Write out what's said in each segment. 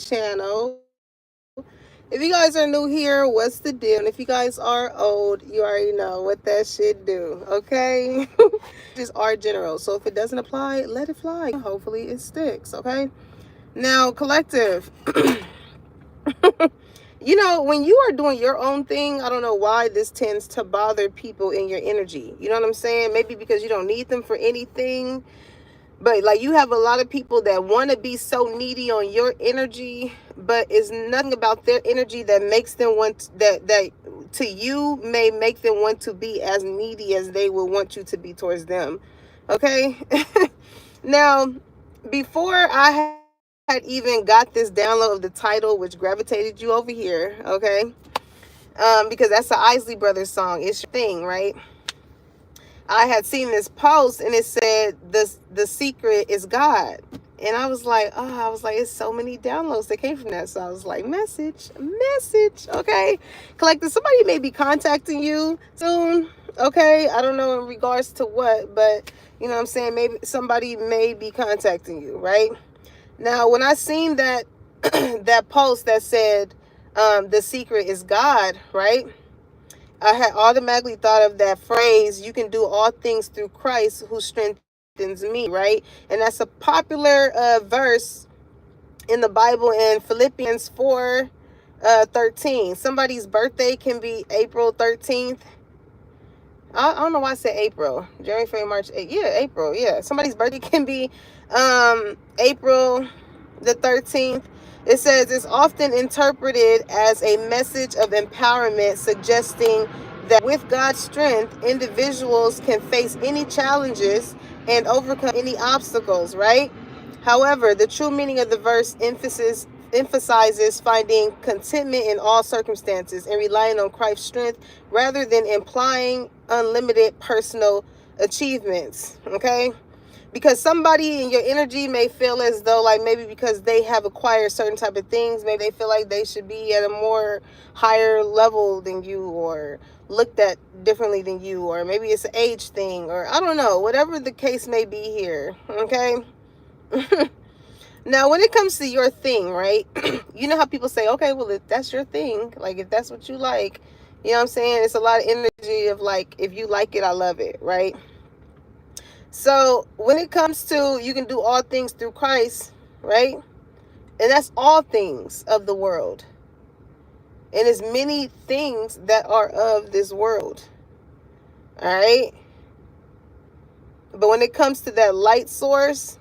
channel. If you guys are new here, what's the deal? And if you guys are old, you already know what that shit do, okay? Just are general. So if it doesn't apply, let it fly. Hopefully it sticks, okay? Now, collective. When you are doing your own thing, I don't know why this tends to bother people in your energy. You know what I'm saying? Maybe because you don't need them for anything. But like you have a lot of people that want to be so needy on your energy, but it's nothing about their energy that makes them want that to you may make them want to be as needy as they would want you to be towards them. Okay? Now, before I had even got this download of the title, which gravitated you over here, okay? Because that's the Isley Brothers song. It's your thing, right? I had seen this post and it said the secret is God. And I was like, it's so many downloads that came from that. So I was like, message, okay? Collective, somebody may be contacting you soon, okay? I don't know in regards to what, but you know what I'm saying? Maybe somebody may be contacting you, right? Now, when I seen that that post that said the secret is God, right? I had automatically thought of that phrase, you can do all things through Christ who strengthens me, right? And that's a popular verse in the Bible in Philippians 4, 13. Somebody's birthday can be April 13th. I don't know why I said April. January, February, March, yeah, April, yeah. Somebody's birthday can be April the 13th. It says it's often interpreted as a message of empowerment, suggesting that with God's strength, individuals can face any challenges and overcome any obstacles, right? However, the true meaning of the verse emphasizes finding contentment in all circumstances and relying on Christ's strength rather than implying unlimited personal achievements, okay? Because somebody in your energy may feel as though like maybe because they have acquired certain type of things, maybe they feel like they should be at a more higher level than you or looked at differently than you, or maybe it's an age thing, or I don't know, whatever the case may be here, okay? Now, when it comes to your thing, right? You know how people say, okay, well, if that's your thing, like if that's what you like, you know what I'm saying? It's a lot of energy of like, if you like it, I love it, right? So when it comes to you can do all things through Christ, right? And that's all things of the world. And there's many things that are of this world. All right? But when it comes to that light source,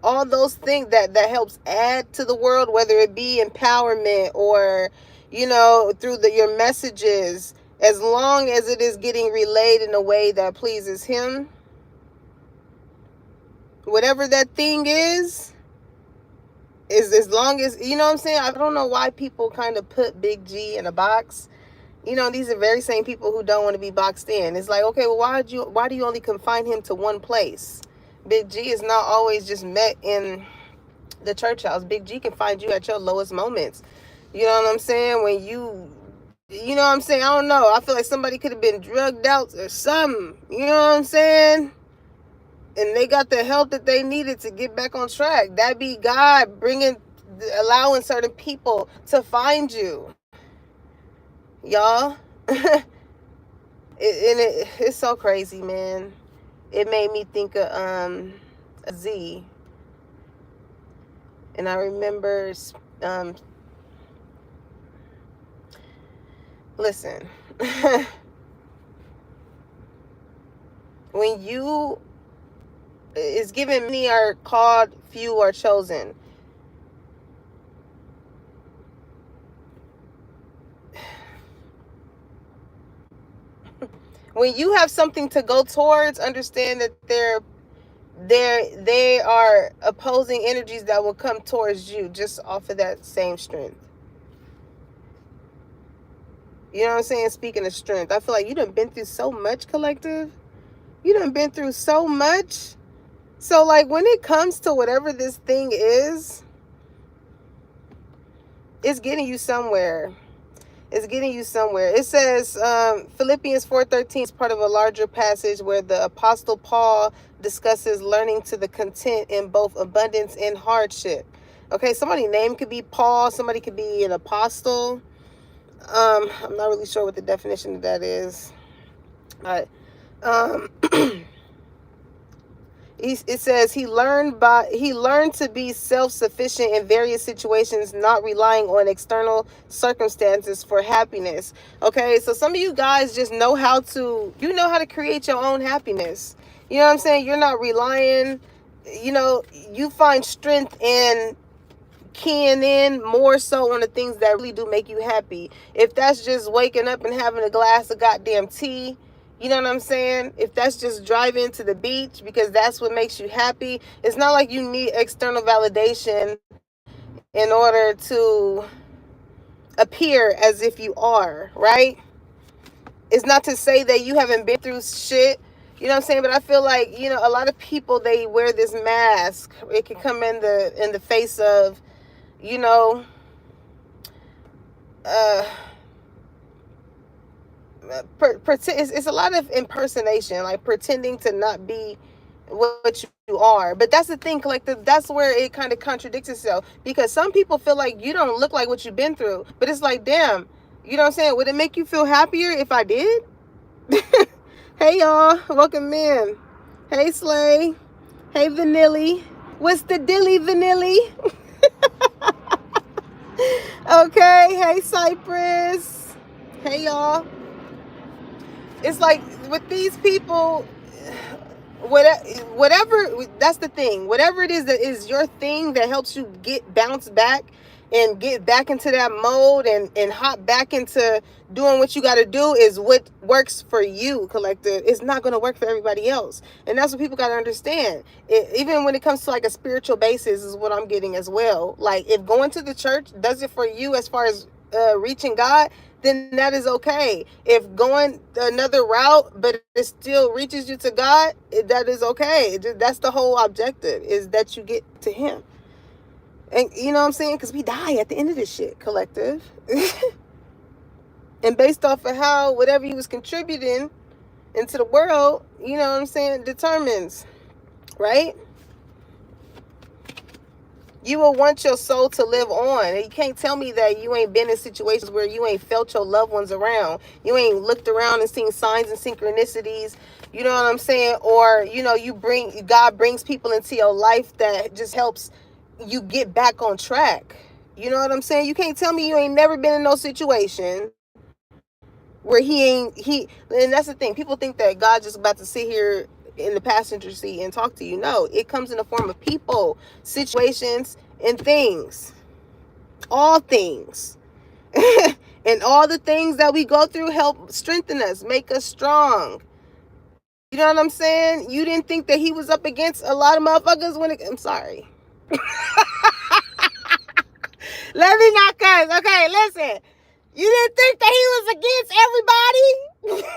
all those things that helps add to the world, whether it be empowerment or, through your messages, as long as it is getting relayed in a way that pleases him, whatever that thing is as long as, you know what I'm saying? I don't know why people kind of put Big G in a box. These are very same people who don't want to be boxed in. It's like, okay, well, why do you only confine him to one place? Big G is not always just met in the church house. Big G can find you at your lowest moments. You know what I'm saying? When you know what I'm saying? I don't know. I feel like somebody could have been drugged out or something. You know what I'm saying? And they got the help that they needed to get back on track. That be God allowing certain people to find you. Y'all. It's so crazy, man. It made me think of a Z. And I remember, listen, when you, it's given many are called, few are chosen. When you have something to go towards, understand that they are opposing energies that will come towards you just off of that same strength. You know what I'm saying? Speaking of strength, I feel like you done been through so much, collective. You done been through so much. So like when it comes to whatever this thing is, it's getting you somewhere. It's getting you somewhere. It says Philippians 4:13 is part of a larger passage where the Apostle Paul discusses learning to the content in both abundance and hardship. Okay, somebody's name could be Paul. Somebody could be an apostle. I'm not really sure what the definition of that is. But it says he learned to be self-sufficient in various situations, not relying on external circumstances for happiness. Okay, so some of you guys just know how to create your own happiness. You know what I'm saying? You're not relying, you find strength in keying in more so on the things that really do make you happy. If that's just waking up and having a glass of goddamn tea, you know what I'm saying? If that's just driving to the beach because that's what makes you happy, it's not like you need external validation in order to appear as if you are, right? It's not to say that you haven't been through shit, you know what I'm saying? But I feel like, a lot of people, they wear this mask. It can come in the face of, you know, it's a lot of impersonation, like pretending to not be what you are. But that's the thing, collective, that's where it kind of contradicts itself, because some people feel like you don't look like what you've been through. But it's like, damn, you know what I'm saying? Would it make you feel happier if I did? Hey y'all, welcome in. Hey Slay. Hey Vanilli. What's the dilly Vanilli? Okay, hey Cypress. Hey y'all. It's like with these people, whatever, that's the thing. Whatever it is that is your thing that helps you bounce back and get back into that mode and hop back into doing what you got to do is what works for you, collective. It's not going to work for everybody else. And that's what people got to understand. Even when it comes to like a spiritual basis is what I'm getting as well. Like if going to the church does it for you as far as reaching God, then that is okay. If going another route, but it still reaches you to God, that is okay. That's the whole objective, is that you get to Him. And you know what I'm saying? Because we die at the end of this shit, collective. And based off of how whatever you was contributing into the world, you know what I'm saying, determines, right? You will want your soul to live on. And you can't tell me that you ain't been in situations where you ain't felt your loved ones around. You ain't looked around and seen signs and synchronicities. You know what I'm saying? Or, God brings people into your life that just helps you get back on track. You know what I'm saying? You can't tell me you ain't never been in no situation where and that's the thing. People think that God's just about to sit here in the passenger seat and talk to you. No, it comes in the form of people, situations, and things. All things. And all the things that we go through help strengthen us, make us strong. You know what I'm saying? You didn't think that he was up against a lot of motherfuckers I'm sorry. Let me not cuss. Okay, listen. You didn't think that he was against everybody?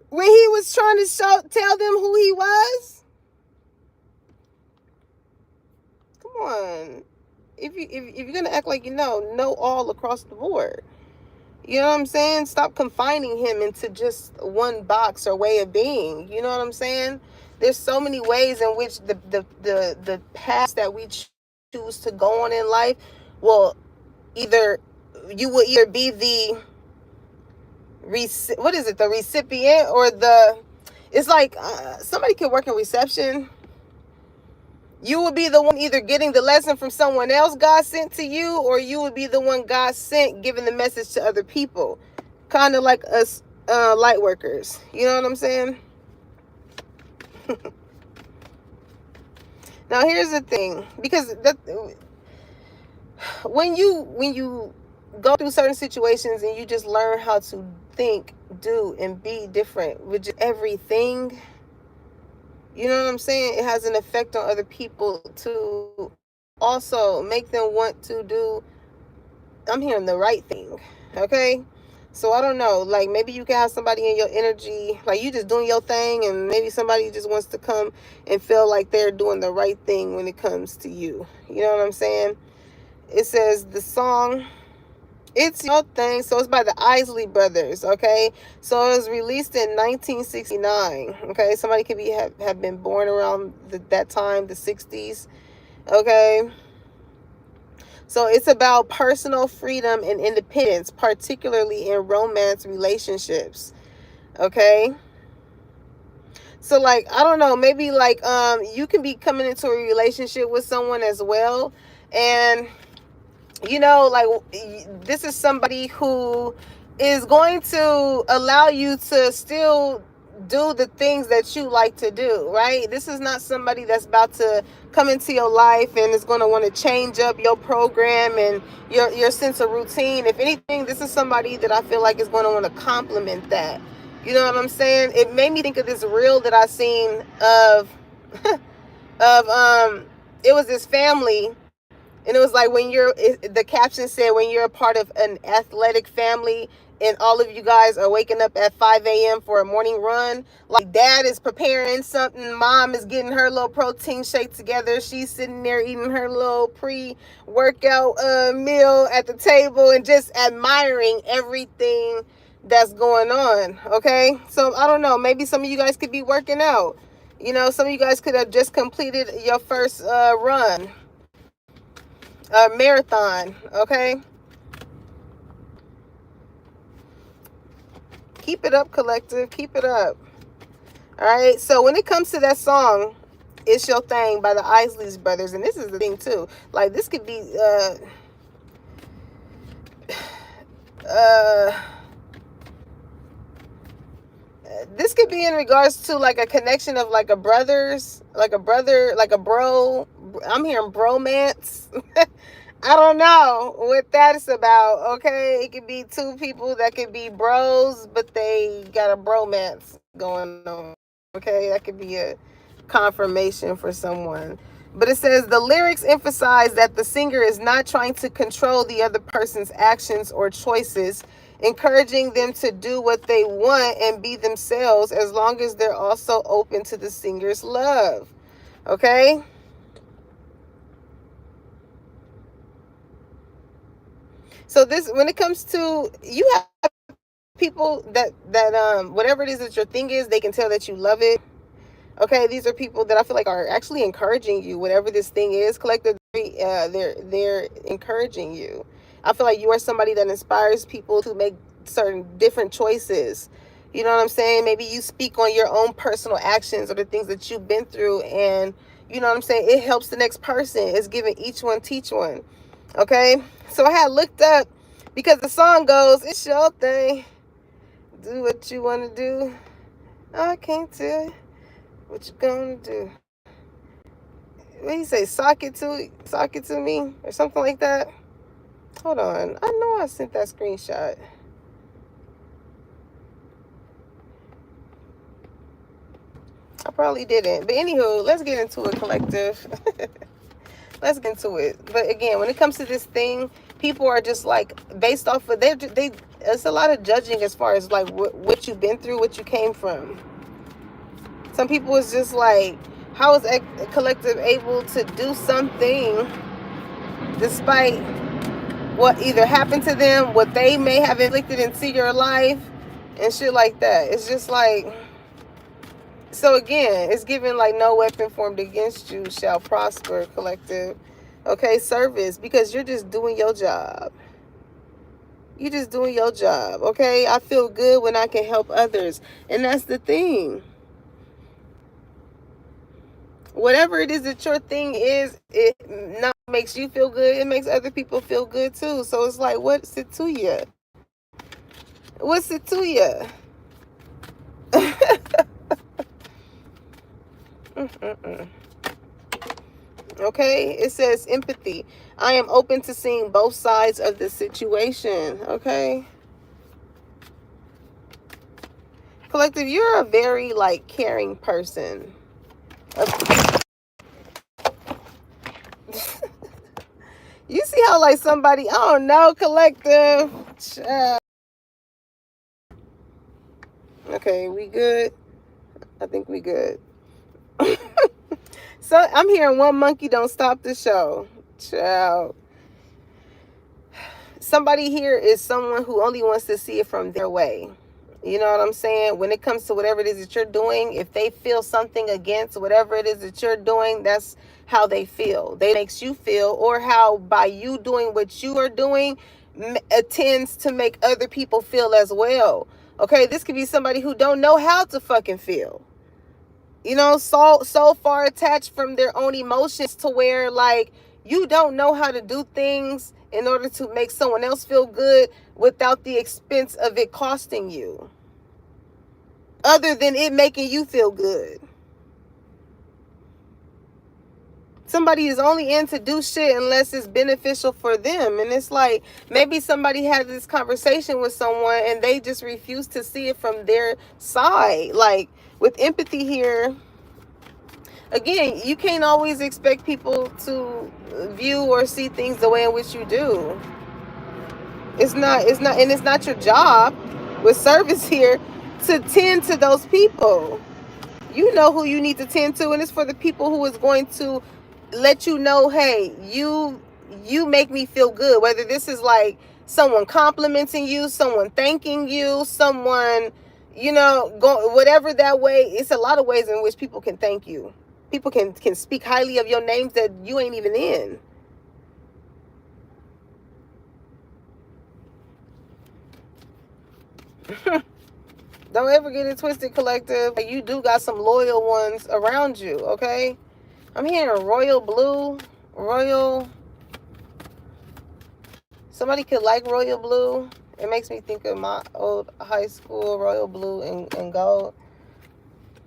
When he was trying to tell them who he was? Come on. If you're gonna act like know all across the board. You know what I'm saying? Stop confining him into just one box or way of being. You know what I'm saying? There's so many ways in which the path that we choose to go on in life will either be the the recipient or it's like somebody could work in reception. You would be the one either getting the lesson from someone else God sent to you, or you would be the one God sent giving the message to other people. Kind of like us light workers. You know what I'm saying? Now here's the thing, because when you go through certain situations and you just learn how to think, do, and be different with just everything, you know what I'm saying? It has an effect on other people to also make them want to do, I'm hearing the right thing, okay? So I don't know, like maybe you can have somebody in your energy, like you just doing your thing, and maybe somebody just wants to come and feel like they're doing the right thing when it comes to you. You know what I'm saying? It says the song, It's Your Thing. So it's by the Isley Brothers, okay? So it was released in 1969, okay? Somebody could have been born around that time, the 60s, okay? So it's about personal freedom and independence, particularly in romance relationships. Okay. So like, I don't know, maybe like you can be coming into a relationship with someone as well, and you know, like, this is somebody who is going to allow you to still do the things that you like to do, right? This is not somebody that's about to come into your life and is going to want to change up your program and your sense of routine. If anything, this is somebody that I feel like is going to want to complement that. You know what I'm saying? It made me think of this reel that I seen of it was this family, and it was like, the caption said, when you're a part of an athletic family and all of you guys are waking up at 5 a.m. for a morning run. Like, dad is preparing something, mom is getting her little protein shake together, she's sitting there eating her little pre-workout meal at the table and just admiring everything that's going on. Okay, so I don't know, maybe some of you guys could be working out. You know, some of you guys could have just completed your first run, marathon. Okay, keep it up, collective, keep it up. All right, so when it comes to that song, It's Your Thing by the Isleys Brothers, and this is the thing too, like, this could be this could be in regards to like a connection of like a brothers, like a brother, like a bro. I'm hearing bromance. I don't know what that is about. Okay, it could be two people that could be bros, but they got a bromance going on. Okay, that could be a confirmation for someone. But it says the lyrics emphasize that the singer is not trying to control the other person's actions or choices, encouraging them to do what they want and be themselves, as long as they're also open to the singer's love. Okay? So this, when it comes to, you have people that whatever it is that your thing is, they can tell that you love it. Okay, these are people that I feel like are actually encouraging you, whatever this thing is. Collectively, they're encouraging you. I feel like you are somebody that inspires people to make certain different choices. You know what I'm saying? Maybe you speak on your own personal actions or the things that you've been through, and you know what I'm saying, it helps the next person. It's giving each one teach one. Okay, so I had looked up, because the song goes, it's your thing, do what you want to do, I can't tell what you gonna do. What do you say? Sock it to me, or something like that. Hold on, I know I sent that screenshot. I probably didn't, but anywho, let's get into it, collective. Let's get into it. But again, when it comes to this thing, people are just like, based off of, they it's a lot of judging as far as like what you've been through, what you came from. Some people is just like, how is a collective able to do something despite what either happened to them, what they may have inflicted into your life, and shit like that. It's just like, so again, it's given like, no weapon formed against you shall prosper, collective. Okay, service, because you're just doing your job. You're just doing your job. Okay, I feel good when I can help others, and that's the thing. Whatever it is that your thing is, it not makes you feel good, it makes other people feel good too. So it's like, what's it to you? What's it to you? Okay, it says empathy. I am open to seeing both sides of the situation. Okay, collective, you're a very like caring person. You see how like somebody, I don't know, collective. Okay, we good? I think we good. So I'm hearing one monkey don't stop the show. Child. Somebody here is someone who only wants to see it from their way. You know what I'm saying? When it comes to whatever it is that you're doing, if they feel something against whatever it is that you're doing, that's how they feel. They makes you feel, or how by you doing what you are doing, it tends to make other people feel as well. Okay, this could be somebody who don't know how to fucking feel. You know, so far attached from their own emotions to where like you don't know how to do things in order to make someone else feel good without the expense of it costing you, other than it making you feel good. Somebody is only in to do shit unless it's beneficial for them. And it's like, maybe somebody had this conversation with someone and they just refuse to see it from their side. Like, with empathy here, again, you can't always expect people to view or see things the way in which you do. It's not, and it's not your job with service here to tend to those people. You know who you need to tend to, and it's for the people who is going to let you know, hey, you make me feel good. Whether this is like someone complimenting you, someone thanking you, someone, you know, go whatever that way. It's a lot of ways in which people can thank you. People can speak highly of your names that you ain't even in. Don't ever get it twisted, collective. You do got some loyal ones around you, okay? I'm hearing royal blue, royal. Somebody could like royal blue. It makes me think of my old high school, royal blue and gold.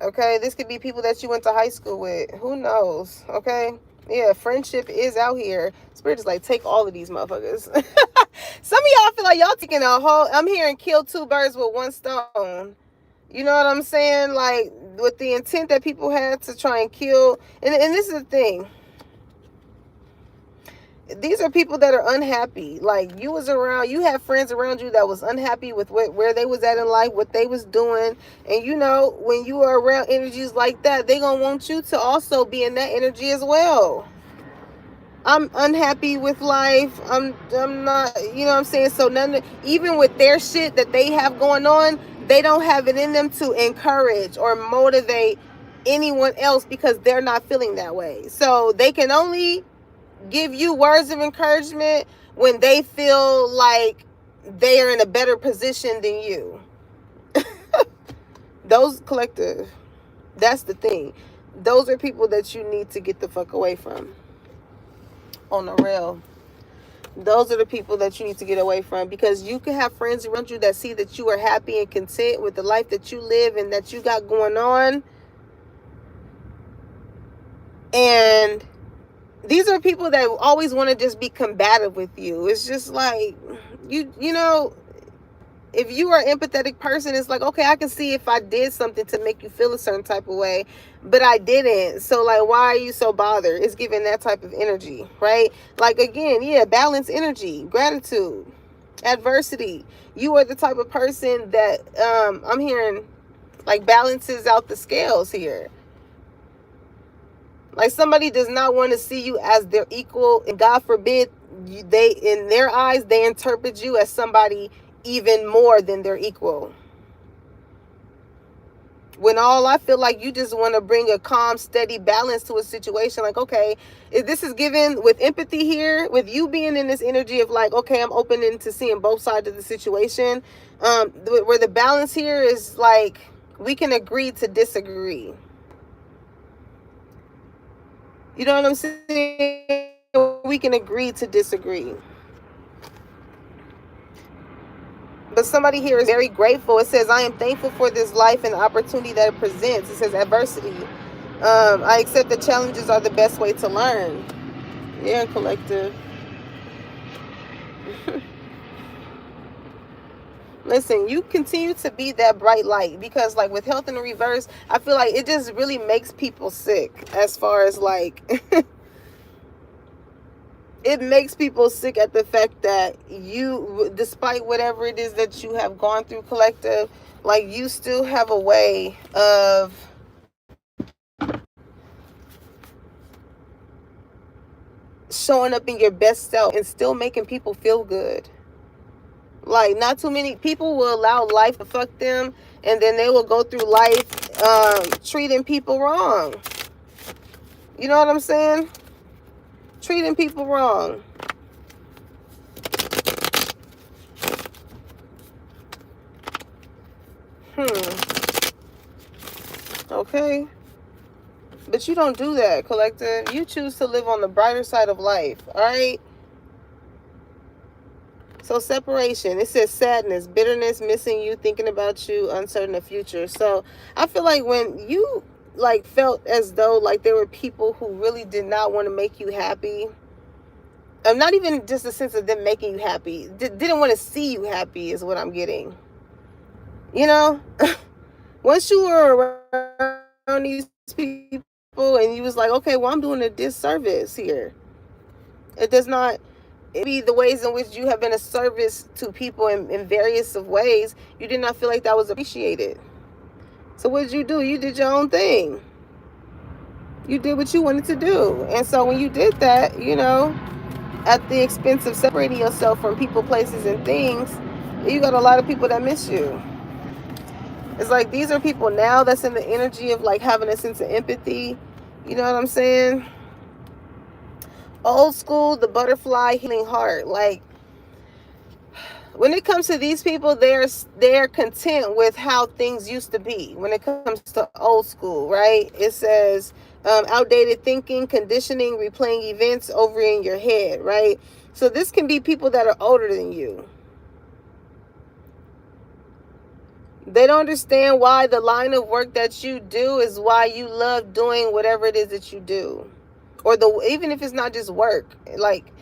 Okay, this could be people that you went to high school with. Who knows? Okay, yeah, friendship is out here. Spirit is like, take all of these motherfuckers. Some of y'all feel like y'all taking a whole. I'm hearing kill two birds with one stone. You know what I'm saying? Like, with the intent that people had to try and kill. And this is the thing. These are people that are unhappy. Like, you was around, you had friends around you that was unhappy with where they was at in life, what they was doing. And you know, when you are around energies like that, they gonna want you to also be in that energy as well. I'm unhappy with life. I'm not, you know what I'm saying? So even with their shit that they have going on, they don't have it in them to encourage or motivate anyone else because they're not feeling that way. So they can only give you words of encouragement when they feel like they are in a better position than you. Those collective, that's the thing. Those are people that you need to get the fuck away from. On the real. Those are the people that you need to get away from, because you can have friends around you that see that you are happy and content with the life that you live and that you got going on. And these are people that always want to just be combative with you. It's just like, you know, if you are an empathetic person, it's like, okay, I can see if I did something to make you feel a certain type of way, but I didn't. So like, why are you so bothered? It's giving that type of energy, right? Like, again, yeah, balance energy, gratitude, adversity. You are the type of person that I'm hearing like balances out the scales here. Like, somebody does not want to see you as their equal, and God forbid, they, in their eyes, they interpret you as somebody even more than their equal. When all I feel like you just want to bring a calm, steady balance to a situation. Like, okay, if this is given with empathy here, with you being in this energy of like, okay, I'm open into seeing both sides of the situation. Where the balance here is like, we can agree to disagree. You know what I'm saying? We can agree to disagree. But somebody here is very grateful. It says, I am thankful for this life and the opportunity that it presents. It says adversity. I accept that challenges are the best way to learn. Yeah, collective. Listen, you continue to be that bright light, because like with health in the reverse, I feel like it just really makes people sick, as far as like it makes people sick at the fact that you, despite whatever it is that you have gone through, collective, like you still have a way of showing up in your best self and still making people feel good. Like, not too many people will allow life to fuck them, and then they will go through life treating people wrong. You know what I'm saying? Treating people wrong. Okay. But you don't do that, collective. You choose to live on the brighter side of life. All right. So separation. It says sadness, bitterness, missing you, thinking about you, uncertain of future. So I feel like when you like felt as though like there were people who really did not want to make you happy. Not even just a sense of them making you happy. Didn't want to see you happy is what I'm getting. You know? Once you were around these people and you was like, okay, well, I'm doing a disservice here. It does not be the ways in which you have been a service to people in various of ways. You did not feel like that was appreciated. So what did you do? You did your own thing. You did what you wanted to do. And so when you did that, you know, at the expense of separating yourself from people, places, and things, you got a lot of people that miss you. It's like these are people now that's in the energy of like having a sense of empathy. You know what I'm saying? Old school, the butterfly healing heart. Like when it comes to these people, they're content with how things used to be. When it comes to old school, right? It says outdated thinking, conditioning, replaying events over in your head, right? So this can be people that are older than you. They don't understand why the line of work that you do is why you love doing whatever it is that you do. Or even if it's not just work. Like,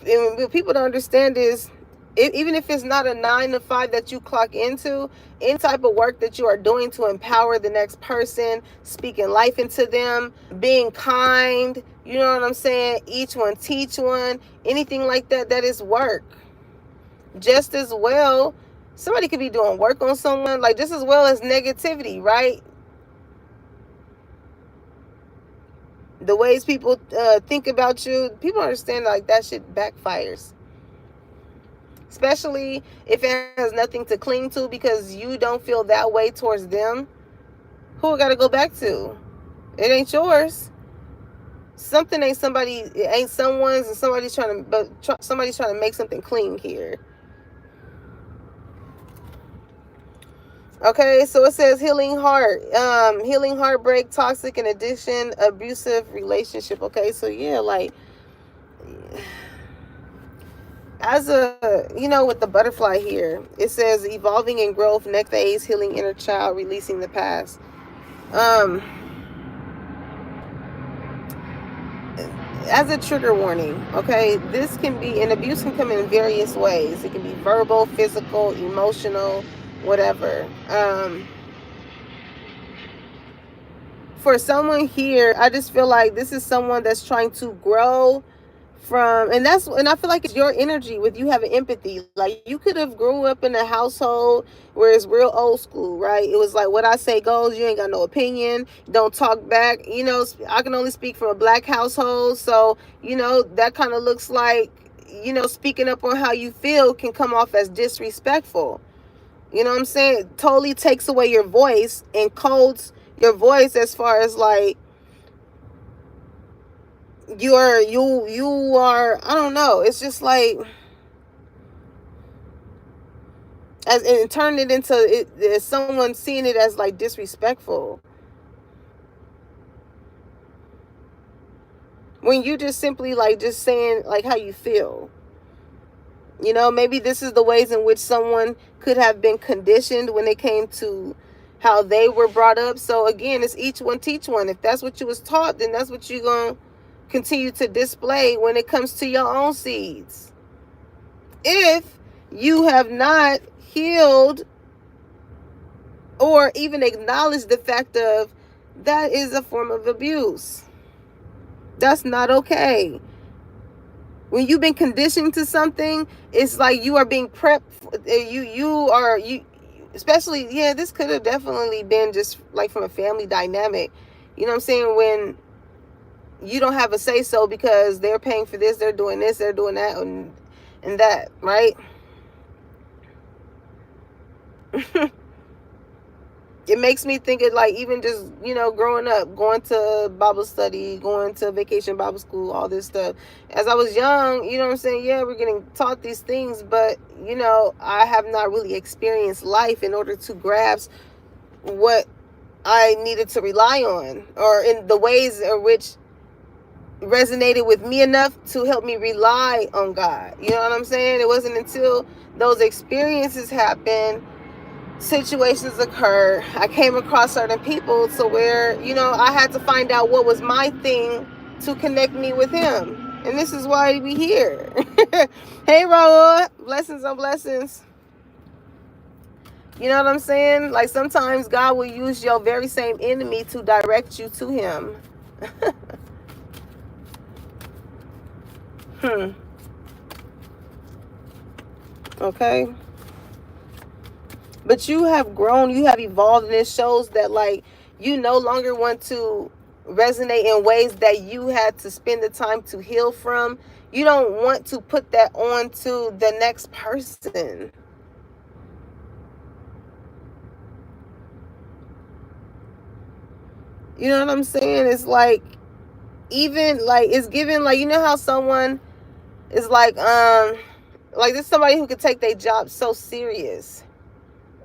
what people don't understand is, even if it's not a 9 to 5 that you clock into, any type of work that you are doing to empower the next person, speaking life into them, being kind, you know what I'm saying? Each one teach one, anything like that, that is work. Just as well, somebody could be doing work on someone, like just as well as negativity, right? The ways people think about you, people understand like that shit backfires. Especially if it has nothing to cling to because you don't feel that way towards them. Who got to go back to? It ain't yours. Something ain't somebody, it ain't someone's, and somebody's trying to make something clean here. Okay, so it says healing heart, healing heartbreak, toxic and addiction, abusive relationship. Okay, so yeah, like as a, you know, with the butterfly here, it says evolving in growth, next phase, healing inner child, releasing the past. As a trigger warning, okay, this can be, and abuse can come in various ways. It can be verbal, physical, emotional, whatever. For someone here, I just feel like this is someone that's trying to grow from, and I feel like it's your energy with you having empathy. Like you could have grew up in a household where it's real old school, right? It was like what I say goes, you ain't got no opinion, don't talk back. You know, I can only speak from a black household, so you know that kind of looks like, you know, speaking up on how you feel can come off as disrespectful. You know what I'm saying? It totally takes away your voice and codes your voice as far as like you are I don't know, it's just like and turn it into as someone seeing it as like disrespectful when you just simply like just saying like how you feel. You know, maybe this is the ways in which someone could have been conditioned when it came to how they were brought up. So again, it's each one teach one. If that's what you was taught, then that's what you're going to continue to display when it comes to your own seeds. If you have not healed or even acknowledged the fact of that is a form of abuse. That's not okay. When you've been conditioned to something, it's like you are being prepped. You especially, yeah, this could have definitely been just like from a family dynamic. You know what I'm saying? When you don't have a say so because they're paying for this, they're doing this, they're doing that, and that, right? It makes me think of like even just, growing up, going to Bible study, going to vacation Bible school, all this stuff. As I was young, you know what I'm saying? Yeah, we're getting taught these things, but, I have not really experienced life in order to grasp what I needed to rely on, or in the ways in which resonated with me enough to help me rely on God. You know what I'm saying? It wasn't until those experiences happened, situations occur, I came across certain people to where, I had to find out what was my thing to connect me with him. And this is why we here. Hey, Raul, blessings on blessings. You know what I'm saying? Like sometimes God will use your very same enemy to direct you to him. Okay. But you have grown, you have evolved, and it shows that like you no longer want to resonate in ways that you had to spend the time to heal from. You don't want to put that on to the next person. You know what I'm saying? It's like, even like it's given, like, how someone is like this is somebody who could take their job so serious,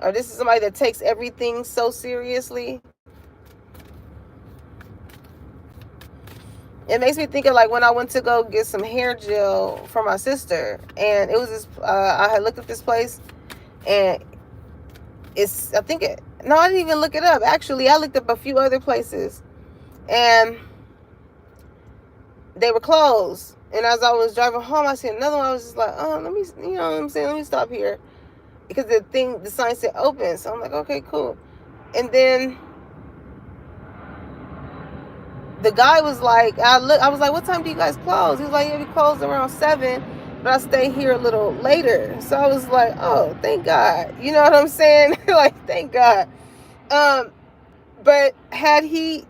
or this is somebody that takes everything so seriously. It makes me think of like when I went to go get some hair gel for my sister, and it was this I had looked at this place, and I didn't even look it up. Actually, I looked up a few other places, and they were closed. And as I was driving home, I see another one. I was just like, oh, let me, you know what I'm saying? Let me stop here. Because the sign said open. So I'm like, okay, cool. And then the guy was like, I was like, what time do you guys close? He was like, yeah, we closed around 7, but I stay here a little later. So I was like, oh, thank God. You know what I'm saying? Like, thank God. But had he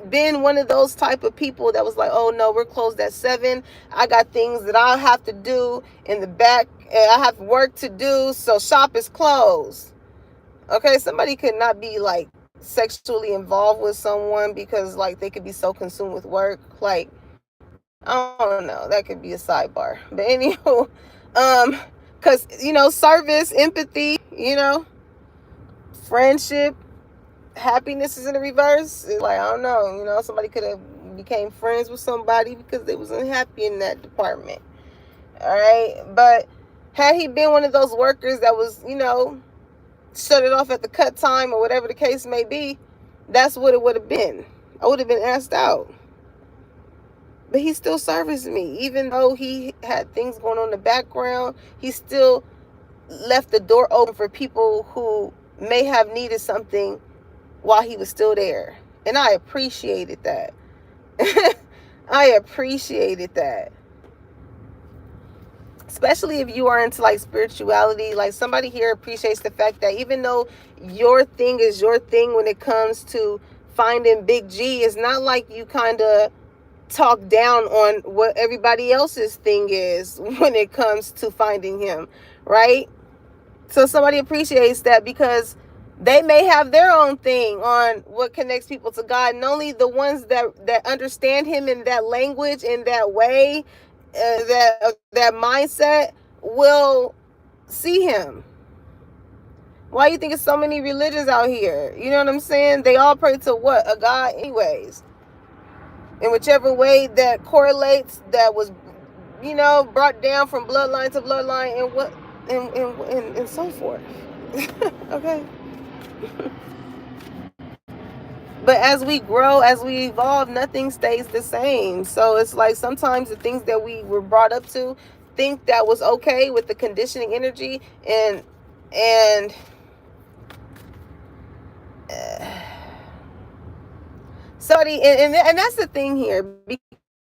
been one of those type of people that was like, oh no, we're closed at 7, I got things that I have to do in the back, and I have work to do, so shop is closed. Okay, somebody could not be like sexually involved with someone because like they could be so consumed with work. Like, I don't know, that could be a sidebar. But anywho, because service, empathy, friendship, happiness is in the reverse. It's like, I don't know, somebody could have became friends with somebody because they was unhappy in that department. All right, but had he been one of those workers that was, shut it off at the cut time or whatever the case may be, that's what it would have been. I would have been asked out. But he still serviced me. Even though he had things going on in the background, he still left the door open for people who may have needed something while he was still there. And I appreciated that. I appreciated that. Especially if you are into like spirituality, like somebody here appreciates the fact that even though your thing is your thing when it comes to finding Big G, it's not like you kind of talk down on what everybody else's thing is when it comes to finding him, right? So somebody appreciates that because they may have their own thing on what connects people to God, and only the ones that understand him in that language, in that way, that mindset will see him. Why you think there's so many religions out here? You know what I'm saying? They all pray to what? A God anyways. In whichever way that correlates, that was, brought down from bloodline to bloodline, and what and so forth. Okay. But as we grow, as we evolve, nothing stays the same. So it's like sometimes the things that we were brought up to think that was okay with the conditioning energy, and somebody, and that's the thing here,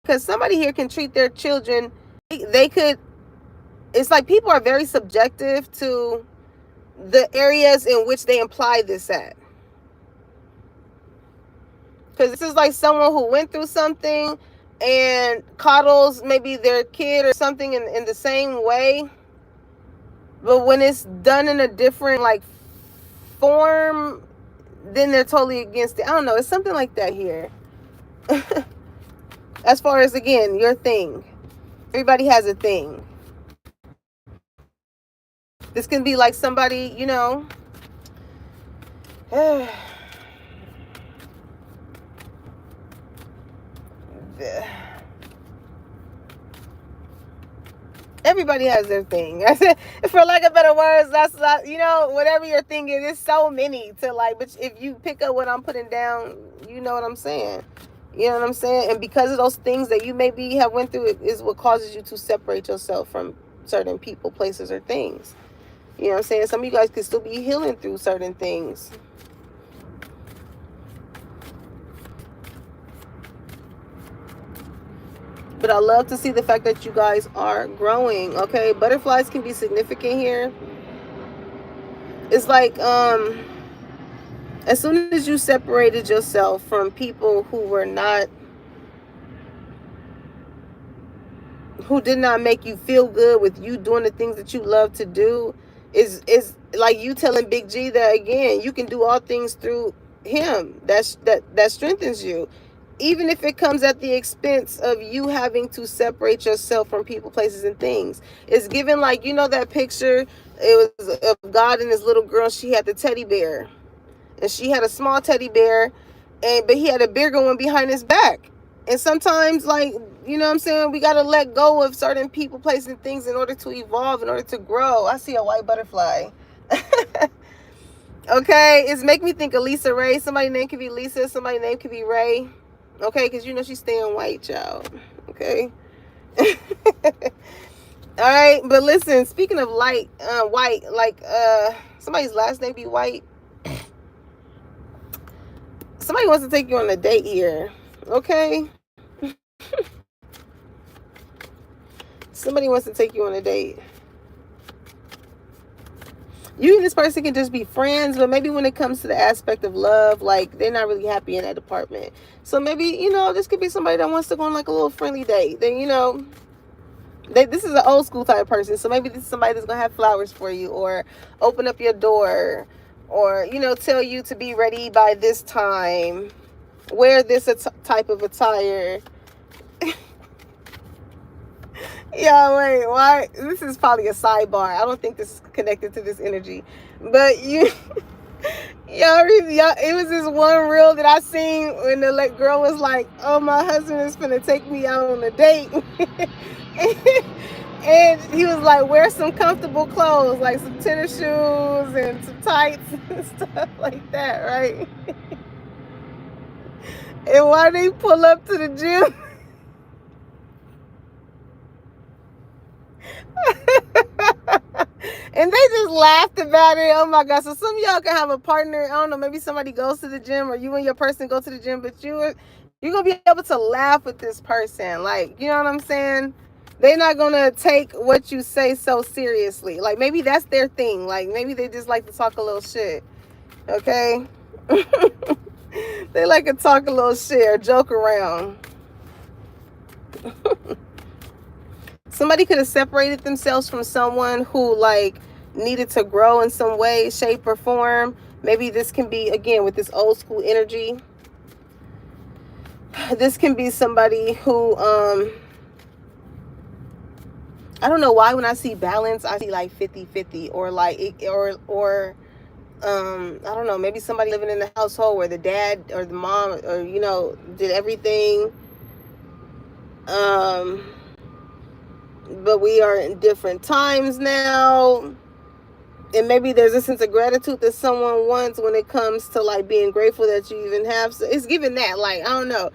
because somebody here can treat their children, they could, it's like people are very subjective to the areas in which they imply this at. Because this is like someone who went through something and coddles maybe their kid or something in the same way. But when it's done in a different like conform, then they're totally against it. I don't know. It's something like that here. As far as, again, your thing. Everybody has a thing. This can be like somebody, you know. Everybody has their thing. For lack of better words, that's not, you know, whatever your thing is. There's so many to like, but if you pick up what I'm putting down, you know what I'm saying. You know what I'm saying? And because of those things that you maybe have went through, it is what causes you to separate yourself from certain people, places, or things. You know what I'm saying? Some of you guys could still be healing through certain things. But I love to see the fact that you guys are growing, okay? Butterflies can be significant here. It's like, as soon as you separated yourself from people who were not, who did not make you feel good with you doing the things that you love to do, is like you telling Big G that, again, you can do all things through him. That strengthens you. Even if it comes at the expense of you having to separate yourself from people, places, and things. It's given like, you know that picture, it was of God and his little girl. She had the teddy bear. And she had a small teddy bear, but he had a bigger one behind his back. And sometimes, like, you know what I'm saying, we got to let go of certain people, places, and things in order to evolve, in order to grow. I see a white butterfly. Okay, it's making me think of Lisa Ray. Somebody's name could be Lisa, somebody's name could be Ray. Okay, because you know she's staying white, child. Okay. All right, but listen, speaking of white, like somebody's last name be White. Somebody wants to take you on a date here. Okay. Somebody wants to take you on a date. You and this person can just be friends, but maybe when it comes to the aspect of love, like, they're not really happy in that department. So maybe, you know, this could be somebody that wants to go on like a little friendly date. Then, you know, this is an old school type person. So maybe this is somebody that's going to have flowers for you, or open up your door, or, you know, tell you to be ready by this time, wear this type of attire. Yeah, wait, why? This is probably a sidebar. I don't think this is connected to this energy. But y'all, it was this one reel that I seen when the girl was like, oh, my husband is gonna take me out on a date. And he was like, wear some comfortable clothes, like some tennis shoes and some tights and stuff like that, right? And why they pull up to the gym? And they just laughed about it. Oh my God. So some of y'all can have a partner. I don't know, maybe somebody goes to the gym, or you and your person go to the gym, but you're gonna be able to laugh with this person. Like, you know what I'm saying? They're not gonna take what you say so seriously. Like, maybe that's their thing. Like, maybe they just like to talk a little shit. Okay? They like to talk a little shit or joke around. Somebody could have separated themselves from someone who, like, needed to grow in some way, shape, or form. Maybe this can be, again, with this old school energy. This can be somebody who, I don't know why when I see balance, I see like 50-50, or like, I don't know, maybe somebody living in a household where the dad or the mom, or, you know, did everything. But we are in different times now. And maybe there's a sense of gratitude that someone wants when it comes to, like, being grateful that you even have. So it's given that, like, I don't know,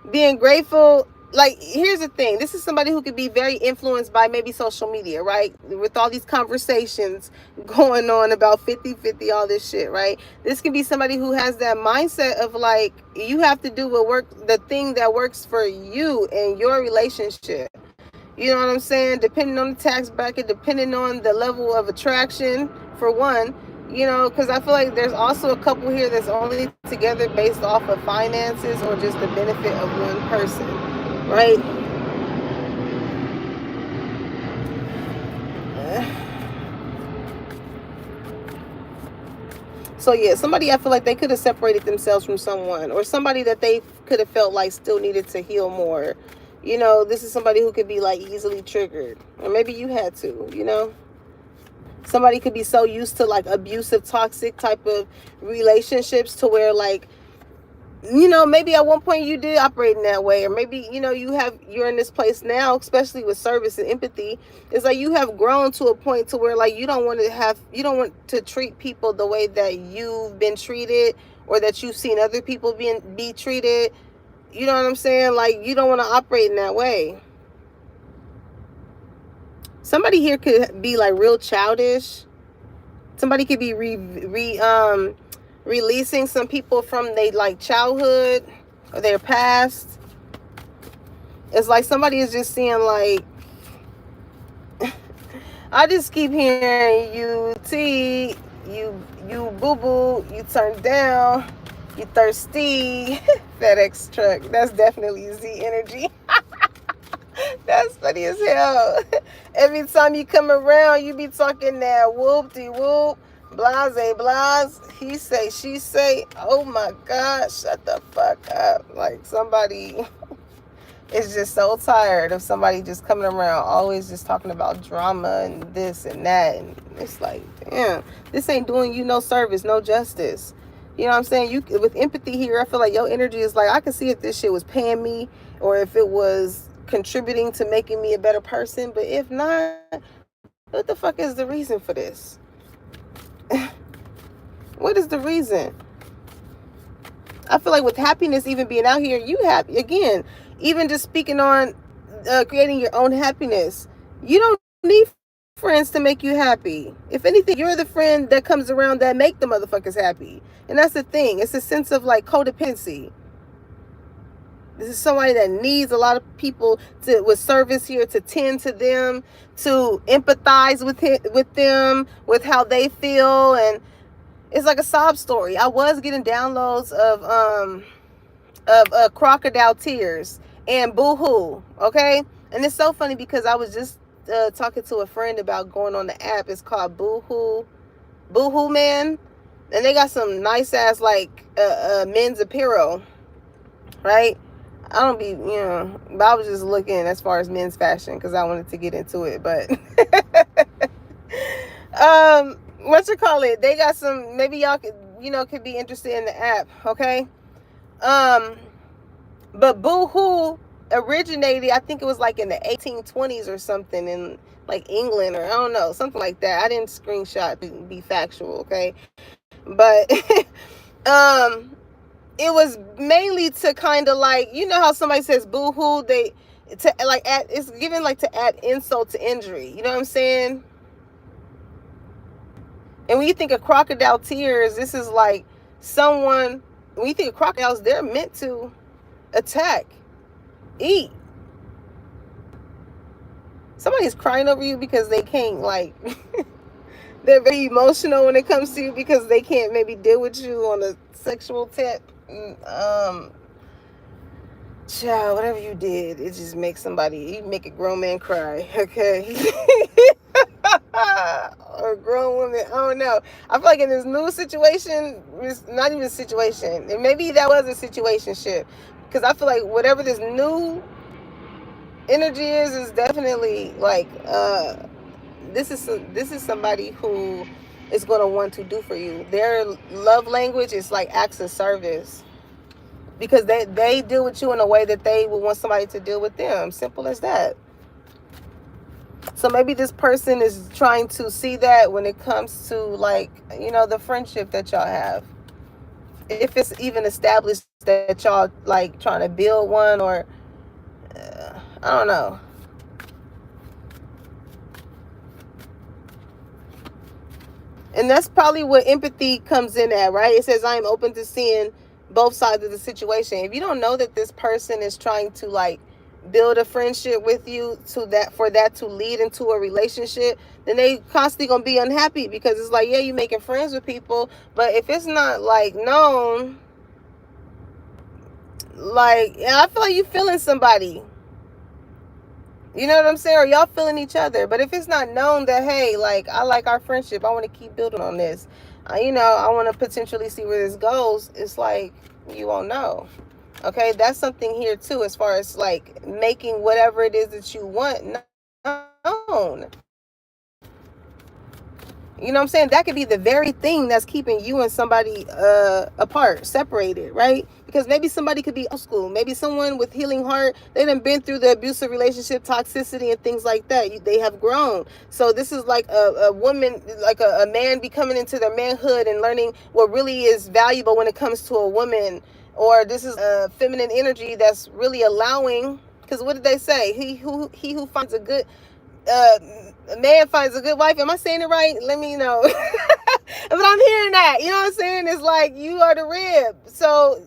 being grateful. Like, here's the thing. This is somebody who could be very influenced by maybe social media, right? With all these conversations going on about 50-50, all this shit, right? This can be somebody who has that mindset of, like, you have to do the thing that works for you and your relationship. You know what I'm saying? Depending on the tax bracket, depending on the level of attraction, for one, you know, because I feel like there's also a couple here that's only together based off of finances or just the benefit of one person, right? So yeah, somebody I feel like they could have separated themselves from someone, or somebody that they could have felt like still needed to heal more. You know, this is somebody who could be like easily triggered, or maybe you had to, you know. Somebody could be so used to like abusive, toxic type of relationships to where like, you know, maybe at one point you did operate in that way, or maybe, you know, you're in this place now, especially with service and empathy. It's like you have grown to a point to where like you don't want to treat people the way that you've been treated, or that you've seen other people be treated. You know what I'm saying? Like, you don't want to operate in that way. Somebody here could be like real childish. Somebody could be releasing some people from their like childhood or their past. It's like somebody is just seeing like, I just keep hearing you you boo boo, you turn down, you thirsty. FedEx truck. That's definitely Z energy. That's funny as hell. Every time you come around, you be talking that whoop-de-whoop, blase, he say, she say. Oh my God, shut the fuck up. Like, somebody is just so tired of somebody just coming around, always just talking about drama and this and that. And it's like, damn, this ain't doing you no service, no justice. You know what I'm saying? You, with empathy here, I feel like your energy is like, I can see if this shit was paying me, or if it was contributing to making me a better person. But if not, what the fuck is the reason for this? What is the reason? I feel like with happiness even being out here, you happy again, even just speaking on creating your own happiness. You don't need friends to make you happy. If anything, you're the friend that comes around that make the motherfuckers happy. And that's the thing. It's a sense of like codependency. This is somebody that needs a lot of people with service here to tend to them, to empathize with them, with how they feel. And it's like a sob story. I was getting downloads of crocodile tears and boohoo. Okay. And it's so funny because I was just talking to a friend about going on the app. It's called Boohoo Man. And they got some nice ass like men's apparel. Right. I don't be, you know, but I was just looking as far as men's fashion because I wanted to get into it. But what you call it? They got some, maybe y'all could, you know, could be interested in the app, okay? But Boohoo originated, I think it was like in the 1820s or something in like England, or I don't know, something like that. I didn't screenshot to be factual, okay? But it was mainly to kind of like, you know how somebody says boohoo, it's given like to add insult to injury. You know what I'm saying? And when you think of crocodile tears, this is like someone, when you think of crocodiles, they're meant to attack, eat. Somebody's crying over you because they can't like, they're very emotional when it comes to you because they can't maybe deal with you on a sexual tip. Child, whatever you did, it just makes you make a grown man cry, okay? Or a grown woman, I don't know. I feel like in this new situation, it's not even a situation, and maybe that was a situationship, because I feel like whatever this new energy is definitely like this is somebody who is going to want to do for you. Their love language is like acts of service, because they deal with you in a way that they would want somebody to deal with them. Simple as that. So maybe this person is trying to see that when it comes to like, you know, the friendship that y'all have. If it's even established that y'all like trying to build one, or I don't know. And that's probably what empathy comes in at, right? It says, I am open to seeing both sides of the situation. If you don't know that this person is trying to like build a friendship with you for that to lead into a relationship, then they constantly gonna be unhappy, because it's like, yeah, you making friends with people, but if it's not like known, like, I feel like you feeling somebody. You know what I'm saying? Or y'all feeling each other. But if it's not known that, hey, like, I like our friendship, I want to keep building on this, I want to potentially see where this goes. It's like, you won't know. Okay, that's something here too, as far as like making whatever it is that you want known. You know what I'm saying? That could be the very thing that's keeping you and somebody apart, separated, right? Because maybe somebody could be old school. Maybe someone with healing heart, they done been through the abusive relationship, toxicity, and things like that. They have grown. So this is like a woman, like a man becoming into their manhood and learning what really is valuable when it comes to a woman. Or this is a feminine energy that's really allowing, because what did they say? He who finds a good a man finds a good wife. Am I saying it right? Let me know. But I'm hearing that. You know what I'm saying? It's like, you are the rib. So,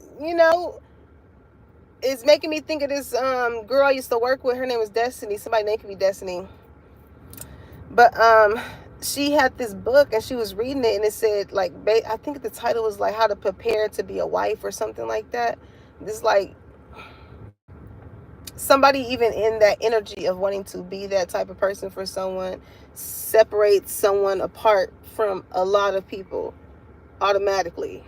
it's making me think of this girl I used to work with. Her name was Destiny. Somebody name could be Destiny. But she had this book and she was reading it, and it said, like, I think the title was like How to Prepare to Be a Wife or something like that. This, like, somebody even in that energy of wanting to be that type of person for someone separates someone apart from a lot of people automatically.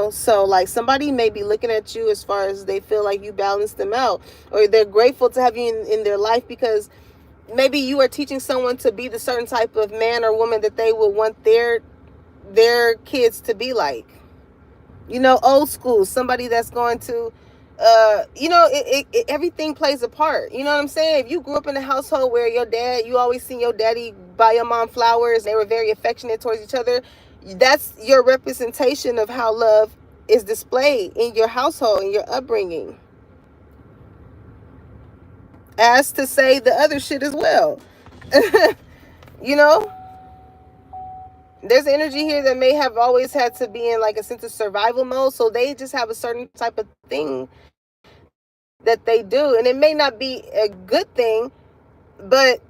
So like somebody may be looking at you as far as they feel like you balance them out, or they're grateful to have you in their life because maybe you are teaching someone to be the certain type of man or woman that they would want their kids to be like. Old school, somebody that's going to everything plays a part. You know what I'm saying? If you grew up in a household where you always seen your daddy buy your mom flowers, they were very affectionate towards each other, that's your representation of how love is displayed in your household, in your upbringing. As to say the other shit as well. you know there's energy here that may have always had to be in like a sense of survival mode, so they just have a certain type of thing that they do, and it may not be a good thing, but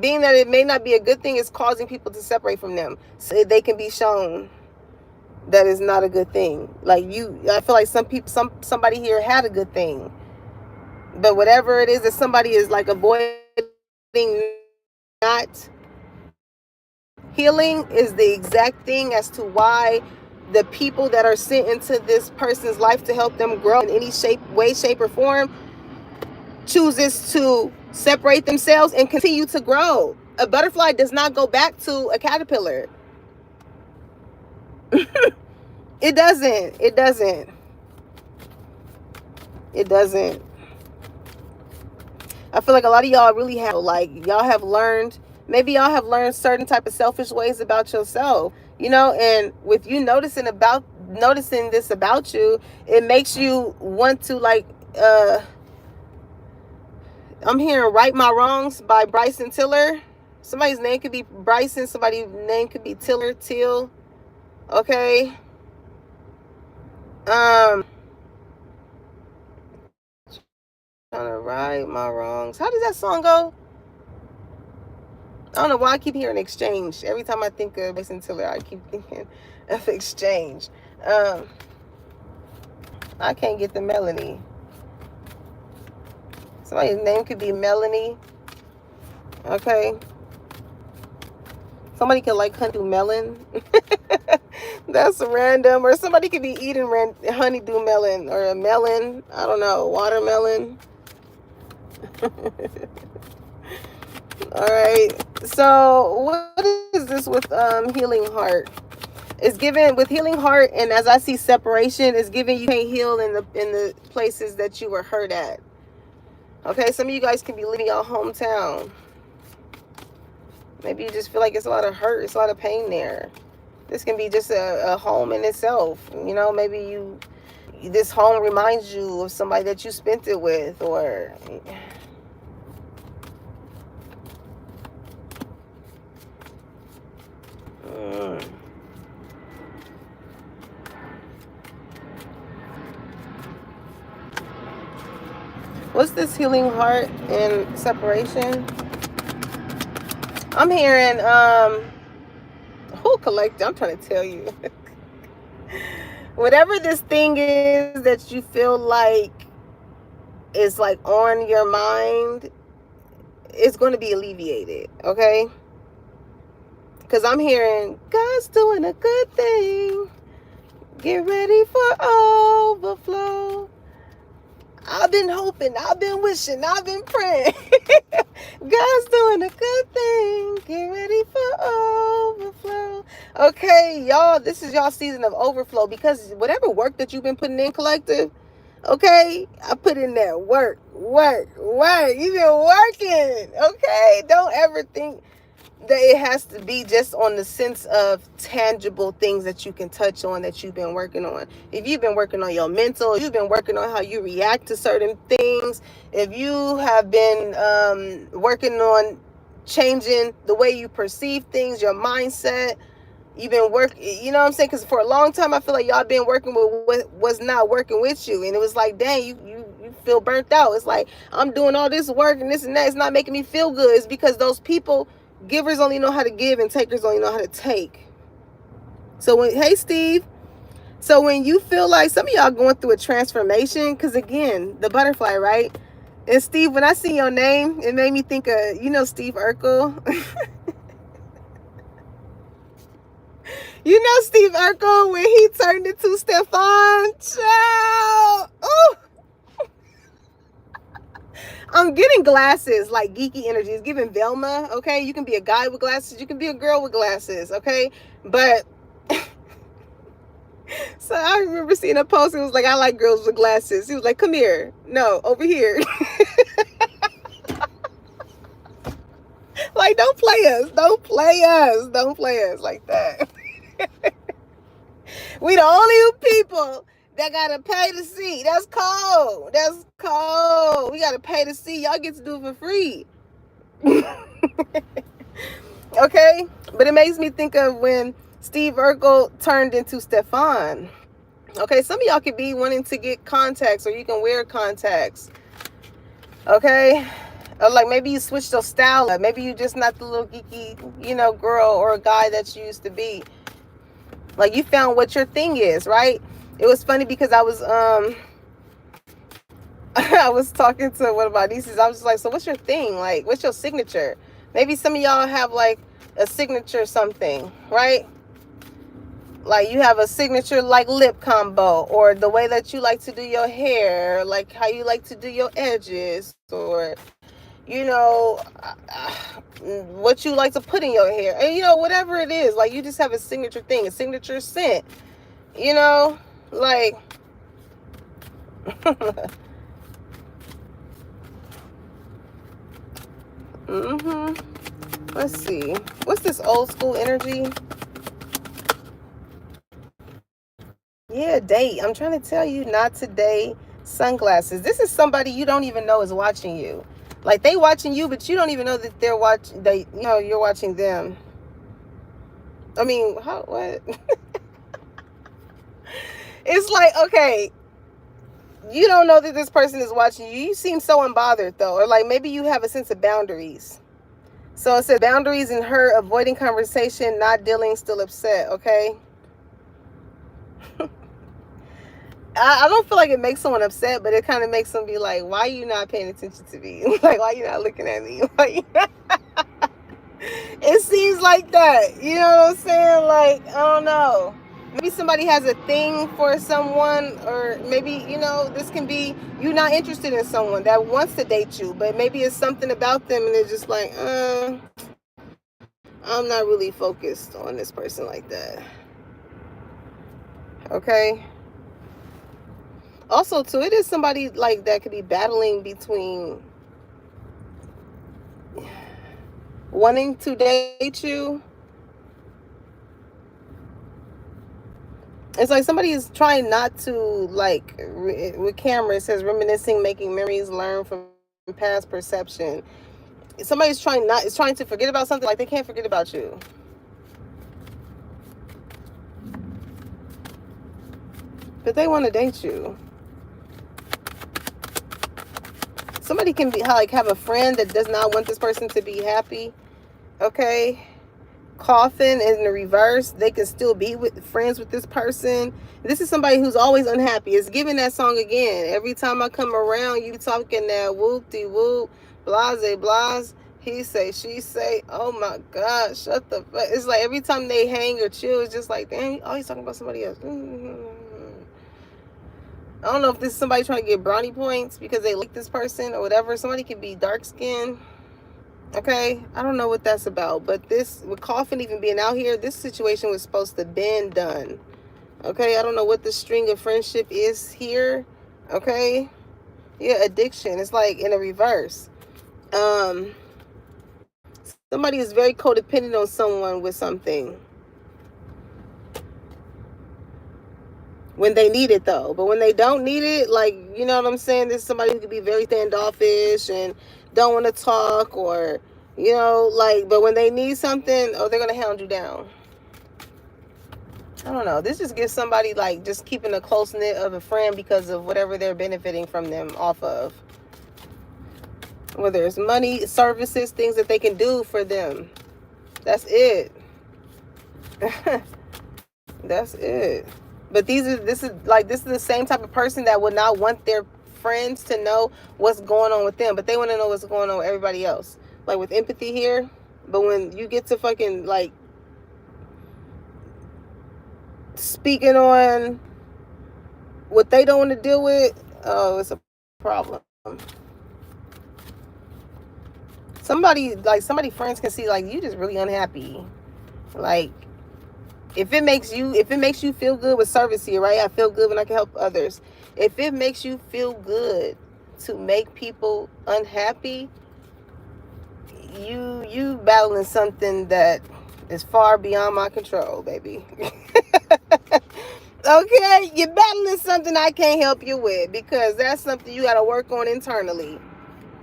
being that it may not be a good thing, is causing people to separate from them, so they can be shown that is not a good thing. Like I feel like somebody here had a good thing, but whatever it is that somebody is like avoiding, not healing, is the exact thing as to why the people that are sent into this person's life to help them grow in any way, shape, or form chooses to separate themselves and continue to grow. A butterfly does not go back to a caterpillar. It doesn't. I feel like a lot of y'all really have, like, y'all have learned certain type of selfish ways about yourself, and with you noticing this about you, it makes you want to, like, I'm hearing Right My Wrongs by Bryson Tiller. Somebody's name could be Bryson, somebody's name could be Till. Okay. Trying to right my wrongs. How does that song go? I don't know why I keep hearing Exchange. Every time I think of Bryson Tiller, I keep thinking of Exchange. I can't get the melody. Somebody's name could be Melanie. Okay. Somebody could like honeydew melon. That's random. Or somebody could be eating honeydew melon, or a melon. I don't know. Watermelon. All right. So what is this with healing heart? It's given with healing heart, and as I see separation, it's giving you can't heal in the places that you were hurt at. Okay, some of you guys can be leaving your hometown. Maybe you just feel like it's a lot of hurt, it's a lot of pain there. This can be just a home in itself. Maybe this home reminds you of somebody that you spent it with, or what's this healing heart and separation? I'm hearing who collected? I'm trying to tell you. Whatever this thing is that you feel like is like on your mind, it's going to be alleviated, okay? Because I'm hearing God's doing a good thing. Get ready for overflow. I've been hoping, I've been wishing, I've been praying. God's doing a good thing. Get ready for overflow. Okay, y'all, this is y'all season of overflow, because whatever work that you've been putting in, collective, okay, I put in that work. You've been working, okay? Don't ever think that it has to be just on the sense of tangible things that you can touch on that you've been working on. If you've been working on your mental, you've been working on how you react to certain things, if you have been working on changing the way you perceive things, your mindset, you've been working, you know what I'm saying? Because for a long time, I feel like y'all been working with what was not working with you. And it was like, dang, you feel burnt out. It's like, I'm doing all this work and this and that. It's not making me feel good. It's because those people, givers only know how to give and takers only know how to take. So when, hey Steve, so when you feel like some of y'all going through a transformation, because again, the butterfly, right? And Steve, when I see your name, it made me think of, you know, Steve Urkel. You know Steve Urkel when he turned into Stefan? Ciao! Ooh! I'm getting glasses, like geeky energy. It's giving Velma, okay? You can be a guy with glasses. You can be a girl with glasses, okay? But, so I remember seeing a post. It was like, I like girls with glasses. He was like, come here. No, over here. Like, don't play us. Don't play us. Don't play us like that. We the only people that gotta pay to see. That's cold. That's cold. We gotta pay to see. Y'all get to do it for free. Okay? But it makes me think of when Steve Urkel turned into Stefan. Okay, some of y'all could be wanting to get contacts, or you can wear contacts. Okay? Or like maybe you switched your style up. Maybe you just not the little geeky, you know, girl or guy that you used to be. Like you found what your thing is, right? It was funny because I was I was talking to one of my nieces. I was just like, so what's your thing? Like, what's your signature? Maybe some of y'all have like a signature something, right? Like you have a signature like lip combo, or the way that you like to do your hair, like how you like to do your edges, or you know, what you like to put in your hair, and you know, whatever it is, like you just have a signature thing, a signature scent, you know, like let's see, what's this old school energy? Yeah, date. I'm trying to tell you not to date sunglasses. This is somebody you don't even know is watching you. Like they watching you, but you don't even know that they're watching. They, you know, you're watching them. I mean, how? What? It's like, okay, you don't know that this person is watching you. You seem so unbothered though, or like maybe you have a sense of boundaries. So it says boundaries in her, avoiding conversation, not dealing, still upset. Okay. I don't feel like it makes someone upset, but it kind of makes them be like, why are you not paying attention to me? Like, why are you not looking at me? It seems like that. You know what I'm saying? Like, I don't know. Maybe somebody has a thing for someone, or maybe, you know, this can be you not interested in someone that wants to date you, but maybe it's something about them and they're just like, I'm not really focused on this person like that. Okay? Also, too, it is somebody like that could be battling between wanting to date you. It's like somebody is trying not to, like, with camera, it says reminiscing, making memories, learn from past perception. Somebody's trying to forget about something, like they can't forget about you. But they want to date you. Somebody can be like have a friend that does not want this person to be happy. Okay. Coffin in the reverse. They can still be friends with this person. This is somebody who's always unhappy. It's giving that song again. Every time I come around, you talking that whoop-de-whoop, blase, blase. He say, she say, oh my God, shut the fuck. It's like every time they hang or chill, it's just like, damn, oh, he's talking about somebody else. I don't know if this is somebody trying to get brownie points because they like this person or whatever. Somebody could be dark skinned. Okay, I don't know what that's about, but this, with Coffin even being out here, this situation was supposed to been done. Okay, I don't know what the string of friendship is here. Okay, yeah, addiction. It's like in a reverse. Somebody is very codependent on someone with something when they need it though, but when they don't need it, like, you know what I'm saying, there's somebody who could be very standoffish and don't want to talk, or you know, like, but when they need something, oh, they're gonna hound you down. I don't know, this just gives somebody like just keeping a close knit of a friend because of whatever they're benefiting from them off of, whether it's money, services, things that they can do for them. That's it. That's it. But this is the same type of person that would not want their friends to know what's going on with them, but they want to know what's going on with everybody else. Like with empathy here. But when you get to fucking like speaking on what they don't want to deal with, oh, it's a problem. Somebody friends can see like you just really unhappy. Like if it makes you feel good with service here, right? I feel good when I can help others. If it makes you feel good to make people unhappy, you battling something that is far beyond my control, baby. Okay, you're battling something I can't help you with, because that's something you got to work on internally.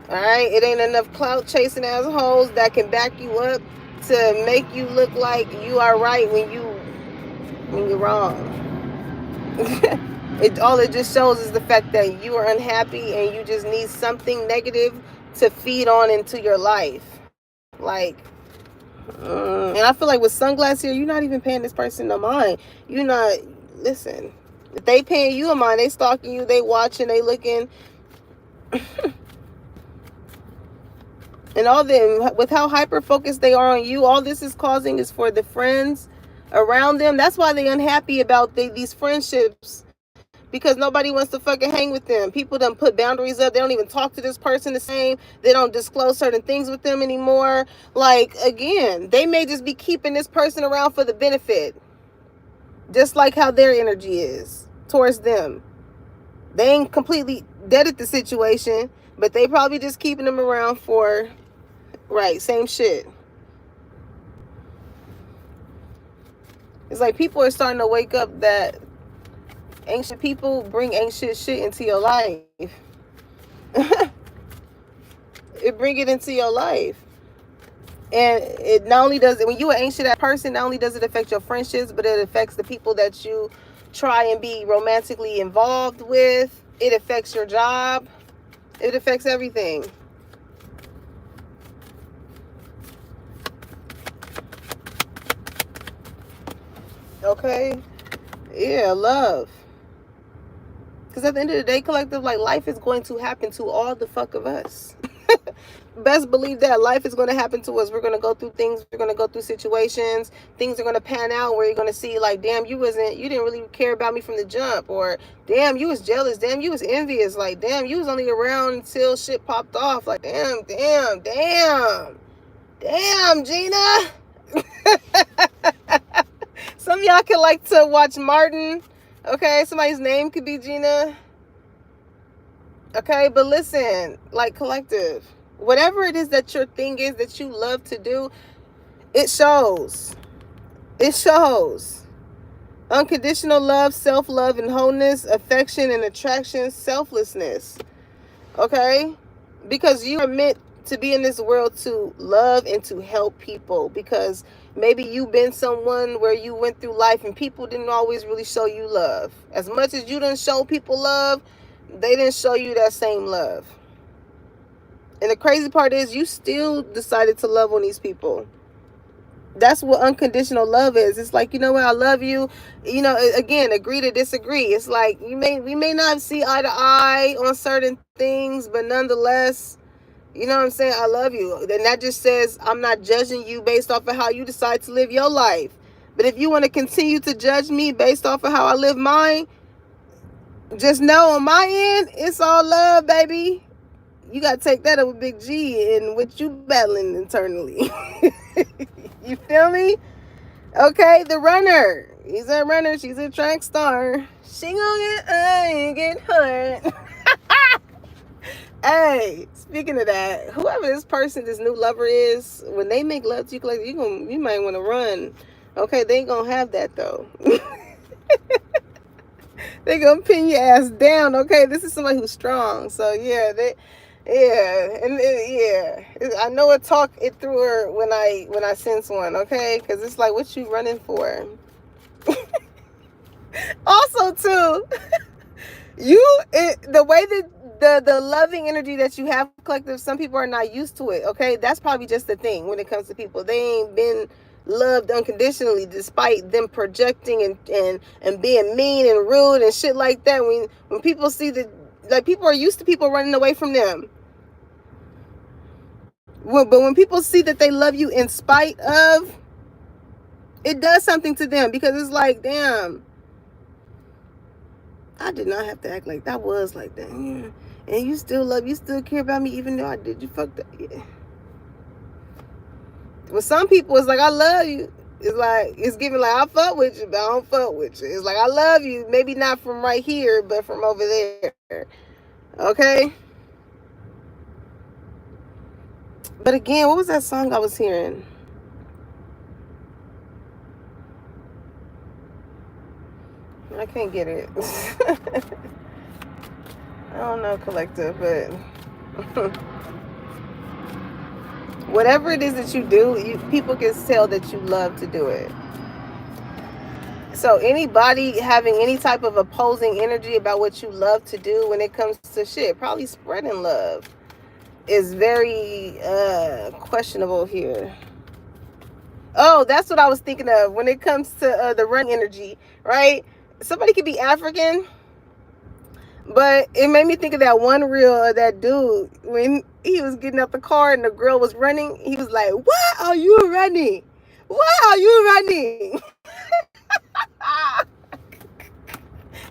All right, it ain't enough clout chasing assholes that can back you up to make you look like you are right when you're wrong. All it just shows is the fact that you are unhappy and you just need something negative to feed on into your life. Like, and I feel like with Sunglass here, you're not even paying this person no mind. You're not, listen, if they paying you a mind, they stalking you, they watching, they looking. And all them, with how hyper focused they are on you, all this is causing is for the friends around them. That's why they're unhappy about these friendships, because nobody wants to fucking hang with them. People done put boundaries up. They don't even talk to this person the same. They don't disclose certain things with them anymore. Like, again, they may just be keeping this person around for the benefit, just like how their energy is towards them. They ain't completely dead at the situation, but they probably just keeping them around for, right, same shit. It's like people are starting to wake up that ancient people bring ancient shit into your life. It bring it into your life. And it not only does it, when you're an ancient person, not only does it affect your friendships, but it affects the people that you try and be romantically involved with. It affects your job. It affects everything. Okay? Yeah, love. Because at the end of the day, collective, like, life is going to happen to all the fuck of us. Best believe that life is going to happen to us. We're going to go through things. We're going to go through situations. Things are going to pan out where you're going to see, like, damn, you didn't really care about me from the jump. Or, damn, you was jealous. Damn, you was envious. Like, damn, you was only around until shit popped off. Like, damn, Gina. Some of y'all can like to watch Martin. Okay, somebody's name could be Gina. Okay, but listen, like, collective, whatever it is that your thing is that you love to do, it shows. It shows. Unconditional love, self-love and wholeness, affection and attraction, selflessness. Okay? Because you are meant to be in this world to love and to help people, because maybe you've been someone where you went through life and people didn't always really show you love. As much as you didn't show people love, they didn't show you that same love. And the crazy part is you still decided to love on these people. That's what unconditional love is. It's like, you know what, I love you. You know, again, agree to disagree. It's like we may not see eye to eye on certain things, but nonetheless, You know what I'm saying? I love you. Then that just says I'm not judging you based off of how you decide to live your life. But if you want to continue to judge me based off of how I live mine, just know on my end, it's all love, baby. You got to take that up with Big G and what you battling internally. You feel me? Okay, the runner. He's a runner. She's a track star. She gonna get hurt. Hey, speaking of that, whoever this person, this new lover is, when they make love to you, like you might want to run. Okay, they ain't gonna have that though. They gonna pin your ass down. Okay, this is somebody who's strong. So yeah, I know it talk it through her when I sense one. Okay, because it's like, what you running for? Also, too, the way that the loving energy that you have, collective, some people are not used to it. Okay, that's probably just the thing when it comes to people. They ain't been loved unconditionally, despite them projecting and being mean and rude and shit like that. When people see that, like, people are used to people running away from them. But when people see that they love you in spite of, it does something to them, because it's like, damn, I did not have to act like that. Was like that. Yeah. And you still care about me even though I did you fucked up. Yeah. With some people, it's like, I love you. It's like, it's giving like, I fuck with you, but I don't fuck with you. It's like, I love you, maybe not from right here, but from over there. Okay? But again, what was that song I was hearing? I can't get it. I don't know, collective, but whatever it is that you do, people can tell that you love to do it. So anybody having any type of opposing energy about what you love to do when it comes to shit, probably spreading love, is very questionable here. Oh, that's what I was thinking of when it comes to the run energy, right? Somebody could be African, but it made me think of that one reel of that dude when he was getting out the car and the girl was running. He was like, "Why are you running? Why are you running?"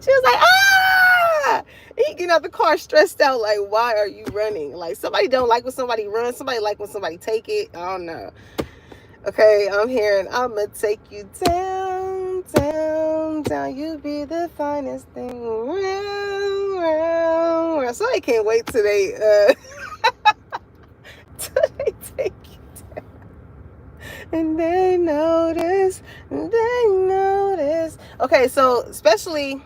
She was like, "Ah!" He getting out the car stressed out, like, "Why are you running?" Like, somebody don't like when somebody runs. Somebody like when somebody take it. I don't know. Okay, I'm hearing, I'ma take you down, down, down. You be the finest thing around, around, around. So I can't wait till they take you down. And they notice, they notice. Okay, so especially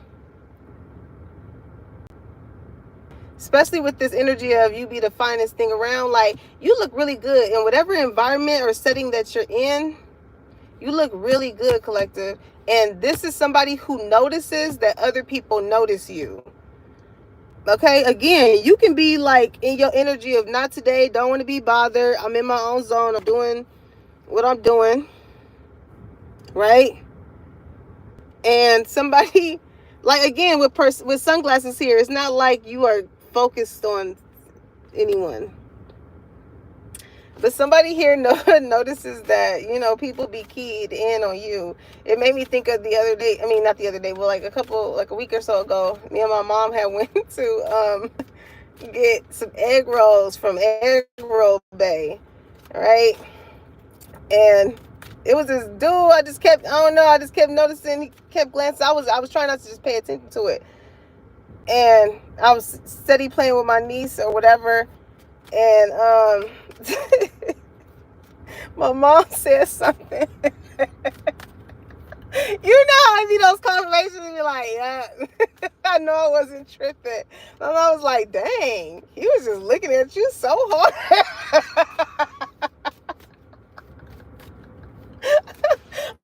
with this energy of you be the finest thing around, like, you look really good in whatever environment or setting that you're in. You look really good, collective. And this is somebody who notices that other people notice you. Okay, again, you can be like in your energy of not today, don't want to be bothered, I'm in my own zone, I'm doing what I'm doing, right? And somebody, like, again, with sunglasses here, it's not like you are focused on anyone, but somebody here notices that, you know, people be keyed in on you. It made me think of the other day, I mean, not the other day, but like a week or so ago, me and my mom had went to get some egg rolls from Egg Roll Bay, right? And it was this dude, I just kept noticing, he kept glancing. I was trying not to just pay attention to it. And I was steady playing with my niece or whatever. And my mom said something. You know how I be those conversations and be like, yeah. I know I wasn't tripping. My mom was like, dang, he was just looking at you so hard.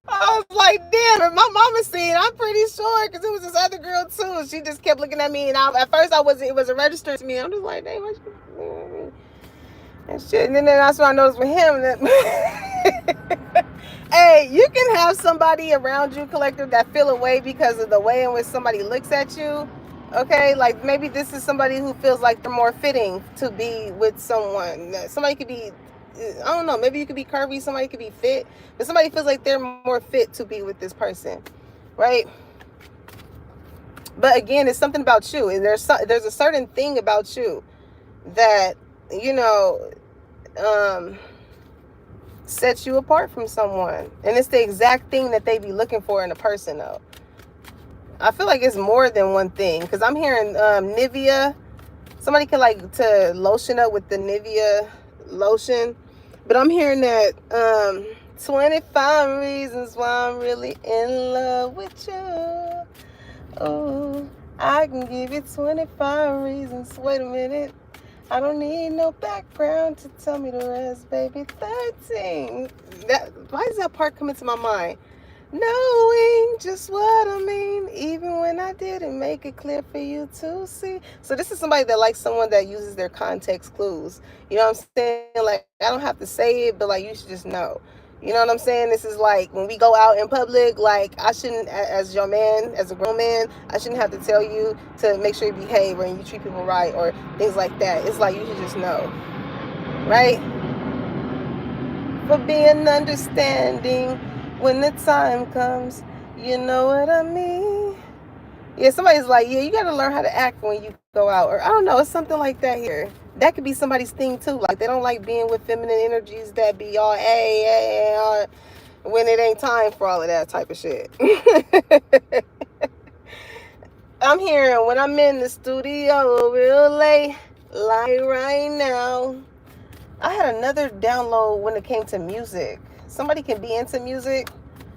I was like, damn, and my mama seen, I'm pretty sure, because it was this other girl too. She just kept looking at me, and at first it wasn't registered to me. I'm just like, dang, what you and shit. And then that's what I noticed with him. That hey, you can have somebody around you, collective, that feel away because of the way in which somebody looks at you. Okay, like maybe this is somebody who feels like they're more fitting to be with someone. Somebody could be, I don't know, maybe you could be curvy, somebody could be fit, but somebody feels like they're more fit to be with this person, right? But again, it's something about you, and there's a certain thing about you that, you know, um, sets you apart from someone, and it's the exact thing that they be looking for in a person, though. I feel like it's more than one thing, because I'm hearing Nivea. Somebody could like to lotion up with the Nivea lotion, but I'm hearing that 25 reasons why I'm really in love with you. Oh, I can give you 25 reasons. Wait a minute. I don't need no background to tell me the rest, baby. 13. Why is that part coming to my mind? Knowing just what I mean, even when I didn't make it clear for you to see. So this is somebody that likes someone that uses their context clues. You know what I'm saying? Like, I don't have to say it, but like, you should just know. You know what I'm saying? This is like when we go out in public, like I shouldn't, as your man, as a grown man, I shouldn't have to tell you to make sure you behave and you treat people right or things like that. It's like you should just know, right? For being understanding when the time comes, you know what I mean? Yeah, somebody's like, yeah, you got to learn how to act when you go out. Or I don't know, it's something like that here. That could be somebody's thing too. Like they don't like being with feminine energies that be all, hey, when it ain't time for all of that type of shit. I'm hearing when I'm in the studio real late, like right now. I had another download when it came to music. Somebody can be into music.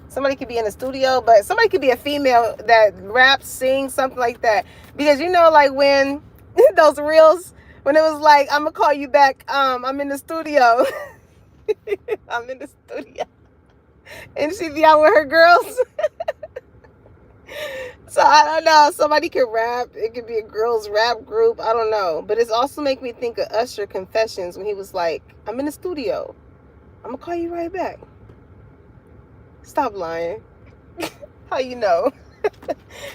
Somebody could be in the studio, but somebody could be a female that raps, sings, something like that. Because you know, like when those reels, when it was like, I'm gonna call you back, I'm in the studio. I'm in the studio. And she be out with her girls. So I don't know. Somebody could rap. It could be a girls rap group. I don't know. But it's also make me think of Usher Confessions when he was like, I'm in the studio. I'm gonna call you right back. Stop lying. How you know?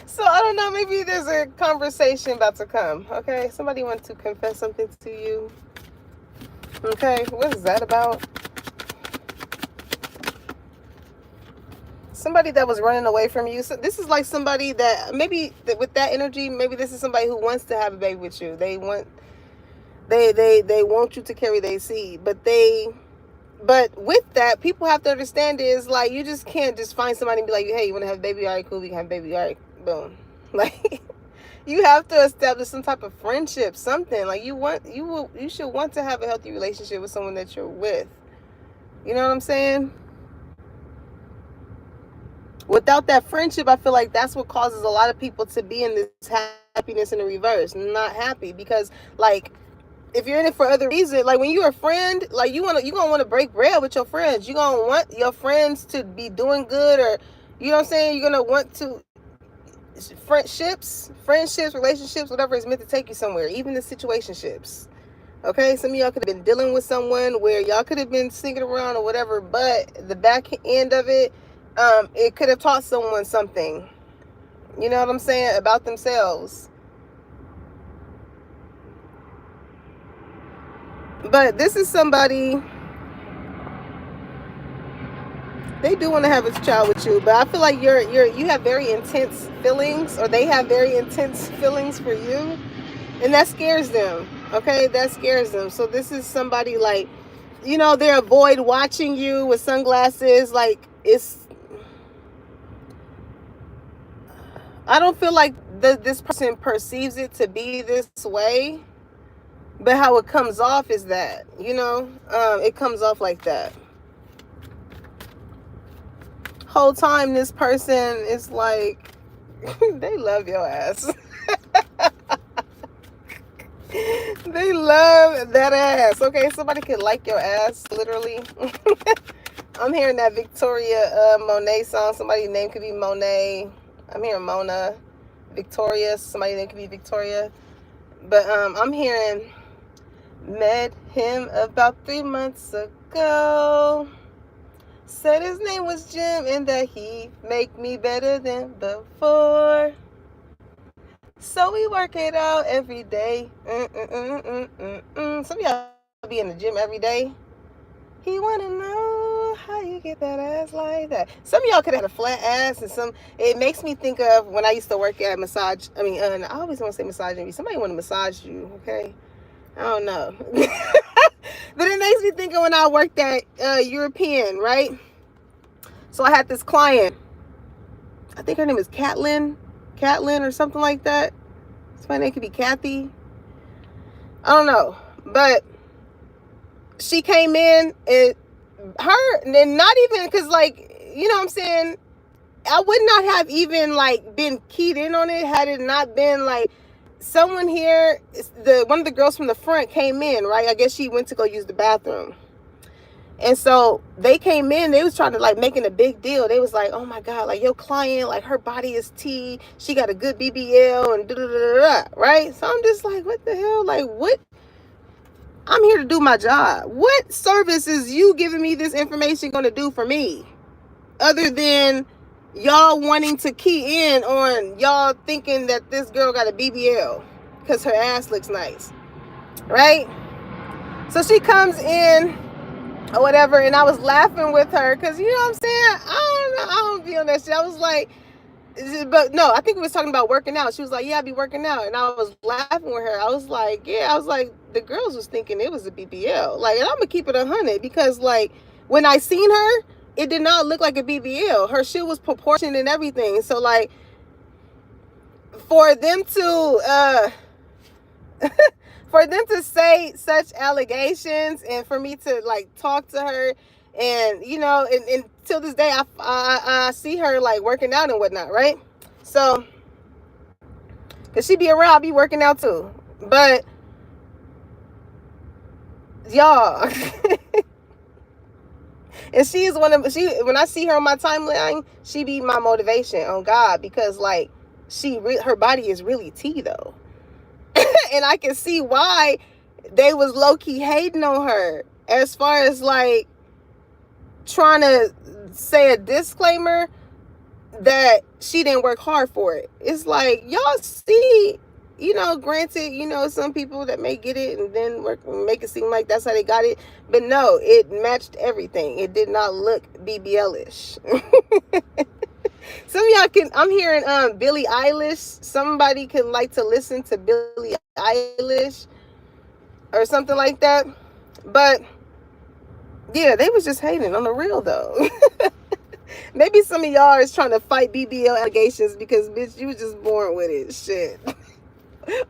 So I don't know, maybe there's a conversation about to come. Okay, somebody wants to confess something to you. Okay, what is that about? Somebody that was running away from you. So this is like somebody that maybe with that energy, maybe this is somebody who wants to have a baby with you. They want you to carry their seed, but with that, people have to understand is like you just can't just find somebody and be like, hey, you want to have a baby? All right, cool, we can have a baby. All right, boom. Like you have to establish some type of friendship, something. Like you should want to have a healthy relationship with someone that you're with. You know what I'm saying? Without that friendship, I feel like that's what causes a lot of people to be in this happiness in the reverse, not happy. Because like if you're in it for other reasons, like when you're a friend, like you're gonna want to break bread with your friends. You're gonna want your friends to be doing good, or you know what I'm saying, you're gonna want to friendships, relationships, whatever is meant to take you somewhere, even the situationships. Okay, some of y'all could have been dealing with someone where y'all could have been sneaking around or whatever, but the back end of it, it could have taught someone something. You know what I'm saying, about themselves. But this is somebody, they do want to have a child with you, but I feel like you have very intense feelings, or they have very intense feelings for you, and that scares them. Okay, that scares them. So this is somebody like, you know, they avoid watching you with sunglasses. Like I don't feel like this person perceives it to be this way, but how it comes off is that, you know, it comes off like that. Whole time this person is like, they love your ass. They love that ass. Okay, somebody could like your ass, literally. I'm hearing that Victoria Monet song. Somebody's name could be Monet. I'm hearing Mona. Victoria. Somebody's name could be Victoria. But I'm hearing, met him about 3 months ago. Said his name was Jim and that he make me better than before. So we work it out every day. Some of y'all be in the gym every day. He wanna know how you get that ass like that. Some of y'all could have had a flat ass, and some. It makes me think of when I used to work at massage. I mean, I always want to say massage. Maybe somebody want to massage you, okay? I don't know, but it makes me think of when I worked at European, right? So I had this client. I think her name is Catlin or something like that. My name could be Kathy. I don't know, but she came in and not even because, like, you know what I'm saying, I would not have even like been keyed in on it had it not been like someone here, one of the girls from the front came in, right? I guess she went to go use the bathroom. And so they came in, they was trying to like making a big deal. They was like, oh my God, like your client, like her body is T, she got a good BBL and da-da-da-da-da, right? So I'm just like, what the hell? Like, what? I'm here to do my job. What service is you giving me this information going to do for me? Other than y'all wanting to key in on y'all thinking that this girl got a BBL because her ass looks nice, right? So she comes in or whatever, and I was laughing with her because, you know what I'm saying, I don't be on that shit. I was like, but no, I think we was talking about working out. She was like, yeah, I be working out. And I was laughing with her. I was like, yeah, I was like, the girls was thinking it was a BBL. Like, and I'm gonna keep it 100 because, like, when I seen her, it did not look like a BBL. Her shit was proportioned and everything. So, like, for them to for them to say such allegations and for me to like talk to her, and you know, and till this day I see her like working out and whatnot, right? So because she be around, I be working out too, but y'all and she is when I see her on my timeline, she be my motivation on God, because like her body is really T though. And I can see why they was low-key hating on her, as far as like trying to say a disclaimer that she didn't work hard for it. It's like, y'all see, you know, granted, you know, some people that may get it and then make it seem like that's how they got it, but no, it matched everything. It did not look BBL-ish. Some of y'all I'm hearing Billie Eilish. Somebody can like to listen to Billie Eilish or something like that. But yeah, they was just hating on the real though. Maybe some of y'all is trying to fight BBL allegations because, bitch, you was just born with it. Shit.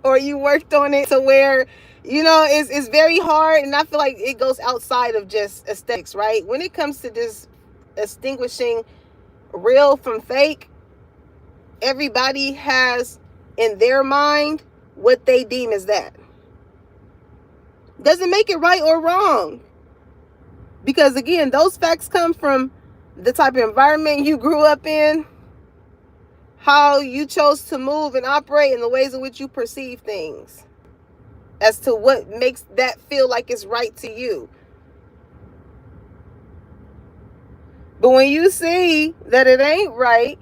Or you worked on it to where, you know, it's very hard. And I feel like it goes outside of just aesthetics, right? When it comes to just distinguishing real from fake, everybody has in their mind what they deem as that. Doesn't make it right or wrong, because again, those facts come from the type of environment you grew up in, how you chose to move and operate, and the ways in which you perceive things as to what makes that feel like it's right to you. But when you see that it ain't right,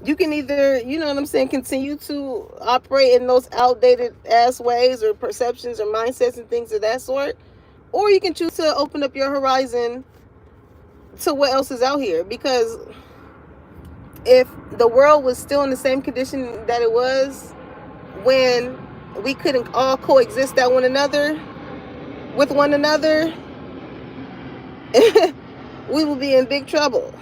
you can either, you know what I'm saying, continue to operate in those outdated ass ways or perceptions or mindsets and things of that sort, or you can choose to open up your horizon to what else is out here. Because if the world was still in the same condition that it was when we couldn't all coexist with one another, we will be in big trouble.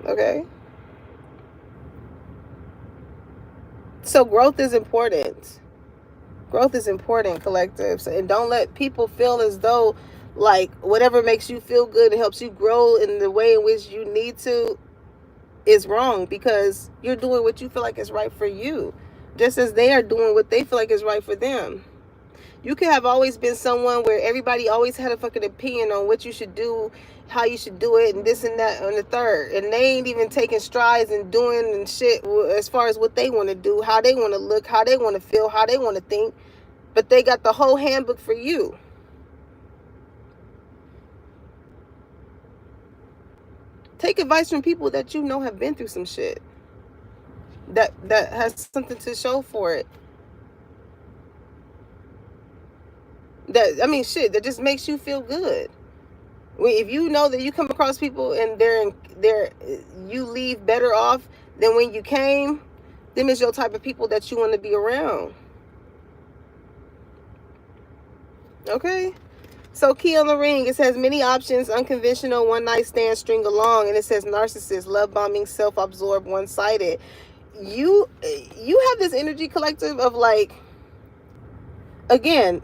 Okay? So growth is important. Growth is important, collectives. And don't let people feel as though like whatever makes you feel good and helps you grow in the way in which you need to is wrong, because you're doing what you feel like is right for you, just as they are doing what they feel like is right for them. You could have always been someone where everybody always had a fucking opinion on what you should do, how you should do it, and this and that and the third. And they ain't even taking strides and doing and shit as far as what they want to do, how they want to look, how they want to feel, how they want to think. But they got the whole handbook for you. Take advice from people that you know have been through some shit. That has something to show for it. That just makes you feel good. If you know that you come across people and you leave better off than when you came, them is your type of people that you want to be around. Okay? So key on the ring, it says many options, unconventional, one night stand, string along, and it says narcissist, love bombing, self-absorbed, one-sided. You have this energy collective of like, again,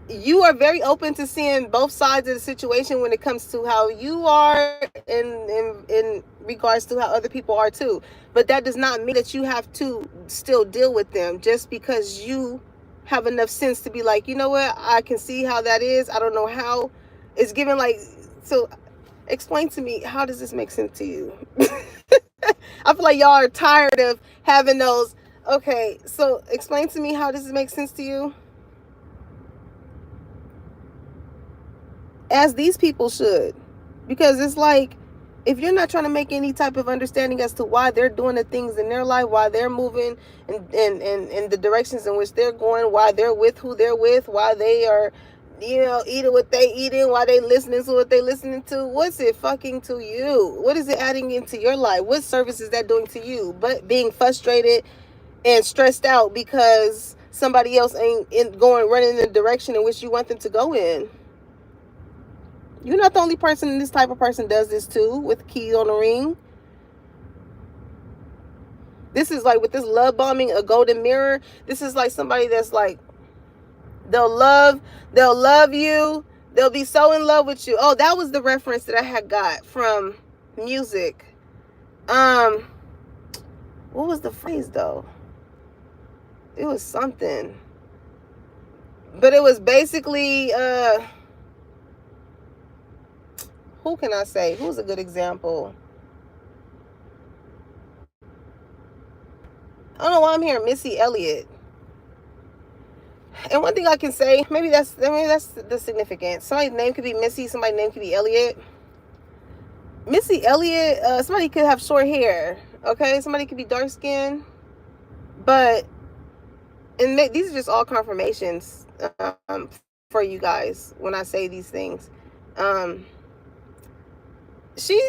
you are very open to seeing both sides of the situation when it comes to how you are in regards to how other people are too. But that does not mean that you have to still deal with them just because you have enough sense to be like, you know what, I can see how that is. I don't know how. It's given like, so explain to me, how does this make sense to you? I feel like y'all are tired of having those. Okay, so explain to me, how does it make sense to you? As these people should. Because it's like, if you're not trying to make any type of understanding as to why they're doing the things in their life, why they're moving in the directions in which they're going, why they're with who they're with, why they are, eating what they eating, why they listening to what they listening to, what's it fucking to you? What is it adding into your life? What service is that doing to you? But being frustrated and stressed out because somebody else ain't running in the direction in which you want them to go in. You're not the only person. This type of person does this too, with key on the ring. This is like with this love bombing, a golden mirror. This is like somebody that's like, they'll love you. They'll be so in love with you. Oh, that was the reference that I had got from music. What was the phrase though? It was something. But it was basically, who can I say? Who's a good example? I don't know why I'm hearing Missy Elliott. And one thing I can say, maybe that's the significance. Somebody's name could be Missy, somebody's name could be Elliott. Missy Elliott, somebody could have short hair, okay? Somebody could be dark skinned. But, and these are just all confirmations for you guys when I say these things. She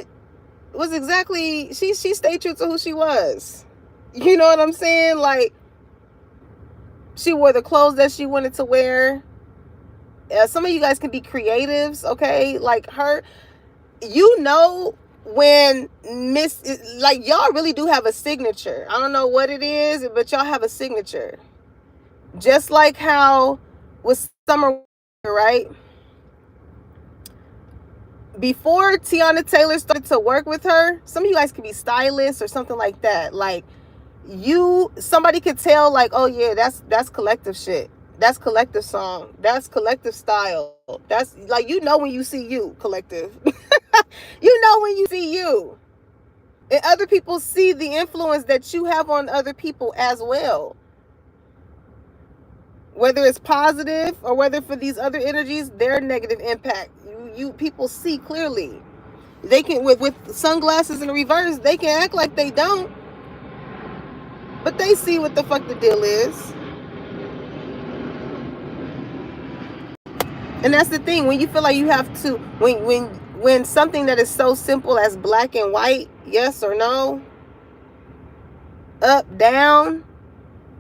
was exactly, she stayed true to who she was. You know what I'm saying? Like, she wore the clothes that she wanted to wear. Some of you guys can be creatives, okay? Like her, when like y'all really do have a signature. I don't know what it is, but y'all have a signature. Just like how with Summer, right? Before Tiana Taylor started to work with her, some of you guys could be stylists or something like that. Like, somebody could tell, like, oh yeah, that's collective shit. That's collective song. That's collective style. That's like, when you see you, collective. When you see you. And other people see the influence that you have on other people as well. Whether it's positive or whether for these other energies, their negative impact. People see clearly. They can, with sunglasses in reverse, they can act like they don't. But they see what the fuck the deal is. And that's the thing. When you feel like you have to, when something that is so simple as black and white, yes or no, up, down,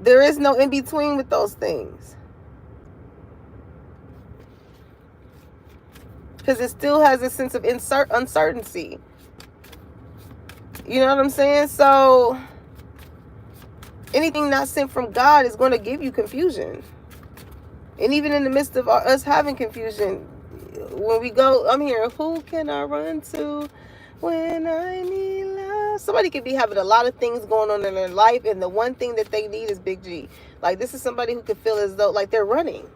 there is no in between with those things. Because it still has a sense of uncertainty. You know what I'm saying? So anything not sent from God is going to give you confusion. And even in the midst of us having confusion, when we go, I'm hearing, who can I run to when I need love? Somebody could be having a lot of things going on in their life, and the one thing that they need is Big G. Like, this is somebody who could feel as though, like, they're running.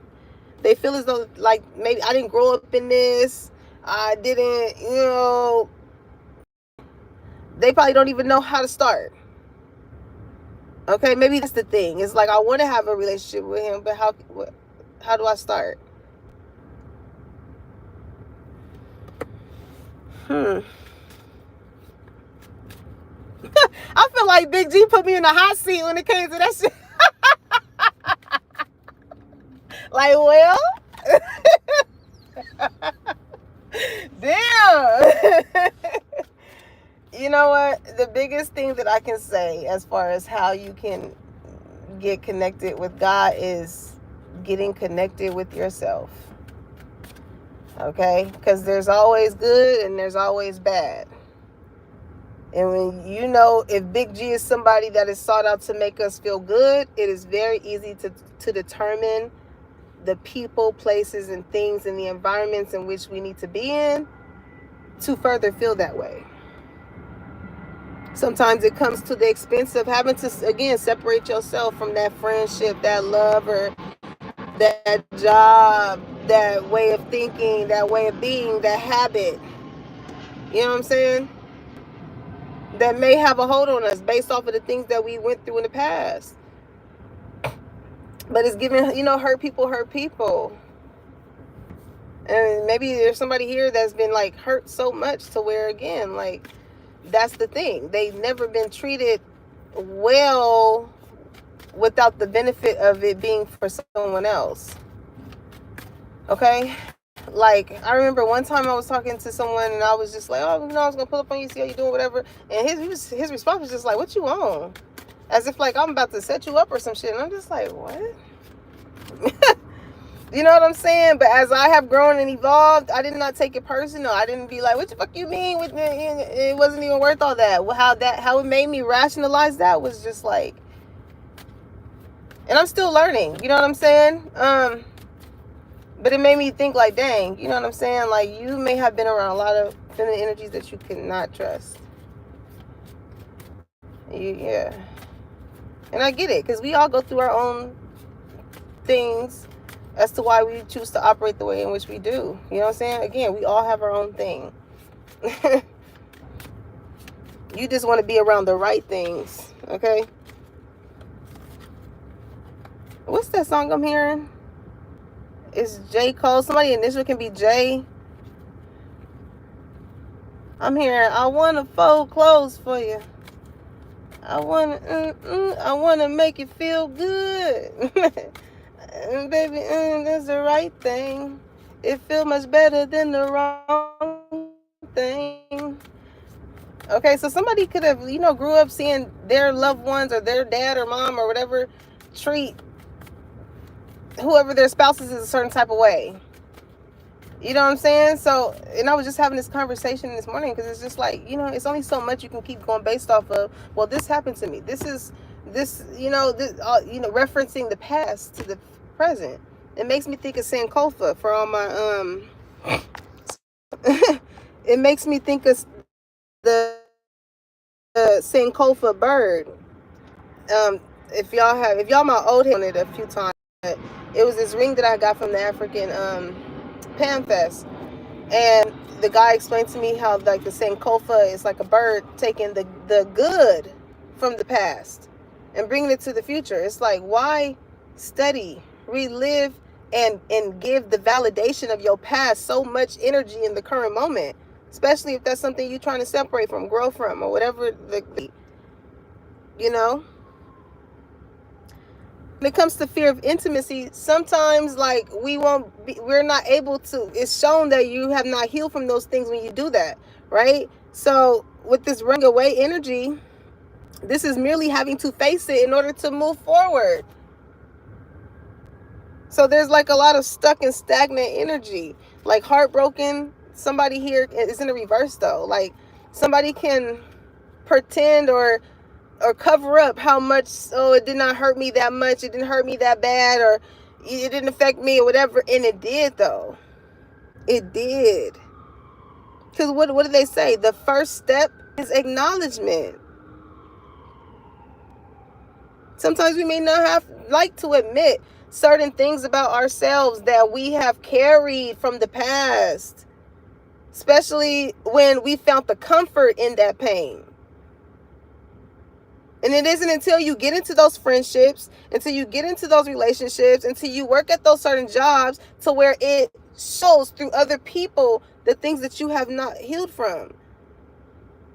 They feel as though, like, maybe I didn't grow up in this. I didn't, they probably don't even know how to start. Okay, maybe that's the thing. It's like, I want to have a relationship with him, but how do I start? I feel like Big G put me in the hot seat when it came to that shit. Like, well, damn. You know what? The biggest thing that I can say as far as how you can get connected with God is getting connected with yourself. Okay? Because there's always good and there's always bad. And when you know if Big G is somebody that is sought out to make us feel good, it is very easy to determine the people, places, and things and the environments in which we need to be in to further feel that way. Sometimes it comes to the expense of having to, again, separate yourself from that friendship, that love, or that job, that way of thinking, that way of being, that habit. You know what I'm saying? That may have a hold on us based off of the things that we went through in the past. But it's giving, hurt people. And maybe there's somebody here that's been like hurt so much to where, again, like, that's the thing. They've never been treated well without the benefit of it being for someone else. Okay? Like, I remember one time I was talking to someone and I was just like, oh, I was going to pull up on you, see how you doing, whatever. And his response was just like, what you on? As if like I'm about to set you up or some shit. And I'm just like, what? You know what I'm saying? But as I have grown and evolved, I did not take it personal. I didn't be like, what the fuck you mean? It wasn't even worth all that. How it made me rationalize that was just like, and I'm still learning. You know what I'm saying? But it made me think like, dang, you know what I'm saying? Like, you may have been around a lot of feminine energies that you cannot trust. Yeah. And I get it, because we all go through our own things as to why we choose to operate the way in which we do. You know what I'm saying? Again, we all have our own thing. You just want to be around the right things, okay? What's that song I'm hearing? It's J. Cole. Somebody initial can be J. I'm hearing, I want to fold clothes for you. I want to make you feel good. And baby, that's the right thing. It feels much better than the wrong thing. Okay, so somebody could have, grew up seeing their loved ones or their dad or mom or whatever treat whoever their spouse is a certain type of way. You know what I'm saying? So, and I was just having this conversation this morning because it's just like, it's only so much you can keep going based off of, well, this happened to me. Referencing the past to the present. It makes me think of Sankofa for all my, it makes me think of the Sankofa bird. If y'all my old head on it a few times, it was this ring that I got from the African, Pan Fest, and the guy explained to me how like the Sankofa is like a bird taking the good from the past and bringing it to the future. It's like, why study, relive, and give the validation of your past so much energy in the current moment, especially if that's something you're trying to separate from, grow from, or whatever when it comes to fear of intimacy, sometimes like we're not able to, it's shown that you have not healed from those things when you do that, right? So with this running away energy, this is merely having to face it in order to move forward. So there's like a lot of stuck and stagnant energy, like heartbroken. Somebody here is in the reverse though. Like somebody can pretend or cover up how much, it did not hurt me that much, it didn't hurt me that bad, or it didn't affect me or whatever. And it did though. It did. Because what did they say? The first step is acknowledgement. Sometimes we may not like to admit certain things about ourselves that we have carried from the past, especially when we found the comfort in that pain. And it isn't until you get into those friendships, until you get into those relationships, until you work at those certain jobs to where it shows through other people the things that you have not healed from.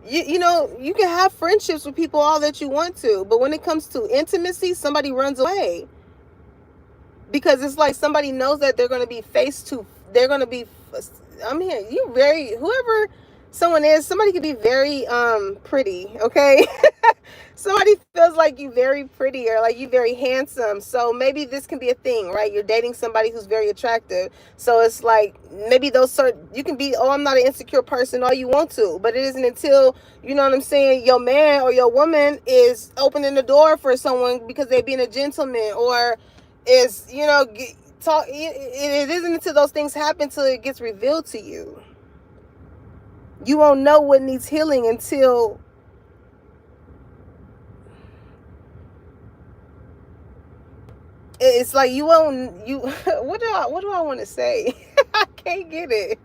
You know, you can have friendships with people all that you want to, but when it comes to intimacy, somebody runs away. Because it's like somebody knows that they're going to be they're going to be, I'm here, you very, whoever someone is, somebody could be very pretty, okay? Somebody feels like you very pretty or like you very handsome. So maybe this can be a thing, right? You're dating somebody who's very attractive. So it's like maybe you can be, oh, I'm not an insecure person all you want to, but it isn't until, you know what I'm saying, your man or your woman is opening the door for someone because they're being a gentleman, or is, you know, it isn't until those things happen till it gets revealed to you. You won't know what needs healing until it's like you won't, what do I want to say? I can't get it.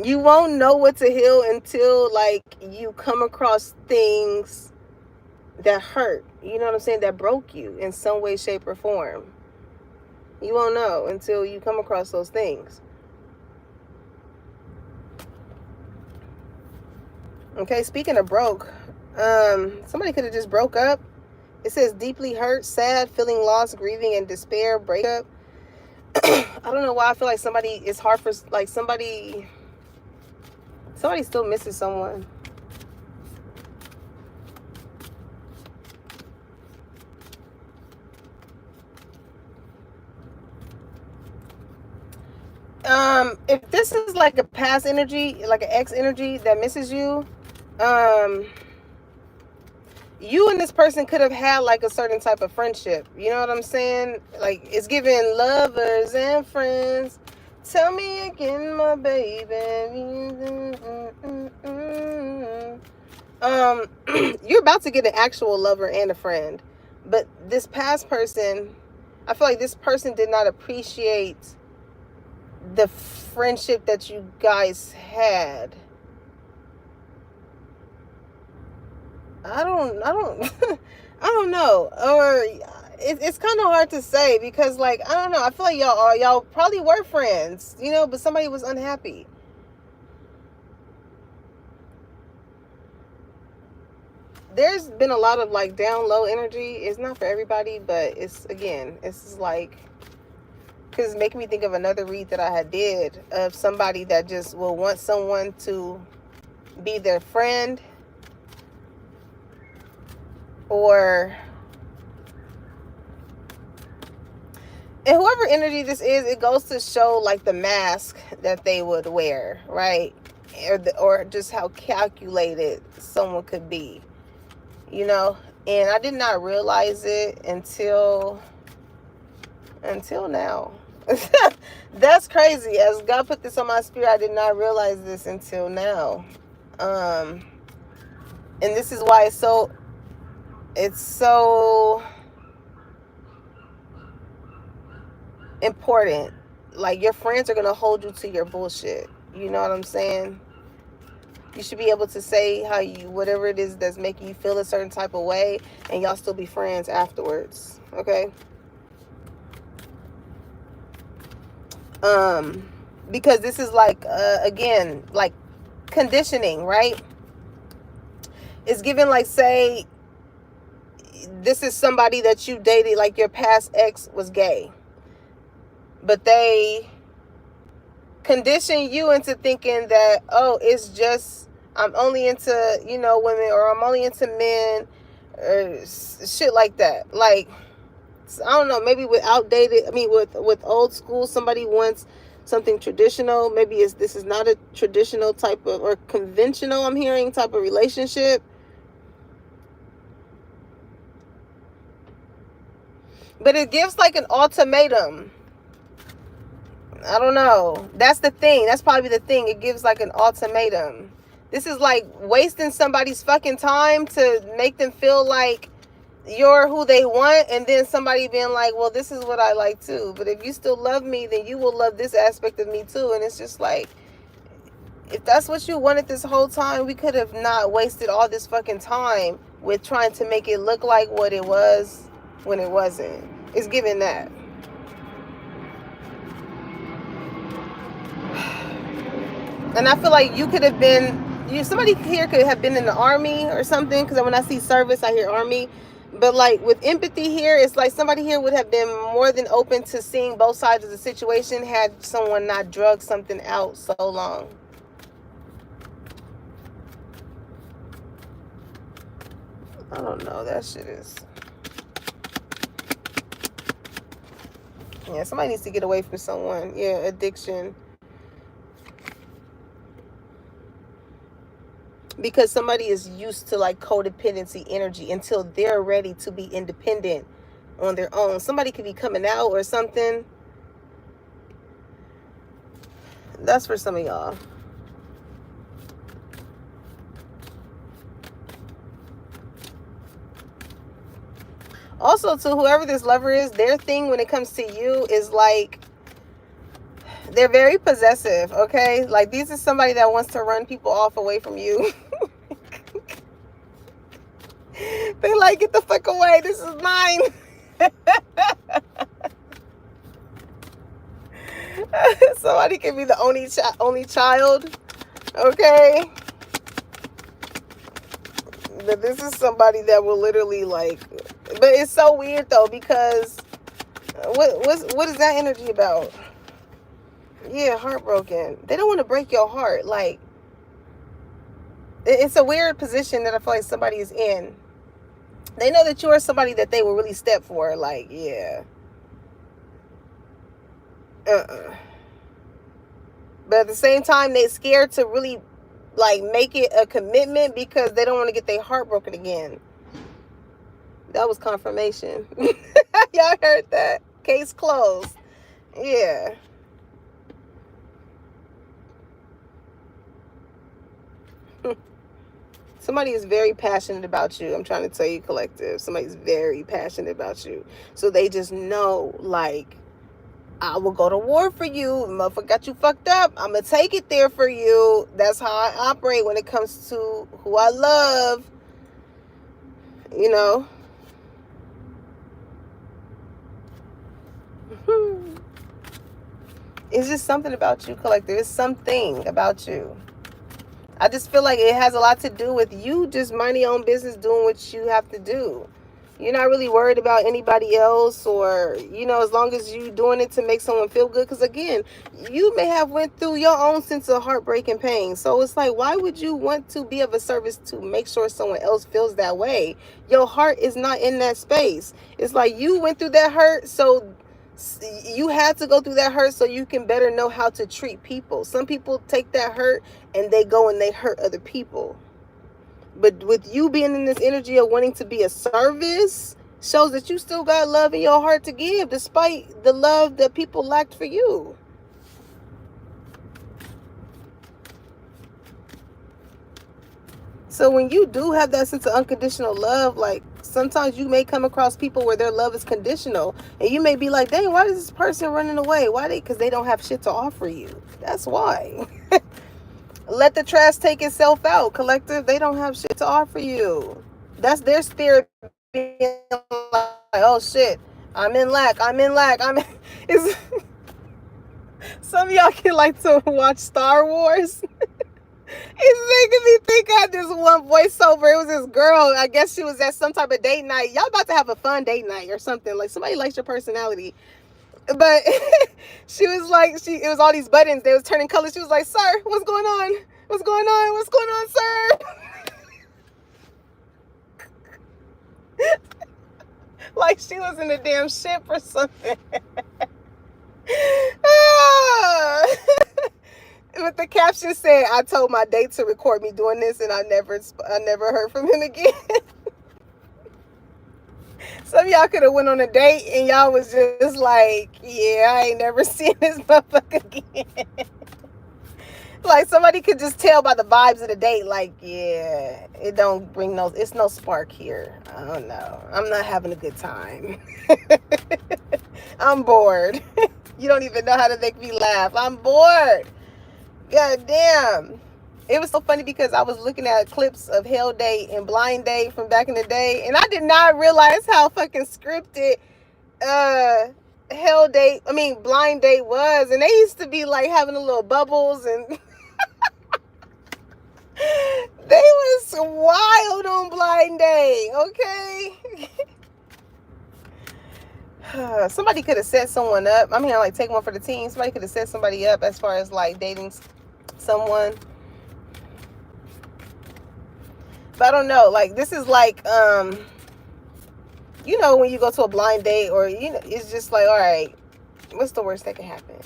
You won't know what to heal until like you come across things that hurt, you know what I'm saying, that broke you in some way, shape, or form. You won't know until you come across those things. Okay, speaking of broke, somebody could have just broke up. It says deeply hurt, sad, feeling lost, grieving, and despair, breakup. I don't know why I feel like it's hard for, like, somebody still misses someone. If this is like a past energy, like an ex energy that misses you, you and this person could have had like a certain type of friendship. You know what I'm saying? Like, it's giving lovers and friends. Tell me again, my baby. You're about to get an actual lover and a friend, but this past person, I feel like this person did not appreciate the friendship that you guys had. I don't I don't know. Or it's kind of hard to say, because like, I don't know, I feel like y'all probably were friends, you know, but somebody was unhappy. There's been a lot of like down low energy. It's not for everybody, but it's like, because it's making me think of another read that I had did of somebody that just will want someone to be their friend, or, and whoever energy this is, it goes to show like the mask that they would wear, right? Or just how calculated someone could be, you know. And I did not realize it until now. That's crazy. As God put this on my spirit, I did not realize this until now. And this is why it's so important. Like, your friends are going to hold you to your bullshit. You know what I'm saying? You should be able to say whatever it is that's making you feel a certain type of way, and y'all still be friends afterwards. Okay? Because this is like, again, like conditioning, right? It's given, like, say this is somebody that you dated, like your past ex was gay, but they condition you into thinking that, oh, it's just, I'm only into, you know, women, or I'm only into men, or shit like that. Like, I don't know, maybe with old school, somebody wants something traditional. Maybe this is not a traditional type of, or conventional, I'm hearing, type of relationship. But it gives like an ultimatum. I don't know. That's the thing. That's probably the thing. It gives like an ultimatum. This is like wasting somebody's fucking time to make them feel like you're who they want, and then somebody being like, well, this is what I like too. But if you still love me, then you will love this aspect of me too. And it's just like, if that's what you wanted this whole time, we could have not wasted all this fucking time with trying to make it look like what it was when it wasn't. It's giving that. And I feel like you could have been, somebody here could have been in the army or something, because when I see service, I hear army. But like with empathy here, it's like somebody here would have been more than open to seeing both sides of the situation had someone not drugged something out so long. I don't know. That shit is... Yeah, somebody needs to get away from someone. Yeah, addiction. Because somebody is used to like codependency energy until they're ready to be independent on their own. Somebody could be coming out or something. That's for some of y'all. Also, to whoever this lover is, their thing when it comes to you is like, they're very possessive, okay? Like, this is somebody that wants to run people off away from you. They like, get the fuck away, this is mine. Somebody can be the only child, okay? But this is somebody that will literally like... But it's so weird though, because what is that energy about? Yeah, heartbroken. They don't want to break your heart. Like, it's a weird position that I feel like somebody is in. They know that you are somebody that they will really step for. Like, yeah. But at the same time, they're scared to really like make it a commitment because they don't want to get their heart broken again. That was confirmation. Y'all heard that? Case closed. Yeah. Somebody is very passionate about you. I'm trying to tell you, collective. Somebody's very passionate about you. So they just know, like, I will go to war for you. Motherfucker got you fucked up. I'm going to take it there for you. That's how I operate when it comes to who I love. You know? It's just something about you, collective. It's something about you. I just feel like it has a lot to do with you just minding your own business, doing what you have to do. You're not really worried about anybody else, or, you know, as long as you doing it to make someone feel good. Because again, you may have went through your own sense of heartbreak and pain. So it's like, why would you want to be of a service to make sure someone else feels that way? Your heart is not in that space. It's like you went through that hurt, so you had to go through that hurt so you can better know how to treat people. Some people take that hurt and they go and they hurt other people. But with you being in this energy of wanting to be a service, shows that you still got love in your heart to give, despite the love that people lacked for you. So when you do have that sense of unconditional love, like, sometimes you may come across people where their love is conditional, and you may be like, dang, why is this person running away? Why? Because they don't have shit to offer you. That's why. Let the trash take itself out, collective. They don't have shit to offer you. That's their spirit being like, oh shit, I'm in lack. It's... Some of y'all can like to watch Star Wars. It's making me think I had this one voiceover. It was this girl. I guess she was at some type of date night. Y'all about to have a fun date night or something. Like, somebody likes your personality. But she was like, it was all these buttons. They was turning colors. She was like, sir, what's going on? What's going on? What's going on, sir? Like she was in a damn ship or something. But the caption said, I told my date to record me doing this, and I never heard from him again. Some of y'all could have went on a date and y'all was just like, yeah, I ain't never seen this motherfucker again. Like, somebody could just tell by the vibes of the date, like, yeah, it don't bring no, it's no spark here. I don't know. I'm not having a good time. I'm bored. You don't even know how to make me laugh. I'm bored. God damn. It was so funny because I was looking at clips of Hell Date and Blind Date from back in the day, and I did not realize how fucking scripted Blind Date was. And they used to be like having a little bubbles and They was wild on blind day, okay? Somebody could have set someone up. I mean, like, take one for the team. Somebody could have set somebody up as far as like dating someone. But I don't know. Like, this is like, you know, when you go to a blind date, or, you know, it's just like, all right, what's the worst that can happen?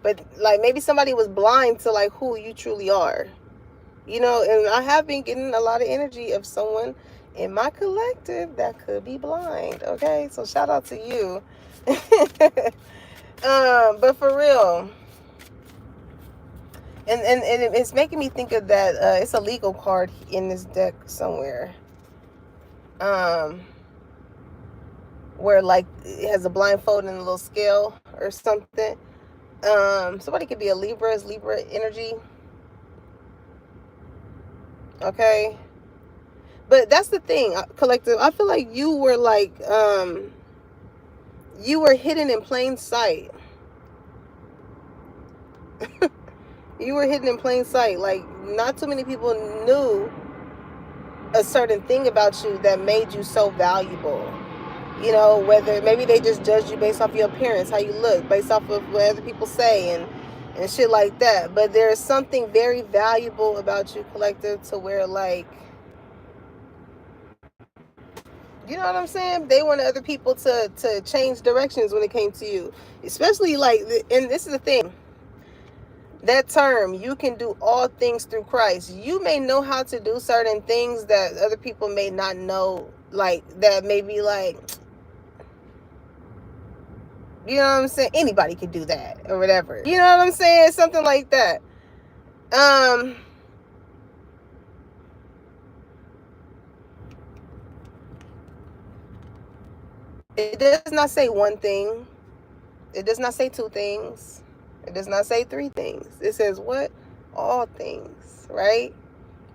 But like, maybe somebody was blind to like who you truly are, you know. And I have been getting a lot of energy of someone in my collective that could be blind. Okay, so shout out to you. But for real, and it's making me think of that. It's a legal card in this deck somewhere. Where like it has a blindfold and a little scale or something. Somebody could be a Libra. It's Libra energy. Okay. But that's the thing, collective. I feel like you were like, you were hidden in plain sight. You were hidden in plain sight. Like, not too many people knew a certain thing about you that made you so valuable. You know, whether maybe they just judged you based off your appearance, how you look, based off of what other people say, and shit like that. But there's something very valuable about you, collective, to where like, you know what I'm saying? They wanted other people to change directions when it came to you. Especially like, and this is the thing, that term, you can do all things through Christ. You may know how to do certain things that other people may not know, like, that may be like, you know what I'm saying? Anybody could do that or whatever. You know what I'm saying? Something like that. It does not say one thing. It does not say two things. It does not say three things. It says what? All things, right?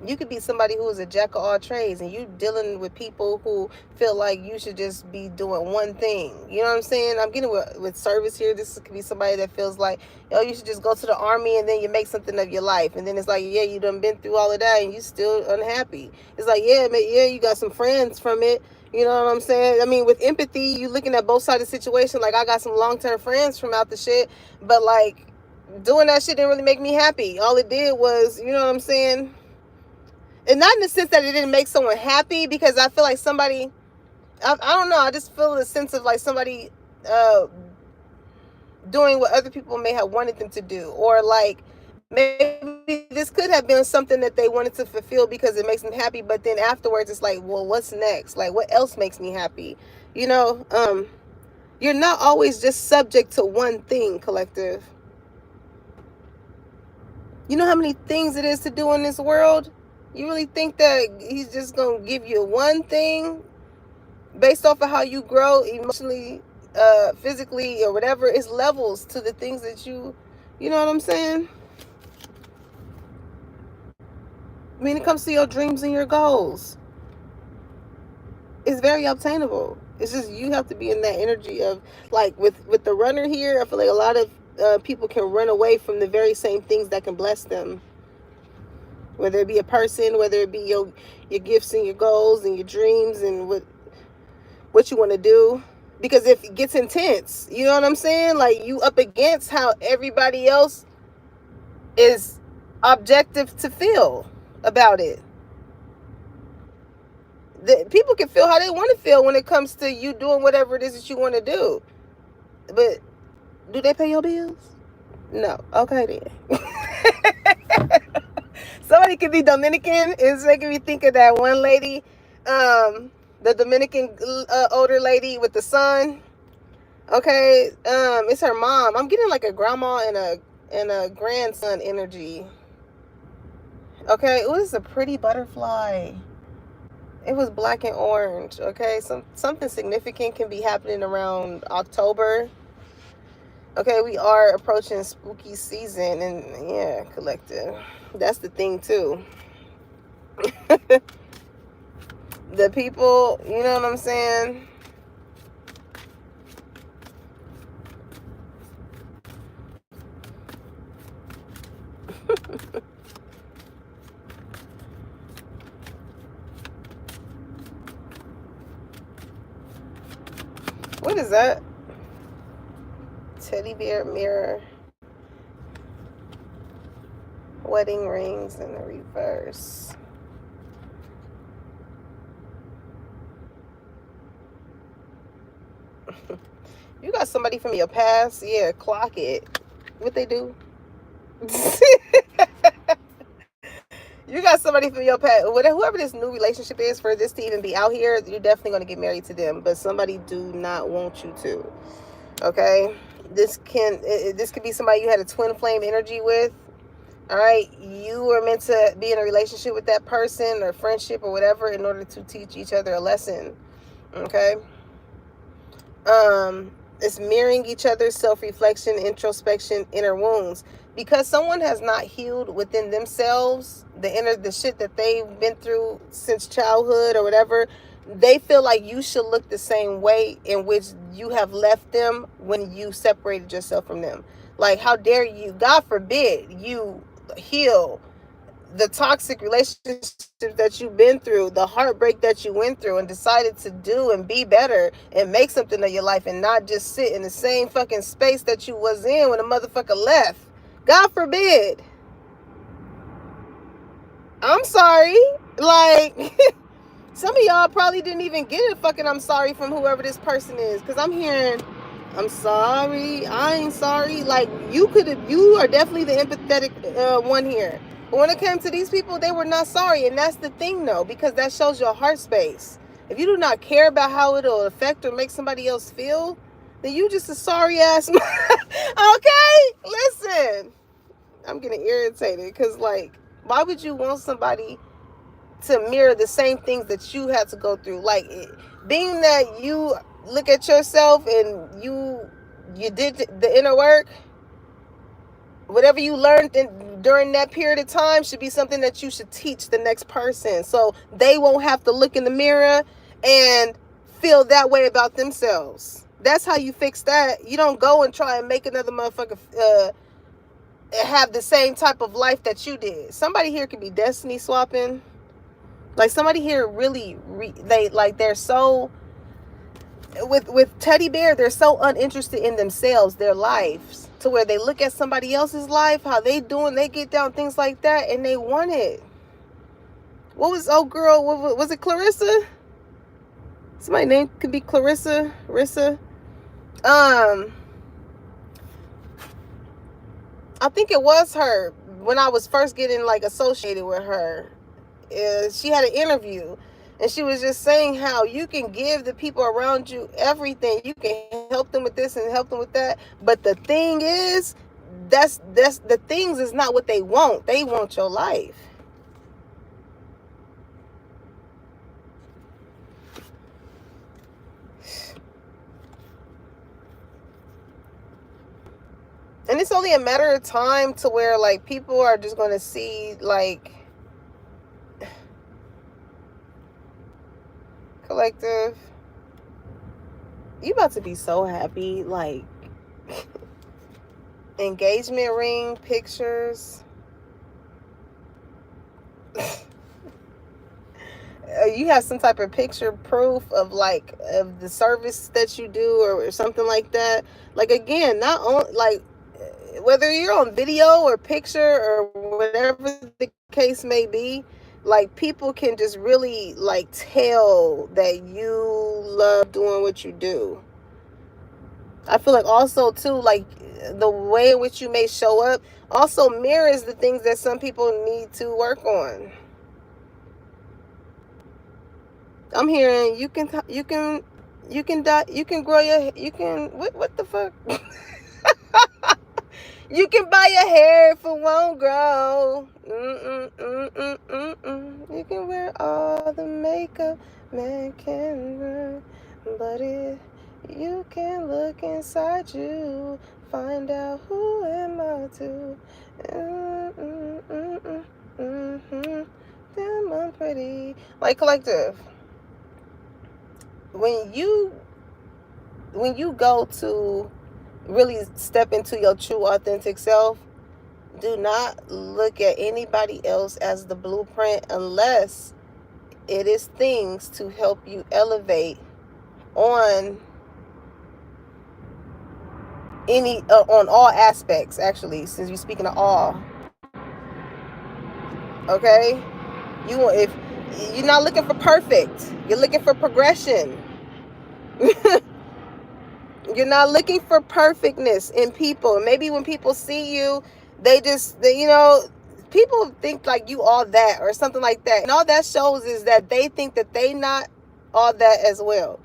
You could be somebody who is a jack of all trades, and you dealing with people who feel like you should just be doing one thing. You know what I'm saying? I'm getting with service here. This could be somebody that feels like, yo, you should just go to the army and then you make something of your life. And then it's like, yeah, you done been through all of that and you still unhappy. It's like, yeah, man, yeah, you got some friends from it. You know what I'm saying? I mean, with empathy, you looking at both sides of the situation. Like, I got some long-term friends from out the shit, but like, doing that shit didn't really make me happy. All it did was, you know what I'm saying? And not in the sense that it didn't make someone happy, because I feel like somebody, I don't know, I just feel the sense of like somebody doing what other people may have wanted them to do, or like maybe this could have been something that they wanted to fulfill because it makes them happy, but then afterwards it's like, well, what's next? Like, what else makes me happy? You know, you're not always just subject to one thing, collective. You know how many things it is to do in this world? You really think that he's just gonna give you one thing based off of how you grow emotionally, physically, or whatever? It's levels to the things that you know what I'm saying? When it comes to your dreams and your goals, it's very obtainable. It's just you have to be in that energy of, like, with the runner here. I feel like a lot of people can run away from the very same things that can bless them. Whether it be a person, whether it be your gifts and your goals and your dreams and what you want to do. Because if it gets intense, you know what I'm saying? Like, you up against how everybody else is objective to feel about it. People can feel how they want to feel when it comes to you doing whatever it is that you want to do. But do they pay your bills? No. Okay then. Somebody could be Dominican. It's making me think of that one lady, the Dominican older lady with the son. Okay, it's her mom. I'm getting like a grandma and a grandson energy. Okay, it was a pretty butterfly. It was black and orange. Okay, something significant can be happening around October. Okay, we are approaching spooky season, and yeah, collective. That's the thing too. The people, you know what I'm saying? What is that? Teddy bear mirror. Wedding rings in the reverse. You got somebody from your past? Yeah, clock it. What they do? You got somebody from your past. Whoever this new relationship is, for this to even be out here, you're definitely going to get married to them. But somebody do not want you to. Okay? This could be somebody you had a twin flame energy with. All right, you were meant to be in a relationship with that person or friendship or whatever in order to teach each other a lesson. Okay. It's mirroring each other's self-reflection, introspection, inner wounds. Because someone has not healed within themselves the shit that they've been through since childhood or whatever, they feel like you should look the same way in which you have left them when you separated yourself from them. Like, how dare you? God forbid you heal the toxic relationships that you've been through, the heartbreak that you went through, and decided to do and be better and make something of your life, and not just sit in the same fucking space that you was in when a motherfucker left. God forbid. I'm sorry. Like, some of y'all probably didn't even get a fucking I'm sorry from whoever this person is, because I'm hearing, I'm sorry, I ain't sorry. Like, you are definitely the empathetic one here. But when it came to these people, they were not sorry. And that's the thing, though, because that shows your heart space. If you do not care about how it'll affect or make somebody else feel, then you just a sorry ass. Okay? Listen. I'm getting irritated because, like, why would you want somebody to mirror the same things that you had to go through? Like, being that you look at yourself and you did the inner work, whatever you learned during that period of time should be something that you should teach the next person, so they won't have to look in the mirror and feel that way about themselves. That's how you fix that. You don't go and try and make another motherfucker have the same type of life that you did. Somebody here could be destiny swapping. Like, somebody here really they're so with Teddy Bear, they're so uninterested in themselves, their lives, to where they look at somebody else's life, how they doing, they get down, things like that, and they want it. What was old girl? What was it? Clarissa? Somebody's name could be Clarissa, Rissa. I think it was her when I was first getting like associated with her. She had an interview, and she was just saying how you can give the people around you everything. You can help them with this and help them with that. But the thing is, that's the things is not what they want. They want your life. And it's only a matter of time to where, like, people are just going to see, like, collective, you about to be so happy. Like, engagement ring pictures. You have some type of picture proof of, like, of the service that you do or something like that. Like, again, not only, like, whether you're on video or picture or whatever the case may be, like, people can just really, like, tell that you love doing what you do. I feel like also too, like, the way in which you may show up also mirrors the things that some people need to work on. I'm hearing you can grow your, what the fuck? You can buy your hair if it won't grow. You can wear all the makeup man can wear, but if you can look inside you, find out who am I to. Damn, I'm pretty. Like, collective, when you go to really step into your true authentic self, do not look at anybody else as the blueprint unless it is things to help you elevate on any on all aspects, actually, since we're speaking of all. Okay, if you're not looking for perfect, you're looking for progression. You're not looking for perfectness in people. Maybe when people see you, people think like you all that or something like that. And all that shows is that they think that they not all that as well.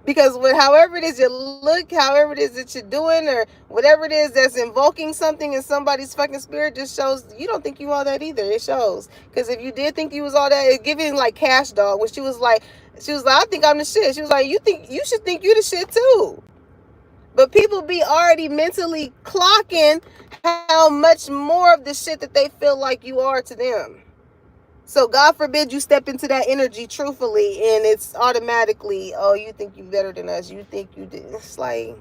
Because however it is you look, however it is that you're doing, or whatever it is that's invoking something in somebody's fucking spirit, just shows you don't think you all that either. It shows. Because if you did think you was all that, it giving like Cash Dog, when she was like, I think I'm the shit. She was like, you should think you the shit too. But people be already mentally clocking how much more of the shit that they feel like you are to them. So God forbid you step into that energy truthfully and it's automatically, oh, you think you better than us. You think you did. It's like,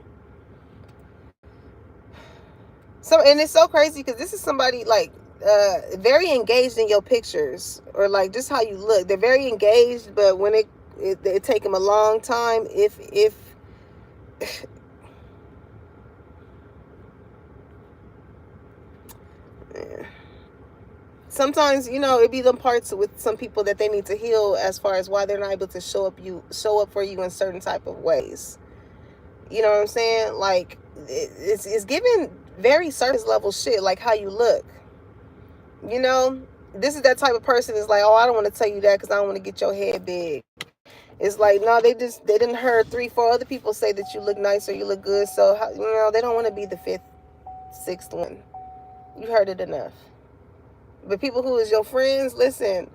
and it's so crazy because this is somebody like very engaged in your pictures or like just how you look. They're very engaged, but when it take them a long time if sometimes, it be them parts with some people that they need to heal as far as why they're not able to show up for you in certain type of ways. You know what I'm saying? Like it's giving very surface level shit, like how you look. This is that type of person is like, oh, I don't want to tell you that because I don't want to get your head big. It's like, no, they didn't heard 3-4 other people say that you look nice or you look good, so they don't want to be the 5th, 6th one. You heard it enough. But people who is your friends, listen,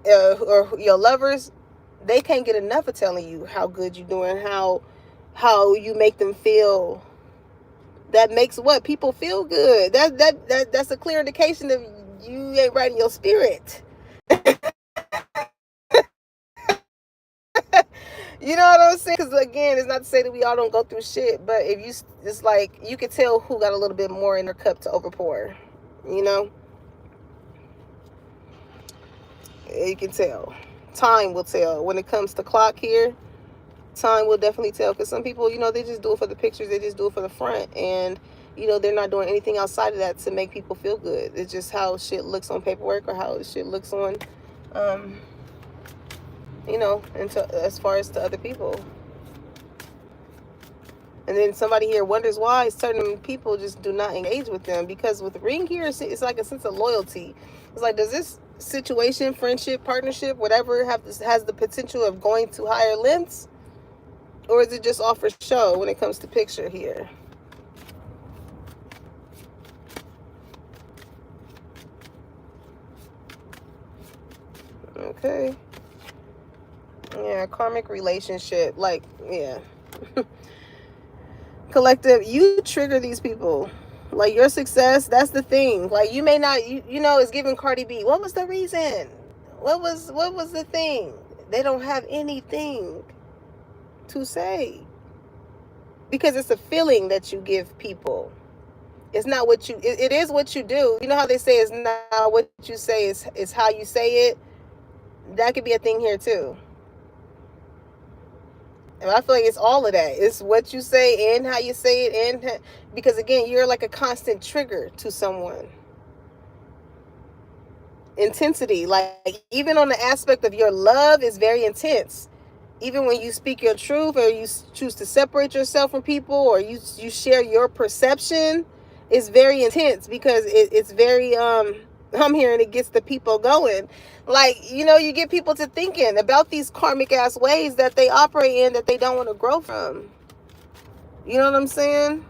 or your lovers, they can't get enough of telling you how good you're doing, how you make them feel. That makes what people feel good. That's a clear indication of you ain't right in your spirit. You know what I'm saying? Because again, it's not to say that we all don't go through shit, but it's like you can tell who got a little bit more in their cup to overpour. You can tell. Time will tell. When it comes to clock here, time will definitely tell. Because some people, they just do it for the pictures. They just do it for the front. And, they're not doing anything outside of that to make people feel good. It's just how shit looks on paperwork or how shit looks on, as far as to other people. And then somebody here wonders why certain people just do not engage with them. Because with Ring here, it's like a sense of loyalty. It's like, does this situation, friendship, partnership, whatever, has the potential of going to higher lengths? Or is it just off for show when it comes to picture here? Okay. Yeah, karmic relationship. Like, yeah. Collective, you trigger these people. Like, your success, that's the thing. Like, you may not, it's giving Cardi B. What was the reason? What was the thing? They don't have anything to say. Because it's a feeling that you give people. It's not what it is what you do. You know how they say it's not what you say, it's how you say it? That could be a thing here too. And I feel like it's all of that. It's what you say and how you say it. And because again, you're like a constant trigger to someone. Intensity, like even on the aspect of your love is very intense. Even when you speak your truth or you choose to separate yourself from people or you share your perception, it's very intense because it's very, I'm hearing it gets the people going. Like, you get people to thinking about these karmic ass ways that they operate in that they don't want to grow from. You know what I'm saying?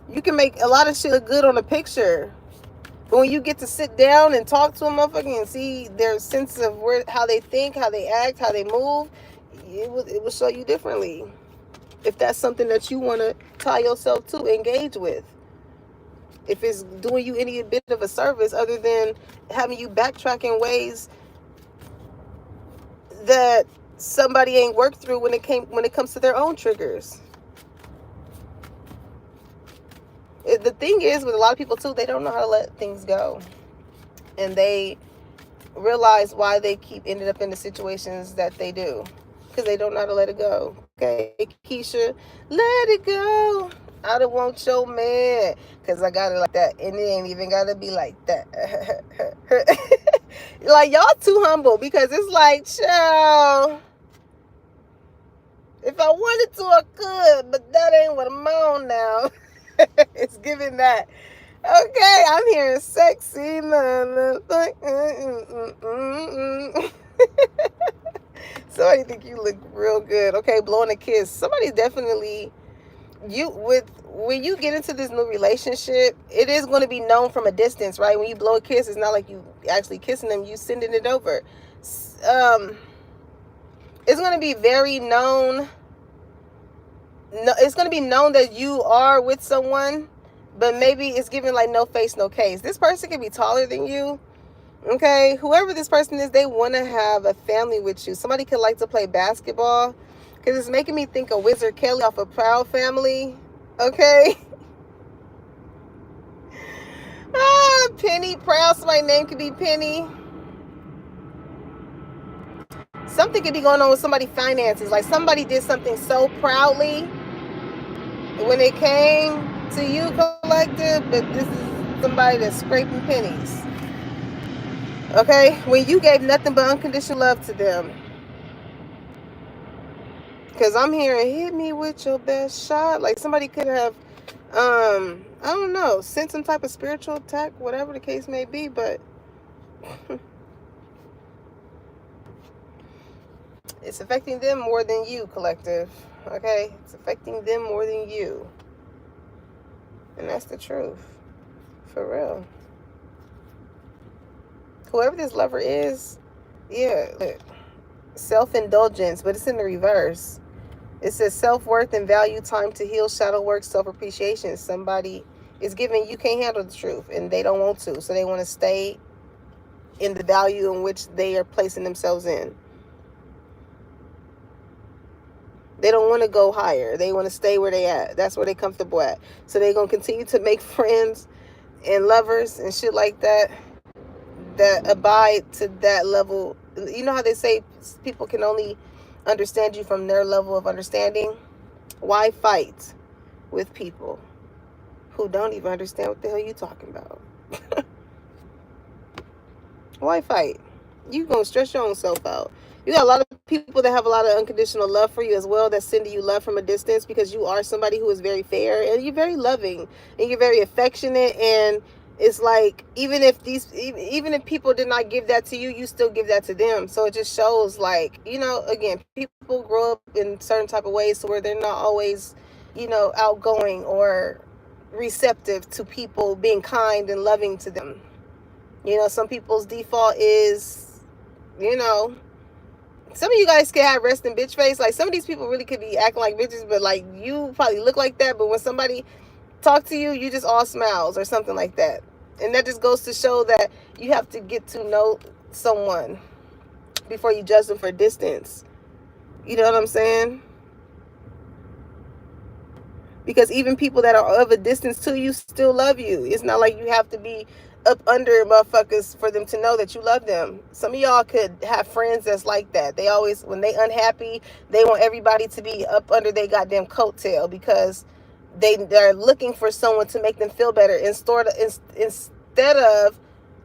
You can make a lot of shit look good on a picture. But when you get to sit down and talk to a motherfucker and see their sense of how they think, how they act, how they move, it will show you differently. If that's something that you want to tie yourself to, engage with. If it's doing you any bit of a service other than having you backtrack in ways that somebody ain't worked through when it comes to their own triggers. The thing is with a lot of people too, they don't know how to let things go. And they realize why they keep ended up in the situations that they do. because they don't know how to let it go. Okay, Keisha, let it go. I don't want your man because I got it like that, and it ain't even gotta be like that. Like, y'all too humble, because it's like, child, if I wanted to, I could, but that ain't what I'm on now. It's giving that. Okay, I'm hearing sexy love. Somebody think you look real good. Okay, blowing a kiss. Somebody definitely, when you get into this new relationship, it is going to be known from a distance, right? When you blow a kiss, it's not like you actually kissing them, you sending it over. It's going to be very known. No, it's going to be known that you are with someone, but maybe it's giving like no face, no case. This person can be taller than you. Okay, whoever this person is, they want to have a family with you. Somebody could like to play basketball, because it's making me think of Wizard Kelly off of Proud Family. Okay. Penny Proud. Somebody's name could be Penny. Something could be going on with somebody's finances. Like, somebody did something so proudly when it came to you, collective, but this is somebody that's scraping pennies. Okay, when you gave nothing but unconditional love to them. Because I'm hearing, hit me with your best shot. Like, somebody could have, I don't know, sent some type of spiritual attack, whatever the case may be, but it's affecting them more than you, collective. Okay, it's affecting them more than you. And that's the truth. For real. Whoever this lover is, yeah, self-indulgence, but it's in the reverse. It says self-worth and value, time to heal, shadow work, self-appreciation. Somebody is giving, you can't handle the truth, and they don't want to. So they want to stay in the value in which they are placing themselves in. They don't want to go higher. They want to stay where they at. That's where they comfortable at. So they're going to continue to make friends and lovers and shit like that abide to that level. You know how they say people can only understand you from their level of understanding? Why fight with people who don't even understand what the hell you talking about? Why fight? You gonna stress your own self out. You got a lot of people that have a lot of unconditional love for you as well, that's sending you love from a distance, because you are somebody who is very fair and you're very loving and you're very affectionate. And it's like, even if people did not give that to you, you still give that to them. So it just shows, like, again, people grow up in certain type of ways to where they're not always, outgoing or receptive to people being kind and loving to them. Some people's default is, some of you guys can have resting bitch face. Like, some of these people really could be acting like bitches, but like, you probably look like that. But when somebody talk to you, you just all smiles or something like that. And that just goes to show that you have to get to know someone before you judge them for distance. You know what I'm saying? Because even people that are of a distance to you still love you. It's not like you have to be up under motherfuckers for them to know that you love them. Some of y'all could have friends that's like that. They always, when they unhappy, they want everybody to be up under their goddamn coattail, because they're looking for someone to make them feel better instead of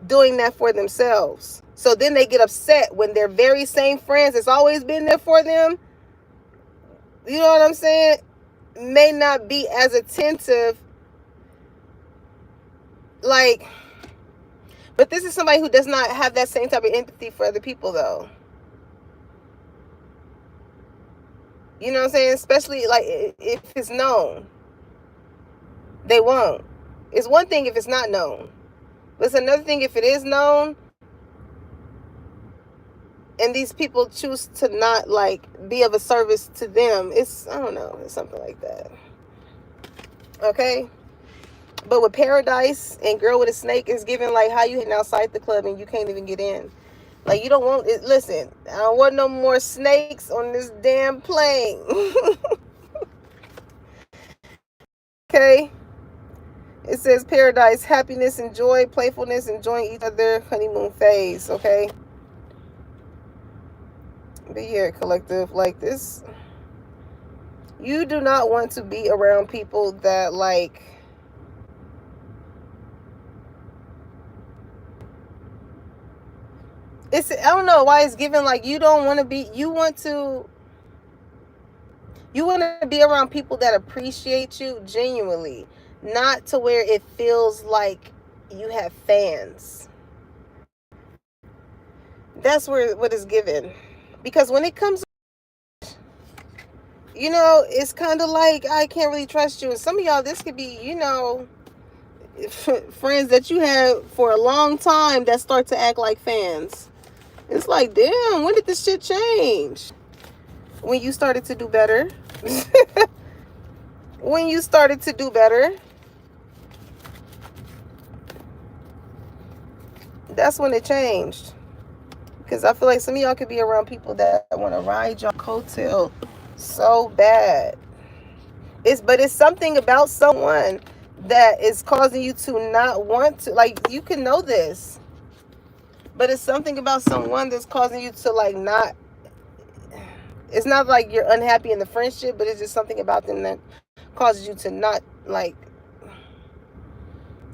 doing that for themselves. So then they get upset when their very same friends that's always been there for them, you know what I'm saying, may not be as attentive. Like, but this is somebody who does not have that same type of empathy for other people, though. You know what I'm saying? Especially, like, if it's known. They won't. It's one thing if it's not known. But it's another thing if it is known, and these people choose to not, like, be of a service to them. It's, I don't know, it's something like that. Okay? But with Paradise and Girl with a Snake, is giving like how you hitting outside the club and you can't even get in. Like, you don't want it. Listen, I don't want no more snakes on this damn plane. Okay? It says Paradise, happiness and joy, playfulness, enjoying each other, honeymoon phase. Okay? But yeah, collective, like this, you do not want to be around people that like, it's, I don't know why it's given like you don't want to be, you want to be around people that appreciate you genuinely, not to where it feels like you have fans. That's where what is given. Because when it comes, you know, it's kind of like I can't really trust you. And some of y'all, this could be, you know, friends that you have for a long time that start to act like fans. It's like, damn, when did this shit change? When you started to do better. When you started to do better. That's when it changed. Because I feel like some of y'all could be around people that want to ride your coattail so bad. But it's something about someone that is causing you to not want to, like, you can know this, but it's something about someone that's causing you to like not, it's not like you're unhappy in the friendship, but it's just something about them that causes you to not like,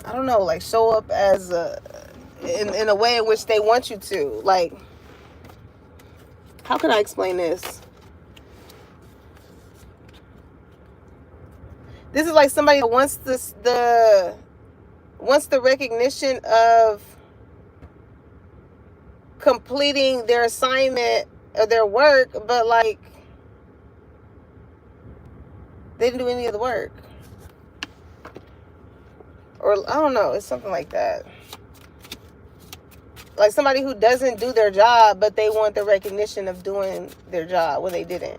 I don't know, like show up as in a way in which they want you to. Like, how can I explain this? This is like somebody that wants the recognition of completing their assignment or their work, but like they didn't do any of the work. Or I don't know, it's something like that. Like somebody who doesn't do their job, but they want the recognition of doing their job when they didn't.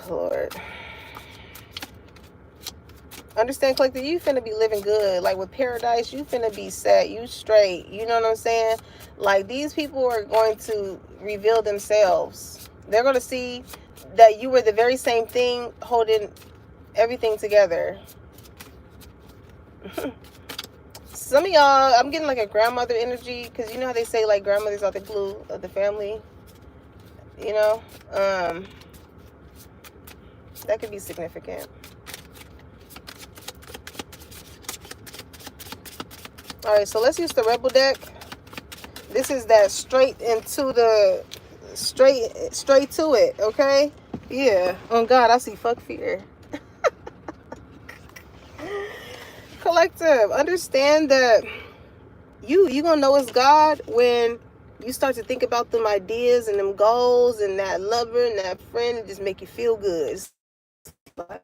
Lord. Understand, collective, you finna be living good. Like with paradise, you finna be set. You straight. You know what I'm saying? Like these people are going to reveal themselves. They're going to see that you were the very same thing holding everything together. Some of y'all, I'm getting like a grandmother energy, because you know how they say like grandmothers are the glue of the family. You know? That could be significant. All right, so let's use the Rebel deck. This is that straight into the straight to it, okay? Yeah. On God, I see fuck fear. Collective, understand that you gonna know it's God when you start to think about them ideas and them goals and that lover and that friend, and just make you feel good. It's like,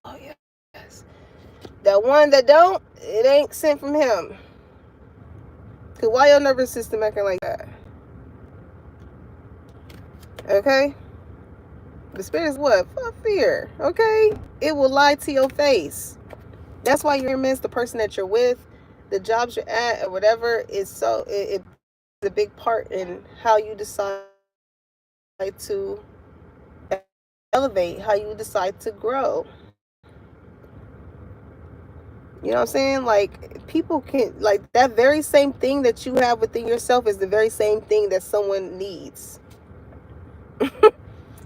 oh yes. That one that don't, it ain't sent from him. Cause why your nervous system acting like that? Okay? The spirit is what? Fuck fear. Okay? It will lie to your face. That's why you're amidst the person that you're with, the jobs you're at, or whatever, is so it's a big part in how you decide to elevate, how you decide to grow. You know what I'm saying? Like, people can, like, that very same thing that you have within yourself is the very same thing that someone needs.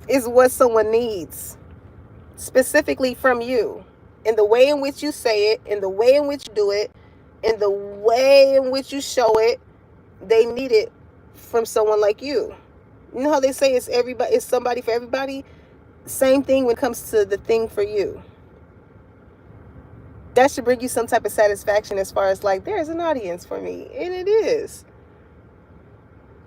Is what someone needs. Specifically from you. In the way in which you say it, in the way in which you do it, in the way in which you show it, they need it from someone like you. You know how they say it's somebody for everybody? Same thing when it comes to the thing for you. That should bring you some type of satisfaction as far as like, there's an audience for me. And it is.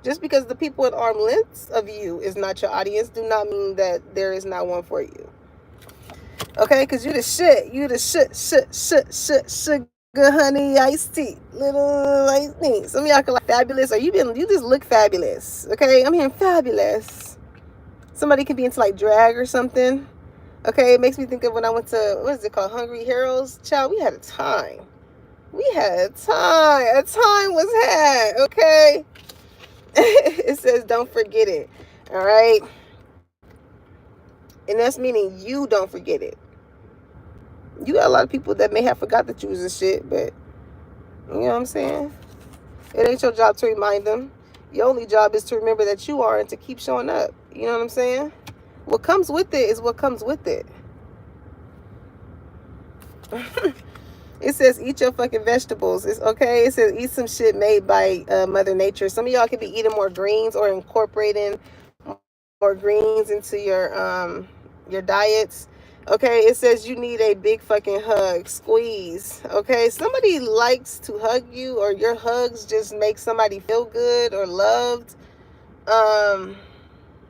Just because the people at arm's length of you is not your audience, do not mean that there is not one for you. Okay? Because you the shit. You the shit, sugar, honey, iced tea. Little iced tea. Some of y'all can like fabulous, or you just look fabulous. Okay? I'm hearing fabulous. Somebody could be into like drag or something. Okay, it makes me think of when I went to, what is it called, Hungry Heroes? Child, we had a time. We had a time. A time was had, okay? It says don't forget it, all right? And that's meaning you don't forget it. You got a lot of people that may have forgot that you was a shit, but you know what I'm saying? It ain't your job to remind them. Your only job is to remember that you are and to keep showing up. You know what I'm saying? What comes with it is what comes with it. It says eat your fucking vegetables. It's okay. It says eat some shit made by Mother Nature. Some of y'all could be eating more greens or incorporating more greens into your diets. Okay, it says you need a big fucking hug, squeeze. Okay, somebody likes to hug you, or your hugs just make somebody feel good or loved.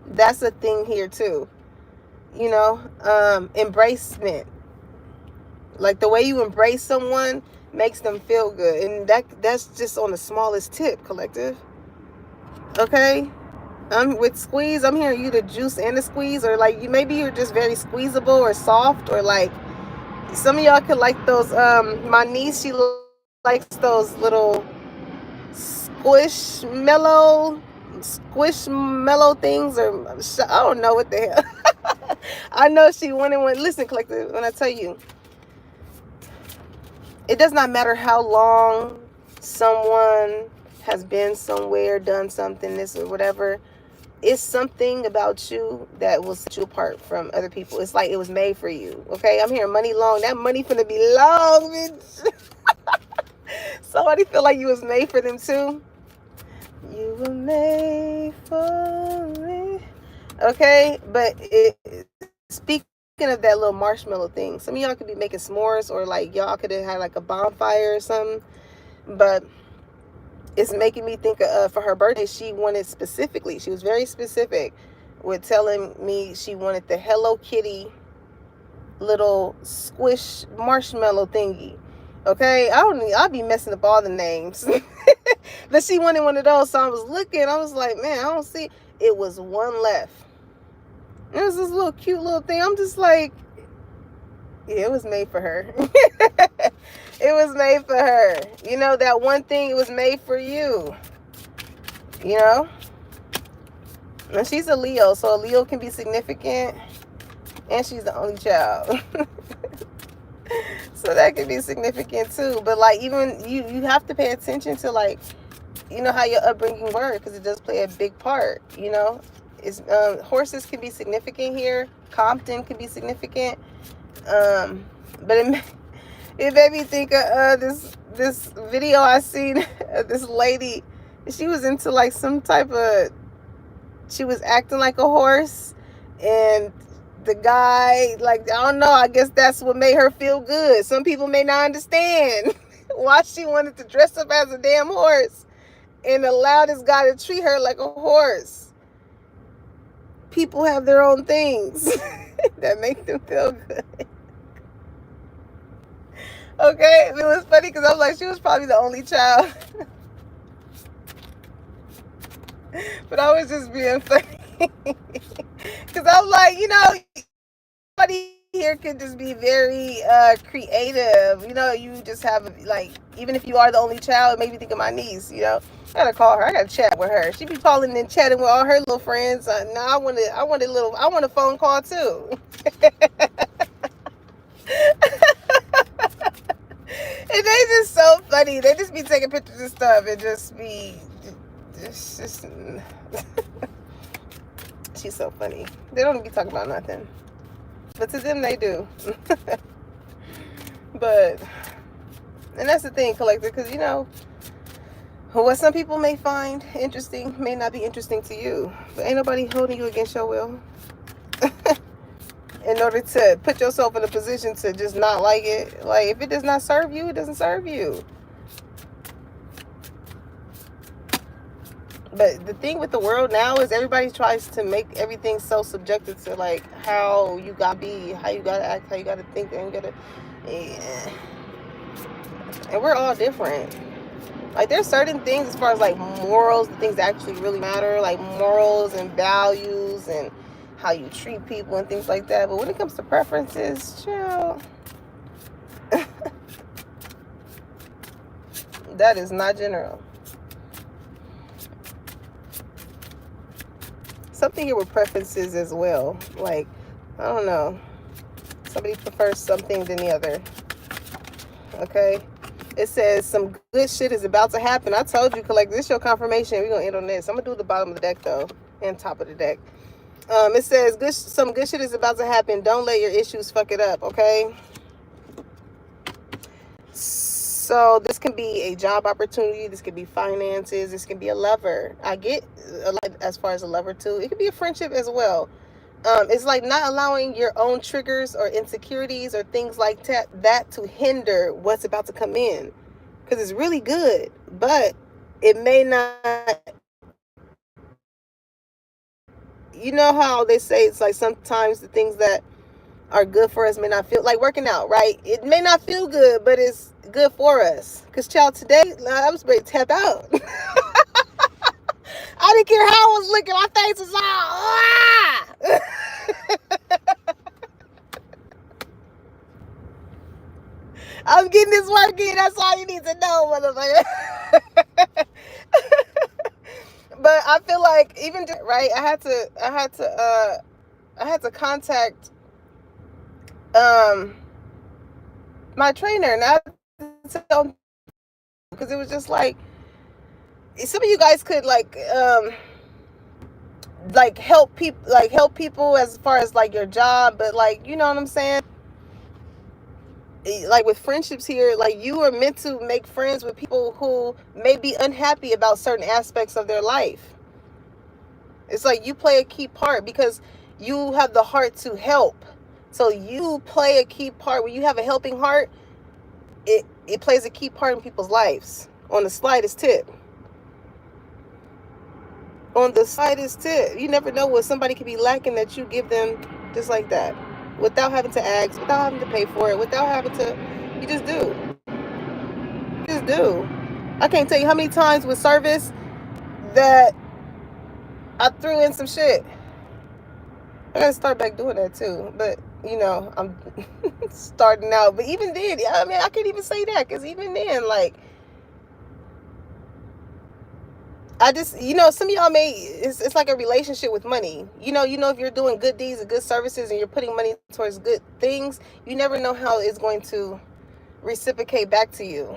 That's a thing here too. You know, embracement. Like the way you embrace someone makes them feel good, and that's just on the smallest tip, collective. Okay, I'm with squeeze. I'm hearing you the juice and the squeeze, or like maybe you're just very squeezable or soft, or like some of y'all could like those. My niece, she likes those little squish mellow things, or I don't know what the hell. I know she wanted one. Listen, collective, when I tell you, it does not matter how long someone has been somewhere, done something, this or whatever. It's something about you that will set you apart from other people. It's like it was made for you. Okay, I'm hearing money long. That money finna be long, bitch. Somebody feel like you was made for them too. You were made for me. Okay, but speaking of that little marshmallow thing, some of y'all could be making s'mores, or like y'all could have had like a bonfire or something. But it's making me think of, for her birthday, she wanted specifically, she was very specific with telling me she wanted the Hello Kitty little squish marshmallow thingy. Okay, I'll be messing up all the names. But she wanted one of those, so I was looking, I was like, man, I don't see. It was one left. It was this little cute little thing. I'm just like, yeah, it was made for her. It was made for her. You know, that one thing, it was made for you. You know? And she's a Leo, so a Leo can be significant. And she's the only child. So that could be significant too. But like, even you have to pay attention to, like, you know, how your upbringing works, because it does play a big part. You know, it's horses can be significant here. Compton can be significant. But it made me think of this video I seen of this lady. She was into like some type of, she was acting like a horse, and the guy, like, I don't know, I guess that's what made her feel good. Some people may not understand why she wanted to dress up as a damn horse and allow this guy to treat her like a horse. People have their own things that make them feel good. Okay, it was funny because I was like, she was probably the only child. But I was just being funny. Because I'm like, you know, everybody here could just be very creative. You know, you just have, like, even if you are the only child, it made me think of my niece, you know. I gotta call her. I gotta chat with her. She be calling and chatting with all her little friends. Now I want a phone call too. And they just so funny. They just be taking pictures and stuff and just be just she's so funny. They don't be talking about nothing, but to them they do. But, and that's the thing, collector, because, you know, what some people may find interesting may not be interesting to you, but ain't nobody holding you against your will. In order to put yourself in a position to just not like it. Like, if it does not serve you, it doesn't serve you. But the thing with the world now is everybody tries to make everything so subjective to, like, how you gotta be, how you gotta act, how you gotta think, and you gotta, yeah. And we're all different. Like, there's certain things as far as, like, morals, the things that actually really matter, like morals and values and how you treat people and things like that. But when it comes to preferences, child, that is not general. Something here with preferences as well. Like, I don't know. Somebody prefers something than the other. Okay? It says some good shit is about to happen. I told you, collect this your confirmation. We're gonna end on this. I'm gonna do the bottom of the deck though, and top of the deck. It says some good shit is about to happen. Don't let your issues fuck it up, okay? So this can be a job opportunity. This could be finances. This can be a lover. I get a lot as far as a lover too. It could be a friendship as well. It's like not allowing your own triggers or insecurities or things like that to hinder what's about to come in, because it's really good, but it may not. You know how they say it's like sometimes the things that are good for us may not feel like working out, right? It may not feel good, but it's good for us. Because, child, today I was ready to tap out. I didn't care how I was looking. My face was all, I'm getting this work in. That's all you need to know, motherfucker. But I feel like even right, I had to contact my trainer, and I had to tell him, because it was just like some of you guys could like help people as far as like your job, but like, you know what I'm saying, like with friendships here, like you are meant to make friends with people who may be unhappy about certain aspects of their life. It's like you play a key part because you have the heart to help. So you play a key part. When you have a helping heart, it plays a key part in people's lives on the slightest tip. On the slightest tip. You never know what somebody could be lacking that you give them just like that. Without having to ask, without having to pay for it, without having to, you just do. You just do. I can't tell you how many times with service that I threw in some shit. I gotta start back doing that too. But, you know, I'm starting out. But even then, I mean, I can't even say that, because even then, like, I just, you know, some of y'all it's like a relationship with money. You know, if you're doing good deeds and good services and you're putting money towards good things, you never know how it's going to reciprocate back to you.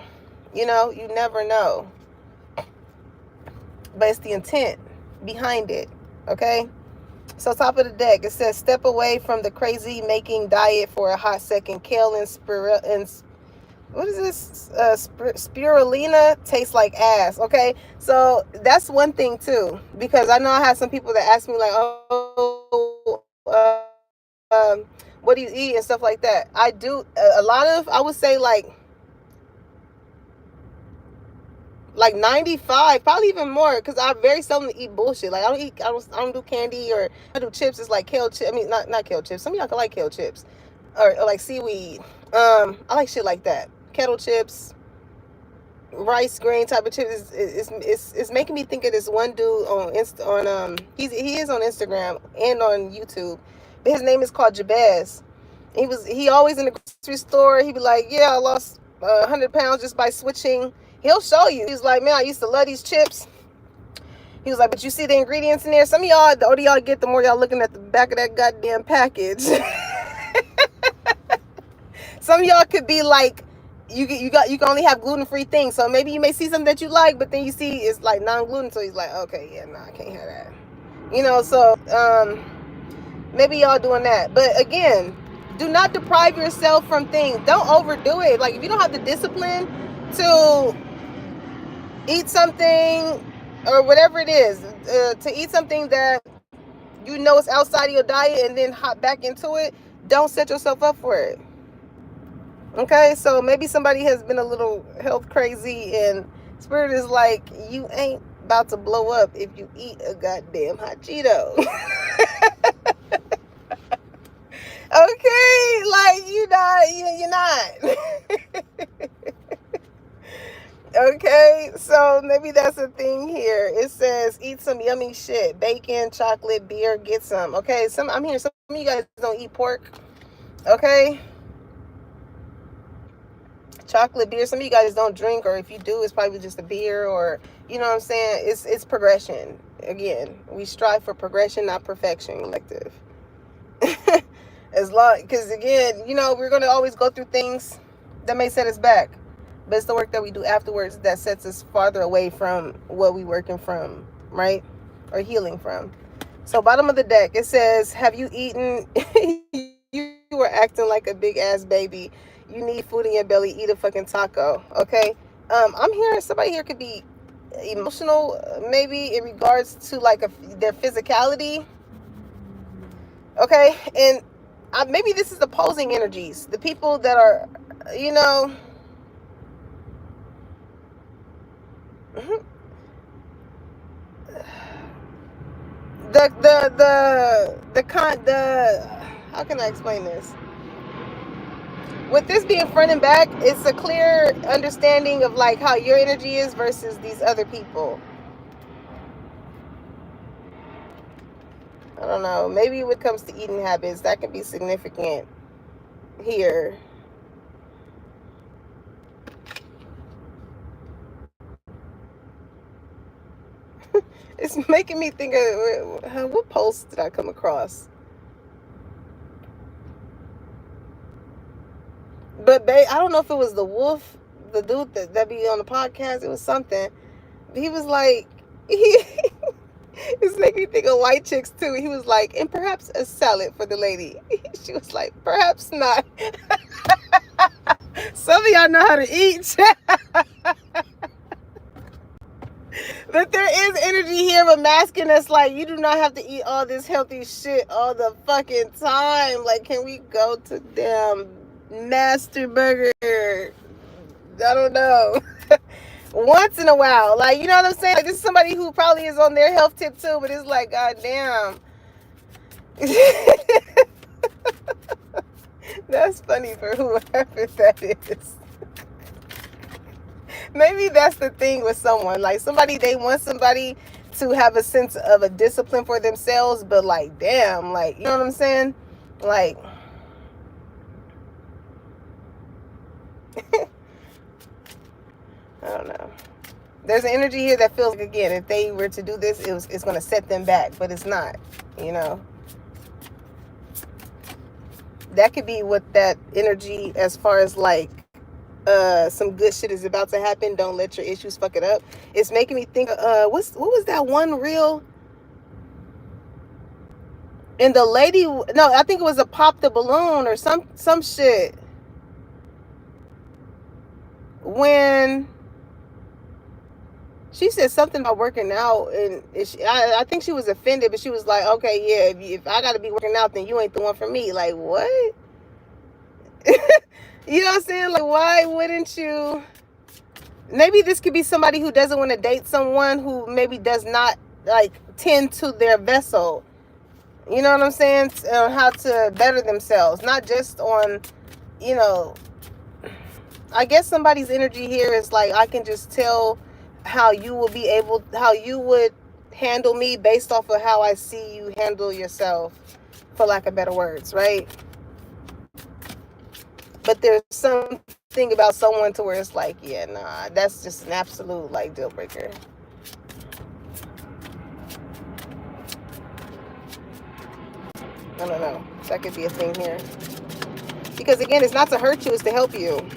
You know, you never know. But it's the intent behind it, okay? So top of the deck, it says, step away from the crazy making diet for a hot second. Kale and what is this? Spirulina tastes like ass. Okay, so that's one thing too, because I know I had some people that ask me like, oh, what do you eat and stuff like that. I do a lot of, I would say like 95, probably even more, because I very seldom eat bullshit. Like I don't do candy, or I do chips. It's like kale chips. I mean, not kale chips. Some of y'all can like kale chips, or like seaweed. I like shit like that. Kettle chips, rice grain type of chips. It's making me think of this one dude on he is on Instagram and on YouTube, but his name is called Jabez. He always in the grocery store. He'd be like, yeah, I lost 100 pounds just by switching. He'll show you. He's like, man, I used to love these chips. He was like, but you see the ingredients in there. Some of y'all, the older y'all get, the more y'all looking at the back of that goddamn package. Some of y'all could be like, you can only have gluten-free things. So maybe you may see something that you like, but then you see it's like non-gluten. So he's like, okay, yeah, no, I can't have that. You know, so maybe y'all doing that. But again, do not deprive yourself from things. Don't overdo it. Like if you don't have the discipline to eat something or whatever it is, to eat something that you know is outside of your diet and then hop back into it, don't set yourself up for it. Okay, so maybe somebody has been a little health crazy and Spirit is like, you ain't about to blow up if you eat a goddamn hot Cheeto. Okay, like you're not. Okay, so maybe that's a thing here. It says eat some yummy shit, bacon, chocolate, beer, get some. Okay, I'm hearing some of you guys don't eat pork. Okay, chocolate, beer. Some of you guys don't drink, or if you do, it's probably just a beer, or you know what I'm saying. It's progression. Again, we strive for progression, not perfection. Collective. As long, because again, you know, we're gonna always go through things that may set us back. but it's the work that we do afterwards that sets us farther away from what we working from, right? Or healing from. So bottom of the deck, it says, have you eaten? You were acting like a big ass baby. You need food in your belly. Eat a fucking taco, okay? I'm hearing somebody here could be emotional, maybe in regards to like their physicality, okay? And maybe this is opposing energies. The people that are, you know, the how can I explain this? With this being front and back, it's a clear understanding of like how your energy is versus these other people. I don't know. Maybe when it comes to eating habits, that can be significant here. It's making me think of what post did I come across? But I don't know if it was the wolf, the dude that be on the podcast. It was something. He was like, it's making me think of white chicks too. He was like, and perhaps a salad for the lady. She was like, perhaps not. Some of y'all know how to eat. But there is energy here of a masculine that's like, you do not have to eat all this healthy shit all the fucking time. Like, can we go to damn Master Burger? I don't know. Once in a while. Like, you know what I'm saying? Like, this is somebody who probably is on their health tip too, but it's like, god damn. That's funny for whoever that is. Maybe that's the thing with someone. Like, they want somebody to have a sense of a discipline for themselves, but like, damn, like, you know what I'm saying? Like, I don't know. There's an energy here that feels like, again, if they were to do this, it's going to set them back, but it's not, you know. That could be what that energy, as far as like, some good shit is about to happen. Don't let your issues fuck it up. It's making me think. What was that one reel? And the lady, no, I think it was a pop the balloon or some shit. When she said something about working out, and I think she was offended, but she was like, okay, yeah, if I gotta be working out, then you ain't the one for me. Like, what? You know what I'm saying? Like, why wouldn't you? Maybe this could be somebody who doesn't want to date someone who maybe does not like tend to their vessel. You know what I'm saying? On how to better themselves, not just on, you know. I guess somebody's energy here is like, I can just tell how you would handle me based off of how I see you handle yourself, for lack of better words, right? But there's something about someone to where it's like, yeah, nah, that's just an absolute like deal breaker. I don't know. That could be a thing here. Because again, it's not to hurt you, it's to help you.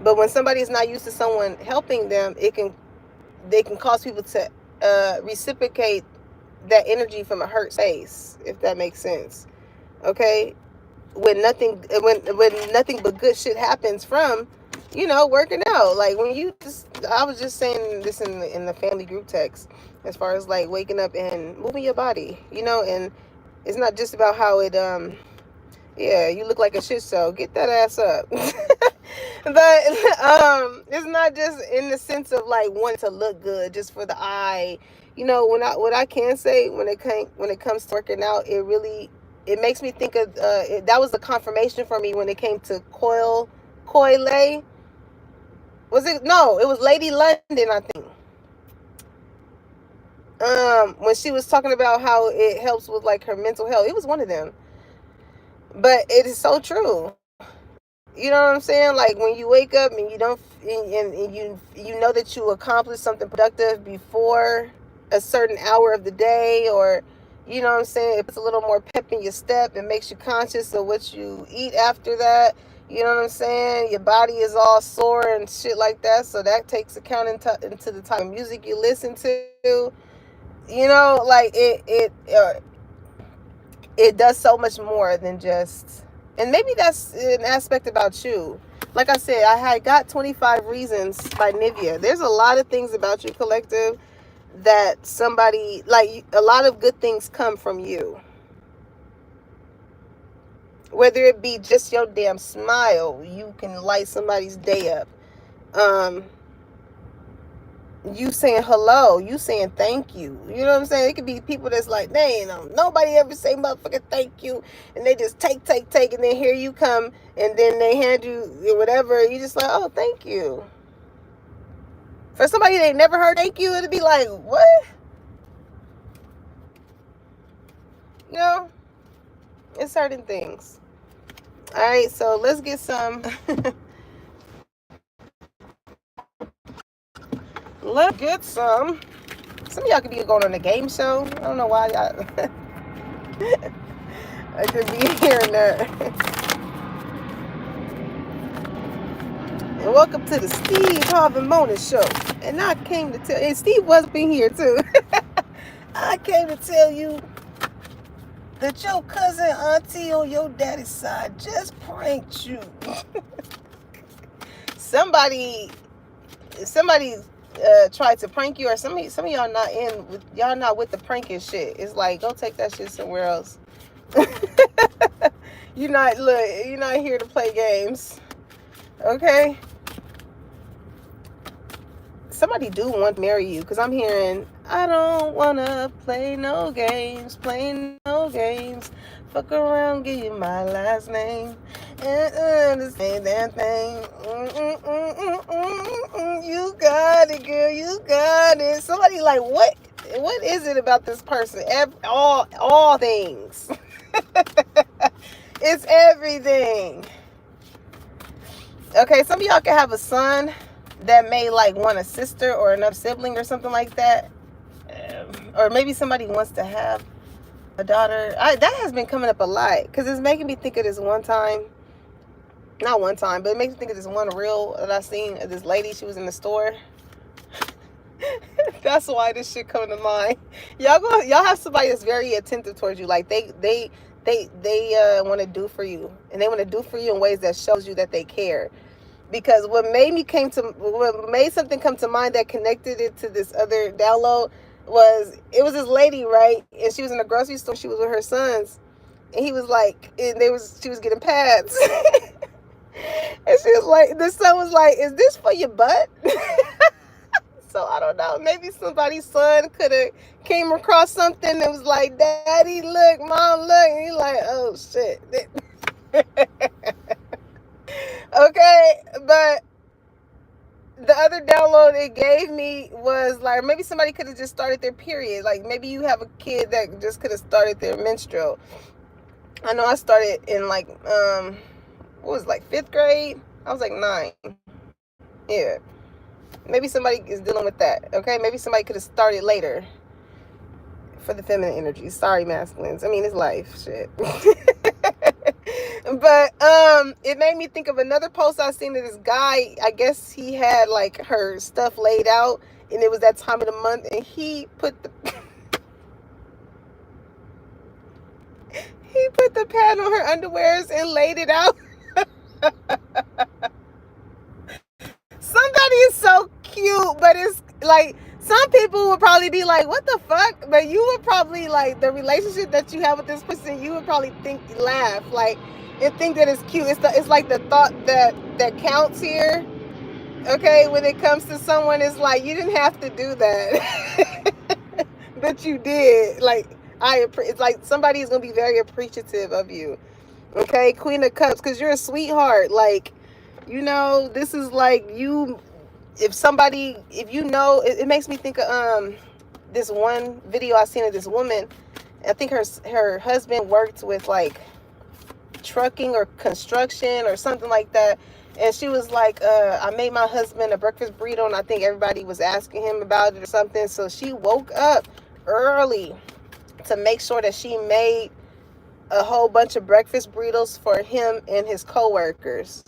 But when somebody's not used to someone helping them, they can cause people to reciprocate that energy from a hurt space, if that makes sense. Okay? When nothing but good shit happens from, you know, working out. Like, when you I was just saying this in the family group text, as far as like waking up and moving your body, you know, and it's not just about how it yeah, you look like a shit show, get that ass up. But it's not just in the sense of like wanting to look good just for the eye. You know, what I can say when it comes to working out, it makes me think of that was the confirmation for me when it came to Koi Lay. Was it? No, it was Lady London, I think. When she was talking about how it helps with like her mental health, it was one of them. But it is so true. You know what I'm saying? Like, when you wake up and you don't, and you know that you accomplished something productive before a certain hour of the day, or, you know what I'm saying, it puts a little more pep in your step and makes you conscious of what you eat after that. You know what I'm saying? Your body is all sore and shit like that. So that takes account into the type of music you listen to. You know, like it does so much more than just. And maybe that's an aspect about you. Like I said, I had got 25 Reasons by Nivea. There's a lot of things about you, collective, that somebody, like, a lot of good things come from you. Whether it be just your damn smile, you can light somebody's day up. You saying hello, you saying thank you. You know what I'm saying? It could be people that's like, dang, nobody ever say motherfucking thank you. And they just take. And then here you come. And then they hand you whatever. You just like, oh, thank you. For somebody they never heard thank you, it'd be like, what? You know? It's certain things. All right, so let's get some. Let's get some. Some of y'all could be going on a game show. I don't know why y'all. I could be hearing that. And welcome to the Steve Harvey Morning Show. And I came to tell, and Steve was in here too. I came to tell you that your cousin, auntie on your daddy's side just pranked you. Somebody tried to prank you, or some of y'all not with the pranking shit. It's like, go take that shit somewhere else. You're not here to play games. Okay? Somebody do want to marry you, because I'm hearing, I don't want to play no games. Fuck around, give you my last name. The same damn thing. You got it, girl. You got it. Somebody like, what is it about this person? All things. It's everything. Okay, some of y'all can have a son that may like want a sister or another sibling or something like that. Or maybe somebody wants to have a daughter. That has been coming up a lot, because it's making me think of this one time. Not one time, but it makes me think of this one reel that I seen of this lady. She was in the store. That's why this shit coming to mind. Y'all have somebody that's very attentive towards you. Like they want to do for you, and they want to do for you in ways that shows you that they care. Because what made something come to mind that connected it to this other download was this lady, right? And she was in a grocery store. She was with her sons, and he was like, and she was getting pads. And she was like, the son was like, is this for your butt? So I don't know. Maybe somebody's son could have came across something that was like, Daddy, look, Mom, look. And he's like, oh shit. Okay, but the other download it gave me was like, maybe somebody could have just started their period. Like maybe you have a kid that just could have started their menstrual. I know I started in like what was it, like 5th grade? I was like 9. Yeah. Maybe somebody is dealing with that. Okay, maybe somebody could have started later for the feminine energy. Sorry, masculines. I mean, it's life. Shit. But it made me think of another post I seen of this guy. I guess he had like her stuff laid out, and it was that time of the month, and he put the pad on her underwears and laid it out. Somebody is so cute, but it's like, some people would probably be like, what the fuck? But you would probably, like, the relationship that you have with this person, you would probably laugh, like, and think that it's cute. It's like the thought that counts here. Okay, when it comes to someone, it's like, you didn't have to do that. But you did. Like, it's like somebody is going to be very appreciative of you. Okay, Queen of Cups, because you're a sweetheart. Like, you know, this is like you, if you know, it makes me think of this one video I seen of this woman. I think her husband worked with like trucking or construction or something like that, and she was like, I made my husband a breakfast burrito, and I think everybody was asking him about it or something, so she woke up early to make sure that she made a whole bunch of breakfast burritos for him and his coworkers.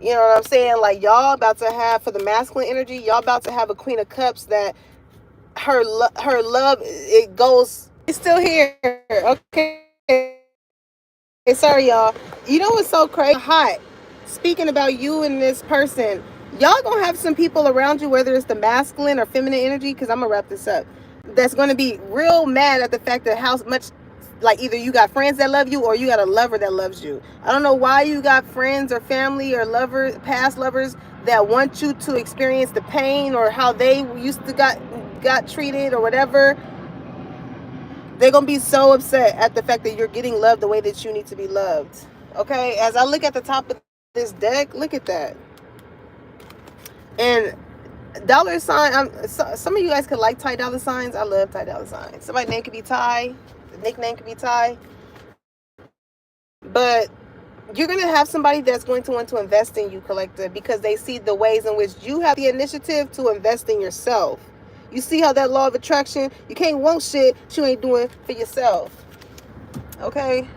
You know what I'm saying? Like, y'all about to have, for the masculine energy, y'all about to have a Queen of Cups that her love, it goes, it's still here. Okay. Sorry, y'all. You know what's so crazy? Hot. Speaking about you and this person, y'all gonna have some people around you, whether it's the masculine or feminine energy, because I'm gonna wrap this up, that's gonna be real mad at the fact that how much, like, either you got friends that love you or you got a lover that loves you. I don't know why you got friends or family or lovers, past lovers, that want you to experience the pain or how they used to got treated or whatever. They're gonna be so upset at the fact that you're getting loved the way that you need to be loved. Okay, as I look at the top of this deck, look at that. And dollar sign, some of you guys could like Ty Dolla Signs. I love Ty Dolla Signs. Somebody's name could be Ty, the nickname could be Ty. But you're going to have somebody that's going to want to invest in you, collective, because they see the ways in which you have the initiative to invest in yourself. You see how that law of attraction, you can't want shit you ain't doing for yourself. Okay?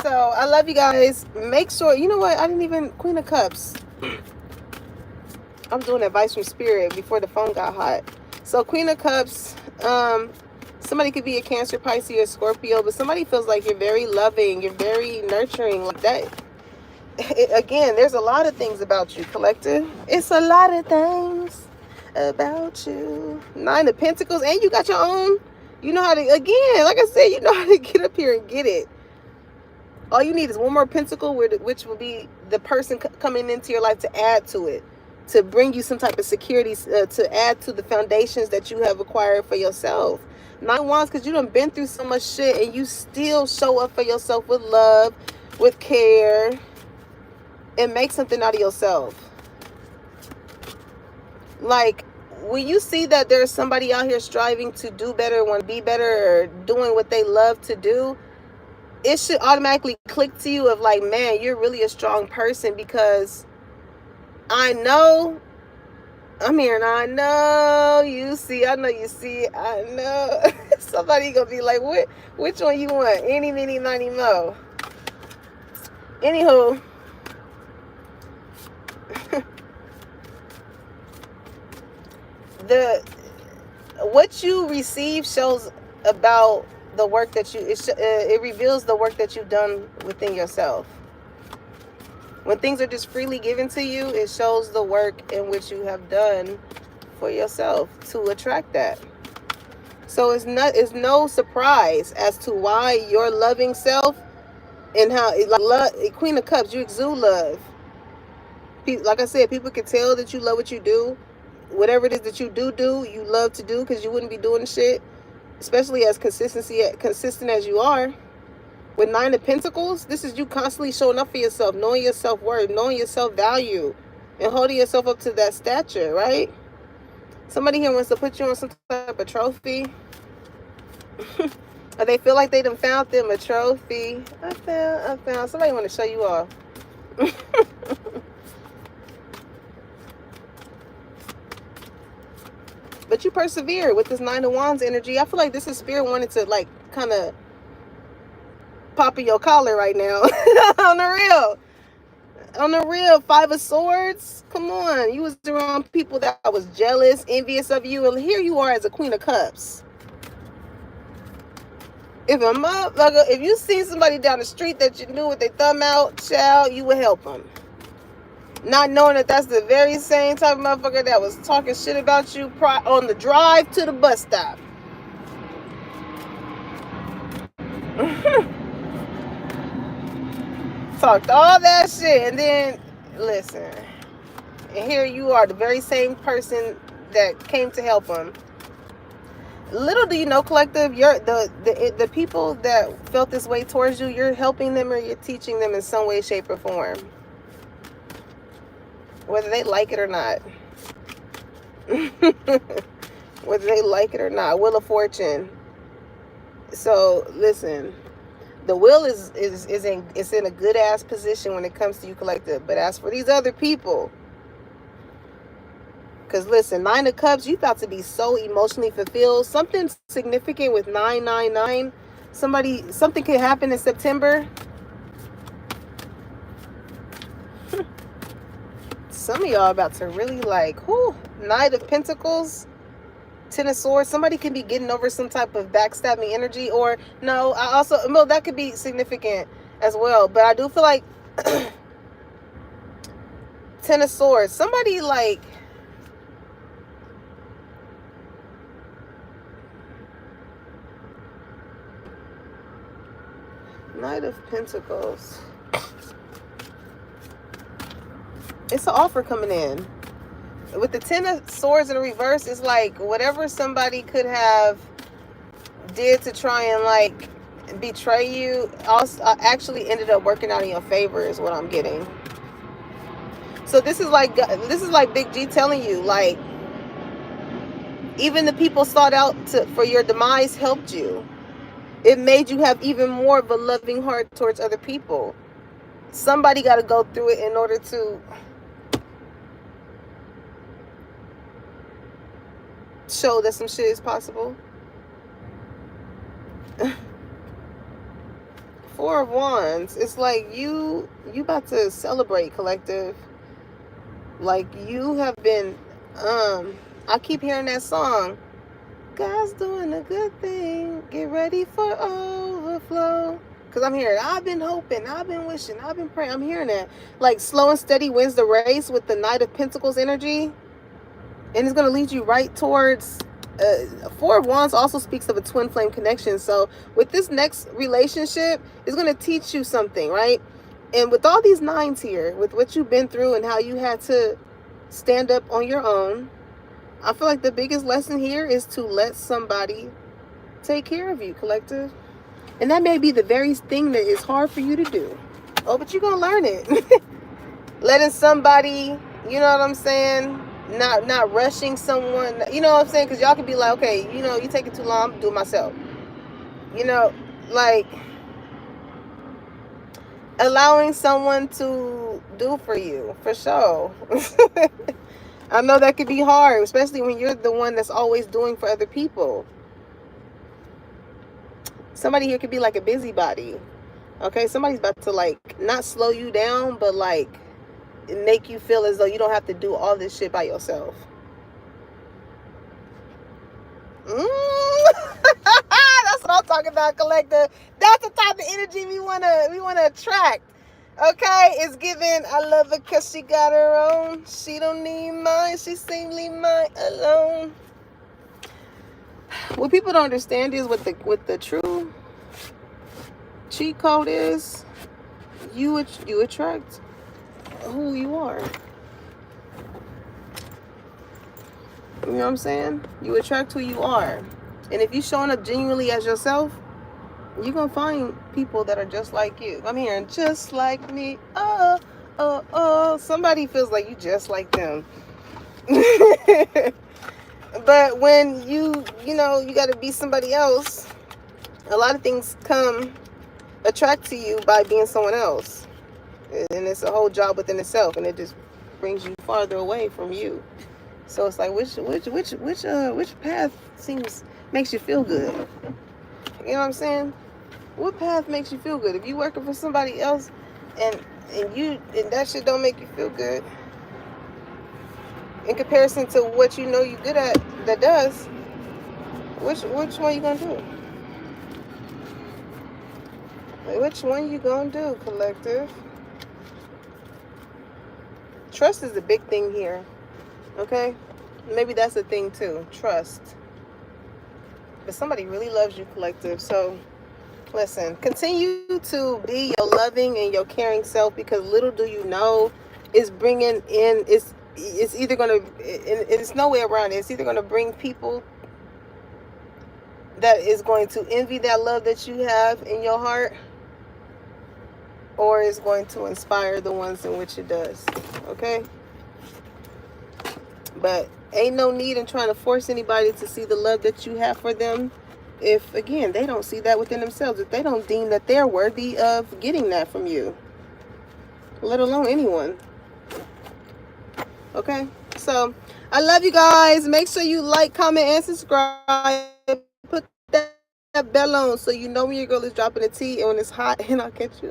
So, I love you guys. Make sure, you know what? I didn't even, Queen of Cups. I'm doing advice from Spirit before the phone got hot. So, Queen of Cups, somebody could be a Cancer, Pisces, or Scorpio, but somebody feels like you're very loving, you're very nurturing, like that. Again, there's a lot of things about you, collective. It's a lot of things about you. 9 of Pentacles, and you got your own. You know how to, again, like I said, you know how to get up here and get it. All you need is one more pentacle, which will be the person coming into your life to add to it, to bring you some type of security, to add to the foundations that you have acquired for yourself. 9 Wands, because you done been through so much shit and you still show up for yourself with love, with care, and make something out of yourself. Like, when you see that there's somebody out here striving to do better, want to be better, or doing what they love to do, it should automatically click to you of like, man, you're really a strong person, because I know, I'm here and I know you see, I know you see, I know. Somebody gonna be like, which one you want? Any, many, miny, mo. Anywho, what you receive shows about the work that it reveals the work that you've done within yourself. When things are just freely given to you, it shows the work in which you have done for yourself to attract that. So it's no surprise as to why your loving self, and how, like, love, Queen of Cups, you exude love. Like I said, people can tell that you love what you do. Whatever it is that you do, you love to do, because you wouldn't be doing shit, especially as consistent as you are. With 9 of Pentacles, this is you constantly showing up for yourself, knowing your self-worth, knowing your self-value, and holding yourself up to that stature, right? Somebody here wants to put you on some type of trophy. Or they feel like they done found them a trophy. I found. Somebody want to show you off. But you persevere with this 9 of Wands energy. I feel like this is Spirit wanted to, like, kind of pop in your collar right now. On the real. 5 of Swords. Come on. You was around people that was jealous, envious of you, and here you are as a Queen of Cups. If you seen somebody down the street that you knew with their thumb out, child, you would help them. Not knowing that that's the very same type of motherfucker that was talking shit about you on the drive to the bus stop. Talked all that shit, and then, listen, and here you are, the very same person that came to help them. Little do you know, collective, you're the people that felt this way towards you, you're helping them or you're teaching them in some way, shape, or form. Whether they like it or not. Whether they like it or not. Wheel of Fortune. So, listen. The wheel is in a good ass position when it comes to you, collective. But as for these other people, because listen, 9 of Cups, you about to be so emotionally fulfilled. Something significant with 999. Something could happen in September. Some of y'all about to really like, whoo, Knight of Pentacles, Ten of Swords. Somebody can be getting over some type of backstabbing energy, or no, I also, well, that could be significant as well. But I do feel like Ten of Swords, somebody like, Knight of Pentacles. It's an offer coming in. With the Ten of Swords in the reverse, it's like whatever somebody could have did to try and like betray you also actually ended up working out in your favor is what I'm getting. So this is like Big G telling you, like, even the people sought out for your demise helped you. It made you have even more of a loving heart towards other people. Somebody got to go through it in order to show that some shit is possible. Four of Wands. It's like you about to celebrate, collective. Like you have been, I keep hearing that song. God's doing a good thing. Get ready for overflow. Because I'm hearing, I've been hoping, I've been wishing, I've been praying. I'm hearing that. Like slow and steady wins the race with the Knight of Pentacles energy. And it's going to lead you right towards, Four of Wands also speaks of a twin flame connection. So with this next relationship, it's going to teach you something, right? And with all these nines here, with what you've been through and how you had to stand up on your own, I feel like the biggest lesson here is to let somebody take care of you, collective. And that may be the very thing that is hard for you to do. Oh, but you're going to learn it. Letting somebody, you know what I'm saying? Not rushing someone, you know what I'm saying? Because y'all could be like, okay, you know, you take it too long, I'm do it myself. You know, like allowing someone to do for you, for sure. I know that could be hard, especially when you're the one that's always doing for other people. Somebody here could be like a busybody. Okay, somebody's about to like not slow you down, but like make you feel as though you don't have to do all this shit by yourself. That's what I'm talking about, collector. That's the type of energy we wanna attract. Okay, it's giving. I love her because she got her own. She don't need mine. She simply mine alone. What people don't understand is what the true cheat code is. You attract who you are. You know what I'm saying? You attract who you are. And if you're showing up genuinely as yourself, you're going to find people that are just like you. I'm hearing just like me. Oh. Somebody feels like you just like them. But when you know, you got to be somebody else, a lot of things attract to you by being someone else. And it's a whole job within itself, and it just brings you farther away from you. So it's like which path makes you feel good? You know what I'm saying? What path makes you feel good? If you working for somebody else and that shit don't make you feel good in comparison to what you know you good at that does, which one you gonna do? Which one you gonna do, collective? Trust is a big thing here. Okay? Maybe that's a thing too. Trust. But somebody really loves you, collective. So listen, continue to be your loving and your caring self, because little do you know, it's bringing in, it's either going to, it's no way around it. It's either going to bring people that is going to envy that love that you have in your heart, or it's going to inspire the ones in which it does. Okay? But ain't no need in trying to force anybody to see the love that you have for them if, again, they don't see that within themselves, if they don't deem that they're worthy of getting that from you, let alone anyone. Okay? So, I love you guys. Make sure you like, comment, and subscribe. Put that bell on so you know when your girl is dropping the tea and when it's hot, and I'll catch you